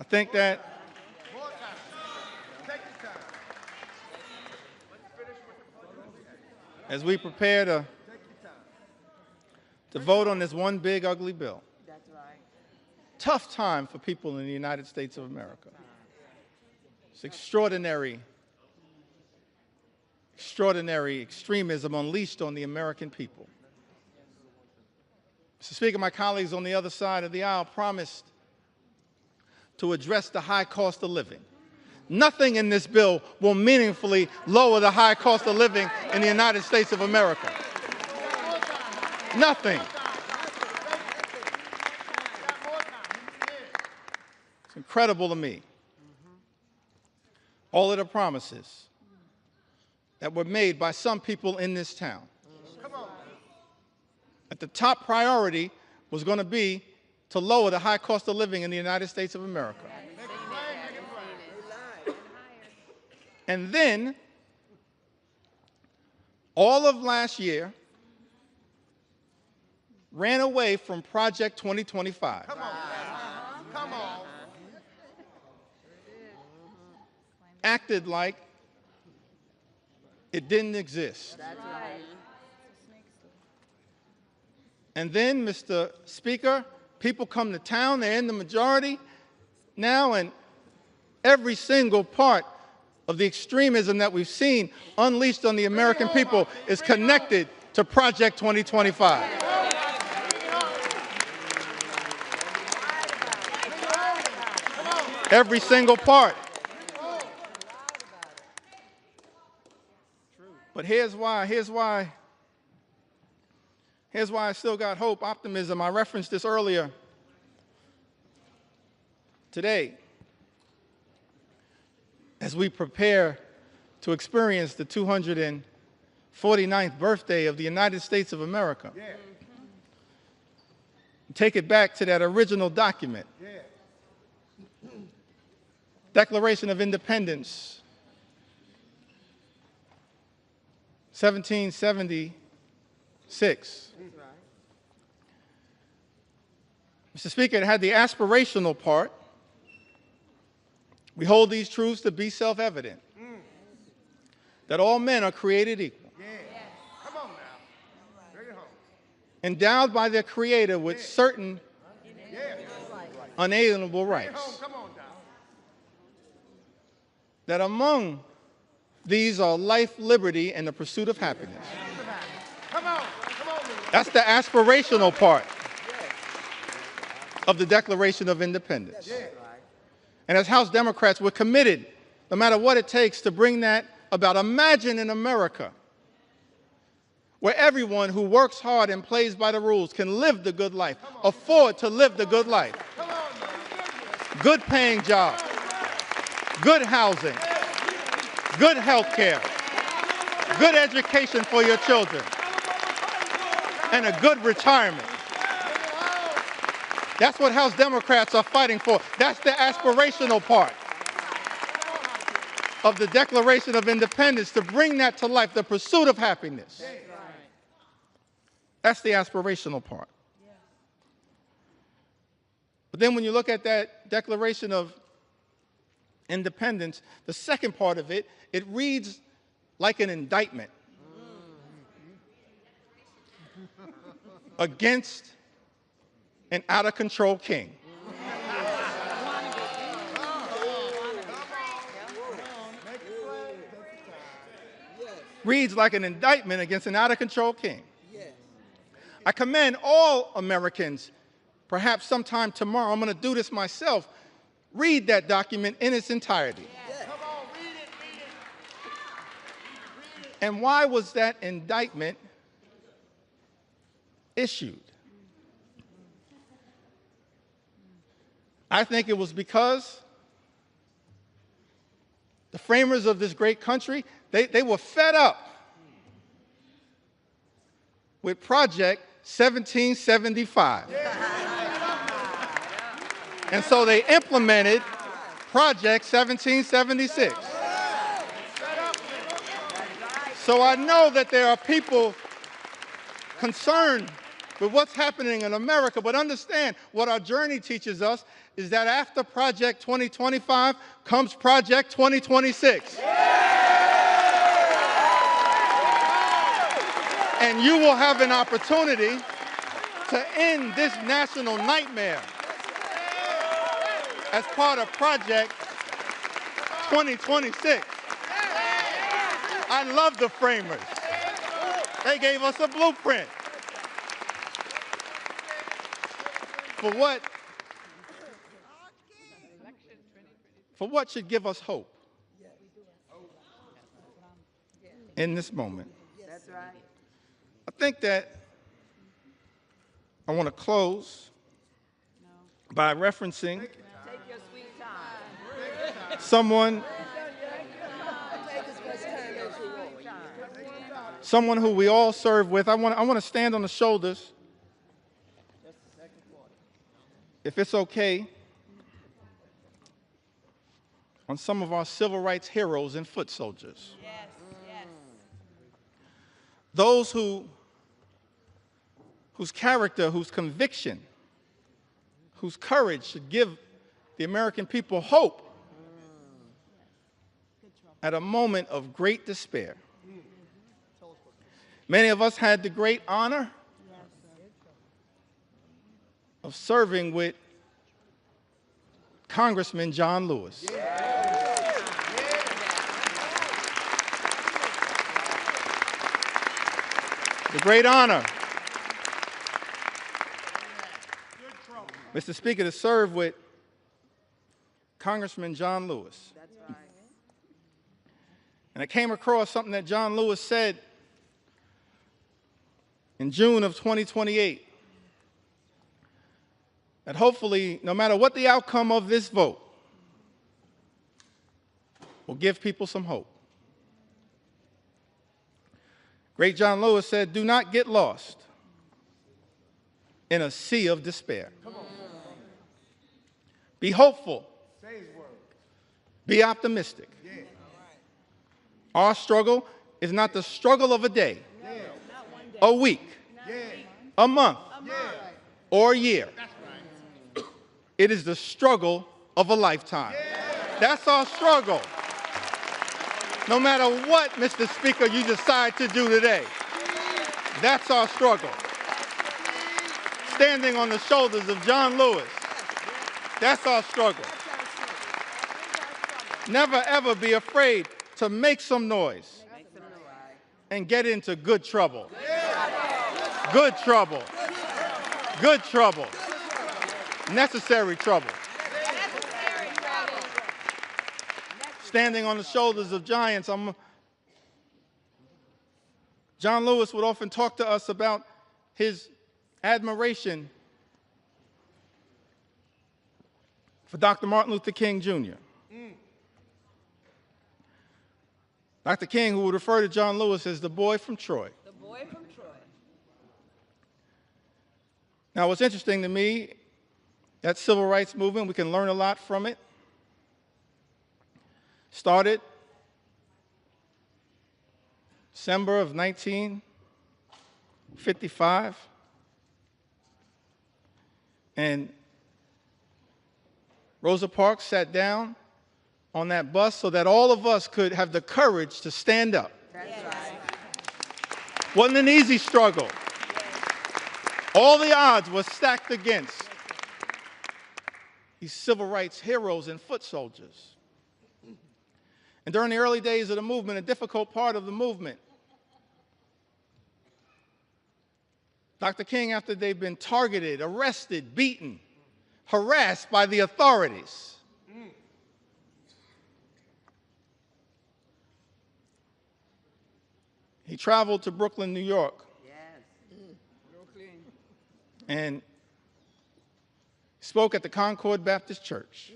I I think that More time. Take your time. as we prepare Take your time. to vote on this one big, ugly bill, That's right. tough time for people in the United States of America. It's extraordinary extremism unleashed on the American people. Mr. Speaker, my colleagues on the other side of the aisle promised to address the high cost of living. Nothing in this bill will meaningfully lower the high cost of living in the United States of America. Nothing. It's incredible to me. All of the promises that were made by some people in this town. That the top priority was going to be to lower the high cost of living in the United States of America. And then, all of last year, ran away from Project 2025. Come on. Acted like it didn't exist. That's right. And then, Mr. Speaker, people come to town, they're in the majority now, and every single part of the extremism that we've seen unleashed on the American people is connected to Project 2025. Every single part. But here's why I still got hope, optimism. I referenced this earlier today. As we prepare to experience the 249th birthday of the United States of America. Yeah. Take it back to that original document. Yeah. Declaration of Independence, 1776. Mr. Speaker, it had the aspirational part. We hold these truths to be self-evident, that all men are created equal, Yeah. Come on now. Bring it home. endowed by their Creator with certain Yeah. unalienable Bring it rights, home. Come on now. that among these are life, liberty, and the pursuit of happiness. Come on. Come on, Lou. That's the aspirational part of the Declaration of Independence. Yeah. And as House Democrats, we're committed, no matter what it takes, to bring that about. Imagine in America where everyone who works hard and plays by the rules can live the good life, afford to live the good life. Come on, man. Good paying jobs, good housing, good health care, good education for your children, and a good retirement. That's what House Democrats are fighting for. That's the aspirational part of the Declaration of Independence, to bring that to life, the pursuit of happiness. That's the aspirational part. But then when you look at that Declaration of Independence, the second part of it, it reads like an indictment against an out-of-control king. Reads like an indictment against an out-of-control king. I commend all Americans, perhaps sometime tomorrow, I'm going to do this myself, read that document in its entirety. Come on, read it. And why was that indictment issued? I think it was because the framers of this great country, they were fed up with Project 1775. And so they implemented Project 1776. So I know that there are people concerned with what's happening in America. But understand, what our journey teaches us is that after Project 2025 comes Project 2026. And you will have an opportunity to end this national nightmare as part of Project 2026. I love the framers. They gave us a blueprint for what should give us hope in this moment. That's right. I think that I want to close by referencing Take your sweet time. someone who we all serve with. I want to stand on the shoulders, if it's okay, on some of our civil rights heroes and foot soldiers. Yes, yes. Those whose character, whose conviction, whose courage should give the American people hope at a moment of great despair. Many of us had the great honor of serving with Congressman John Lewis. The great honor, Mr. Speaker, to serve with Congressman John Lewis. That's right. And I came across something that John Lewis said in June of 2028, that hopefully, no matter what the outcome of this vote, will give people some hope. Great John Lewis said, "Do not get lost in a sea of despair. Be hopeful. Be optimistic. Our struggle is not the struggle of a day, a week, a month, or a year. It is the struggle of a lifetime." That's our struggle. No matter what, Mr. Speaker, you decide to do today, that's our struggle. Standing on the shoulders of John Lewis, that's our struggle. Never, ever be afraid to make some noise and get into good trouble. Good trouble. Good trouble. Necessary trouble. Standing on the shoulders of giants. John Lewis would often talk to us about his admiration for Dr. Martin Luther King Jr. Dr. King, who would refer to John Lewis as the boy from Troy. The boy from Troy. Now, what's interesting to me, that civil rights movement, we can learn a lot from it. Started December of 1955. And Rosa Parks sat down on that bus so that all of us could have the courage to stand up. That's right. Wasn't an easy struggle. All the odds were stacked against these civil rights heroes and foot soldiers. And during the early days of the movement, a difficult part of the movement, Dr. King, after they've been targeted, arrested, beaten, harassed by the authorities, he traveled to Brooklyn, New York, and spoke at the Concord Baptist Church. I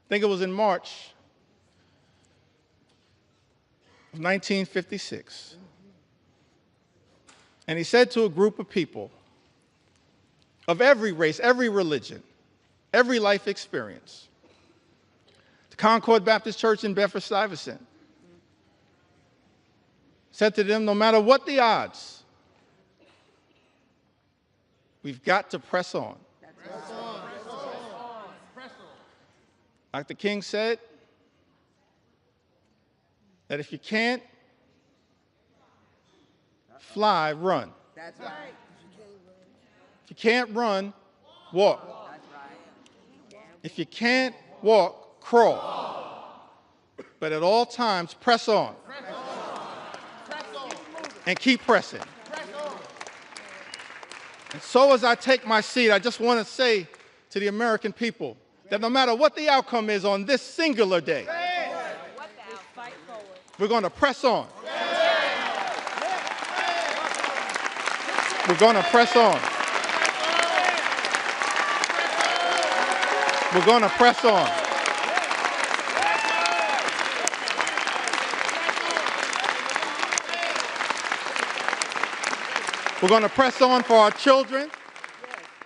think it was in March of 1956. And he said to a group of people of every race, every religion, every life experience, the Concord Baptist Church in Bedford-Stuyvesant, said to them, no matter what the odds, We've got to press on. Dr. King said that if you can't fly, run. That's right. If you can't run, walk. That's right. If you can't walk, crawl. But at all times, press on. And keep pressing. And so as I take my seat, I just want to say to the American people that no matter what the outcome is on this singular day, we're going to press on. We're going to press on. We're going to press on. We're going to press on for our children,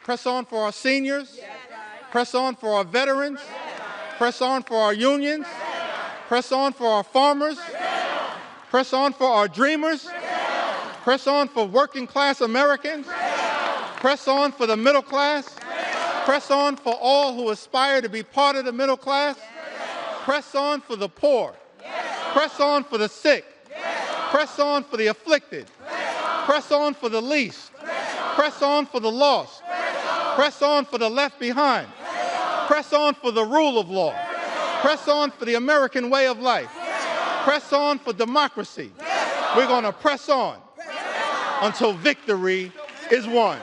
press on for our seniors, press on for our veterans, press on for our unions, press on for our farmers, press on for our dreamers, press on for working class Americans, press on for the middle class, press on for all who aspire to be part of the middle class, press on for the poor, press on for the sick, press on for the afflicted, press on for the least, press on for the lost, press on for the left behind, press on for the rule of law, press on for the American way of life, press on for democracy. We're going to press on until victory is won.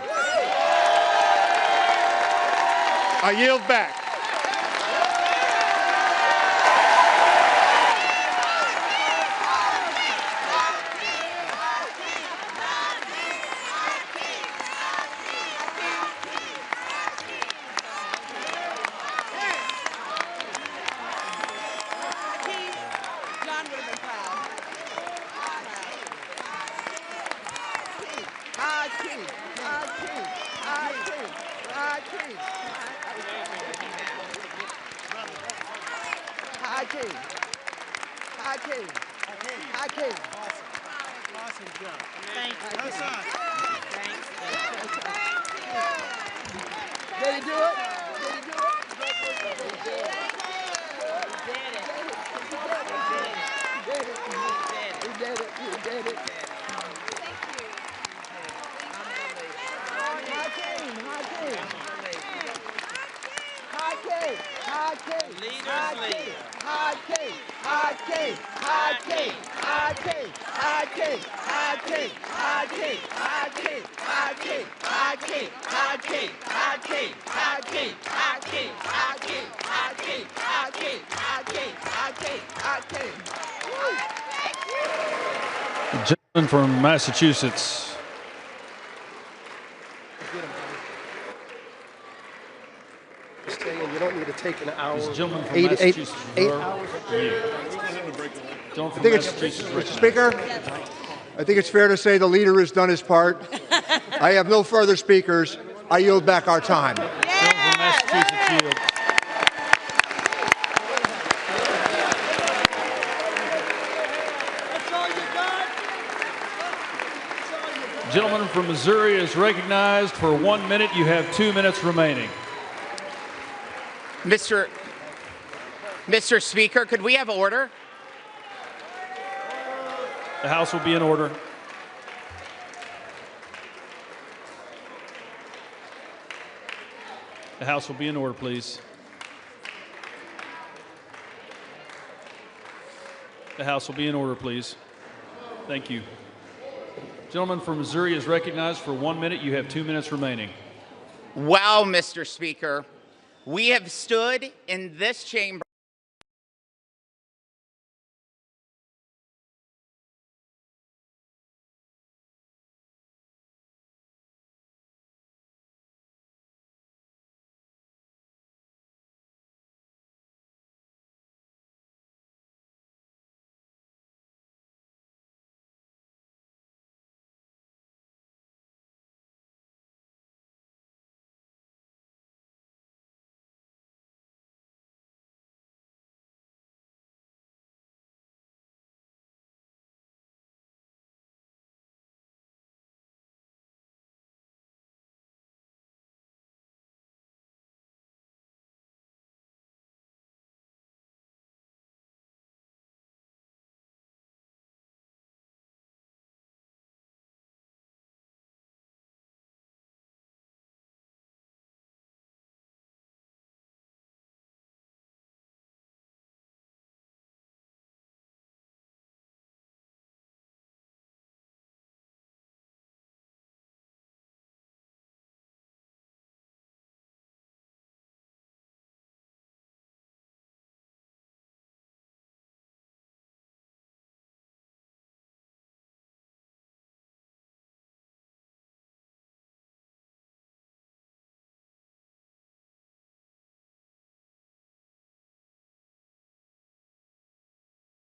I yield back. John would have been proud. Hakeem, Hakeem, Hakeem, Hakeem, Hakeem, Hakeem, Hakeem. Awesome job. Thank you. That's us. Did he do it? Did he do it? He did it. He did it. He did it. Hakeem, Hakeem. Hakeem, Hakeem. Leaders lead. Hakeem, Hakeem, Hakeem, Hakeem, Hakeem, Hakeem, Hakeem, Hakeem, Hakeem, Hakeem, Hakeem, Hakeem, Hakeem, Hakeem, Hakeem, Hakeem, Hakeem, Hakeem, Hakeem, Hakeem. Gentleman from Massachusetts. You don't need to take an hour. This gentleman from Eight Massachusetts. hours. Gentleman from I think it's, Massachusetts. Mr. Speaker, I think it's fair to say the leader has done his part. I have no further speakers. I yield back our time. Gentleman from Massachusetts yield. That's all you got? That's all you got? Gentleman from Missouri is recognized for 1 minute. You have 2 minutes remaining. Mr. Speaker, could we have order? The House will be in order. The House will be in order, please. The House will be in order, please. Thank you. Gentleman from Missouri is recognized for 1 minute. You have 2 minutes remaining. Well, Mr. Speaker, we have stood in this chamber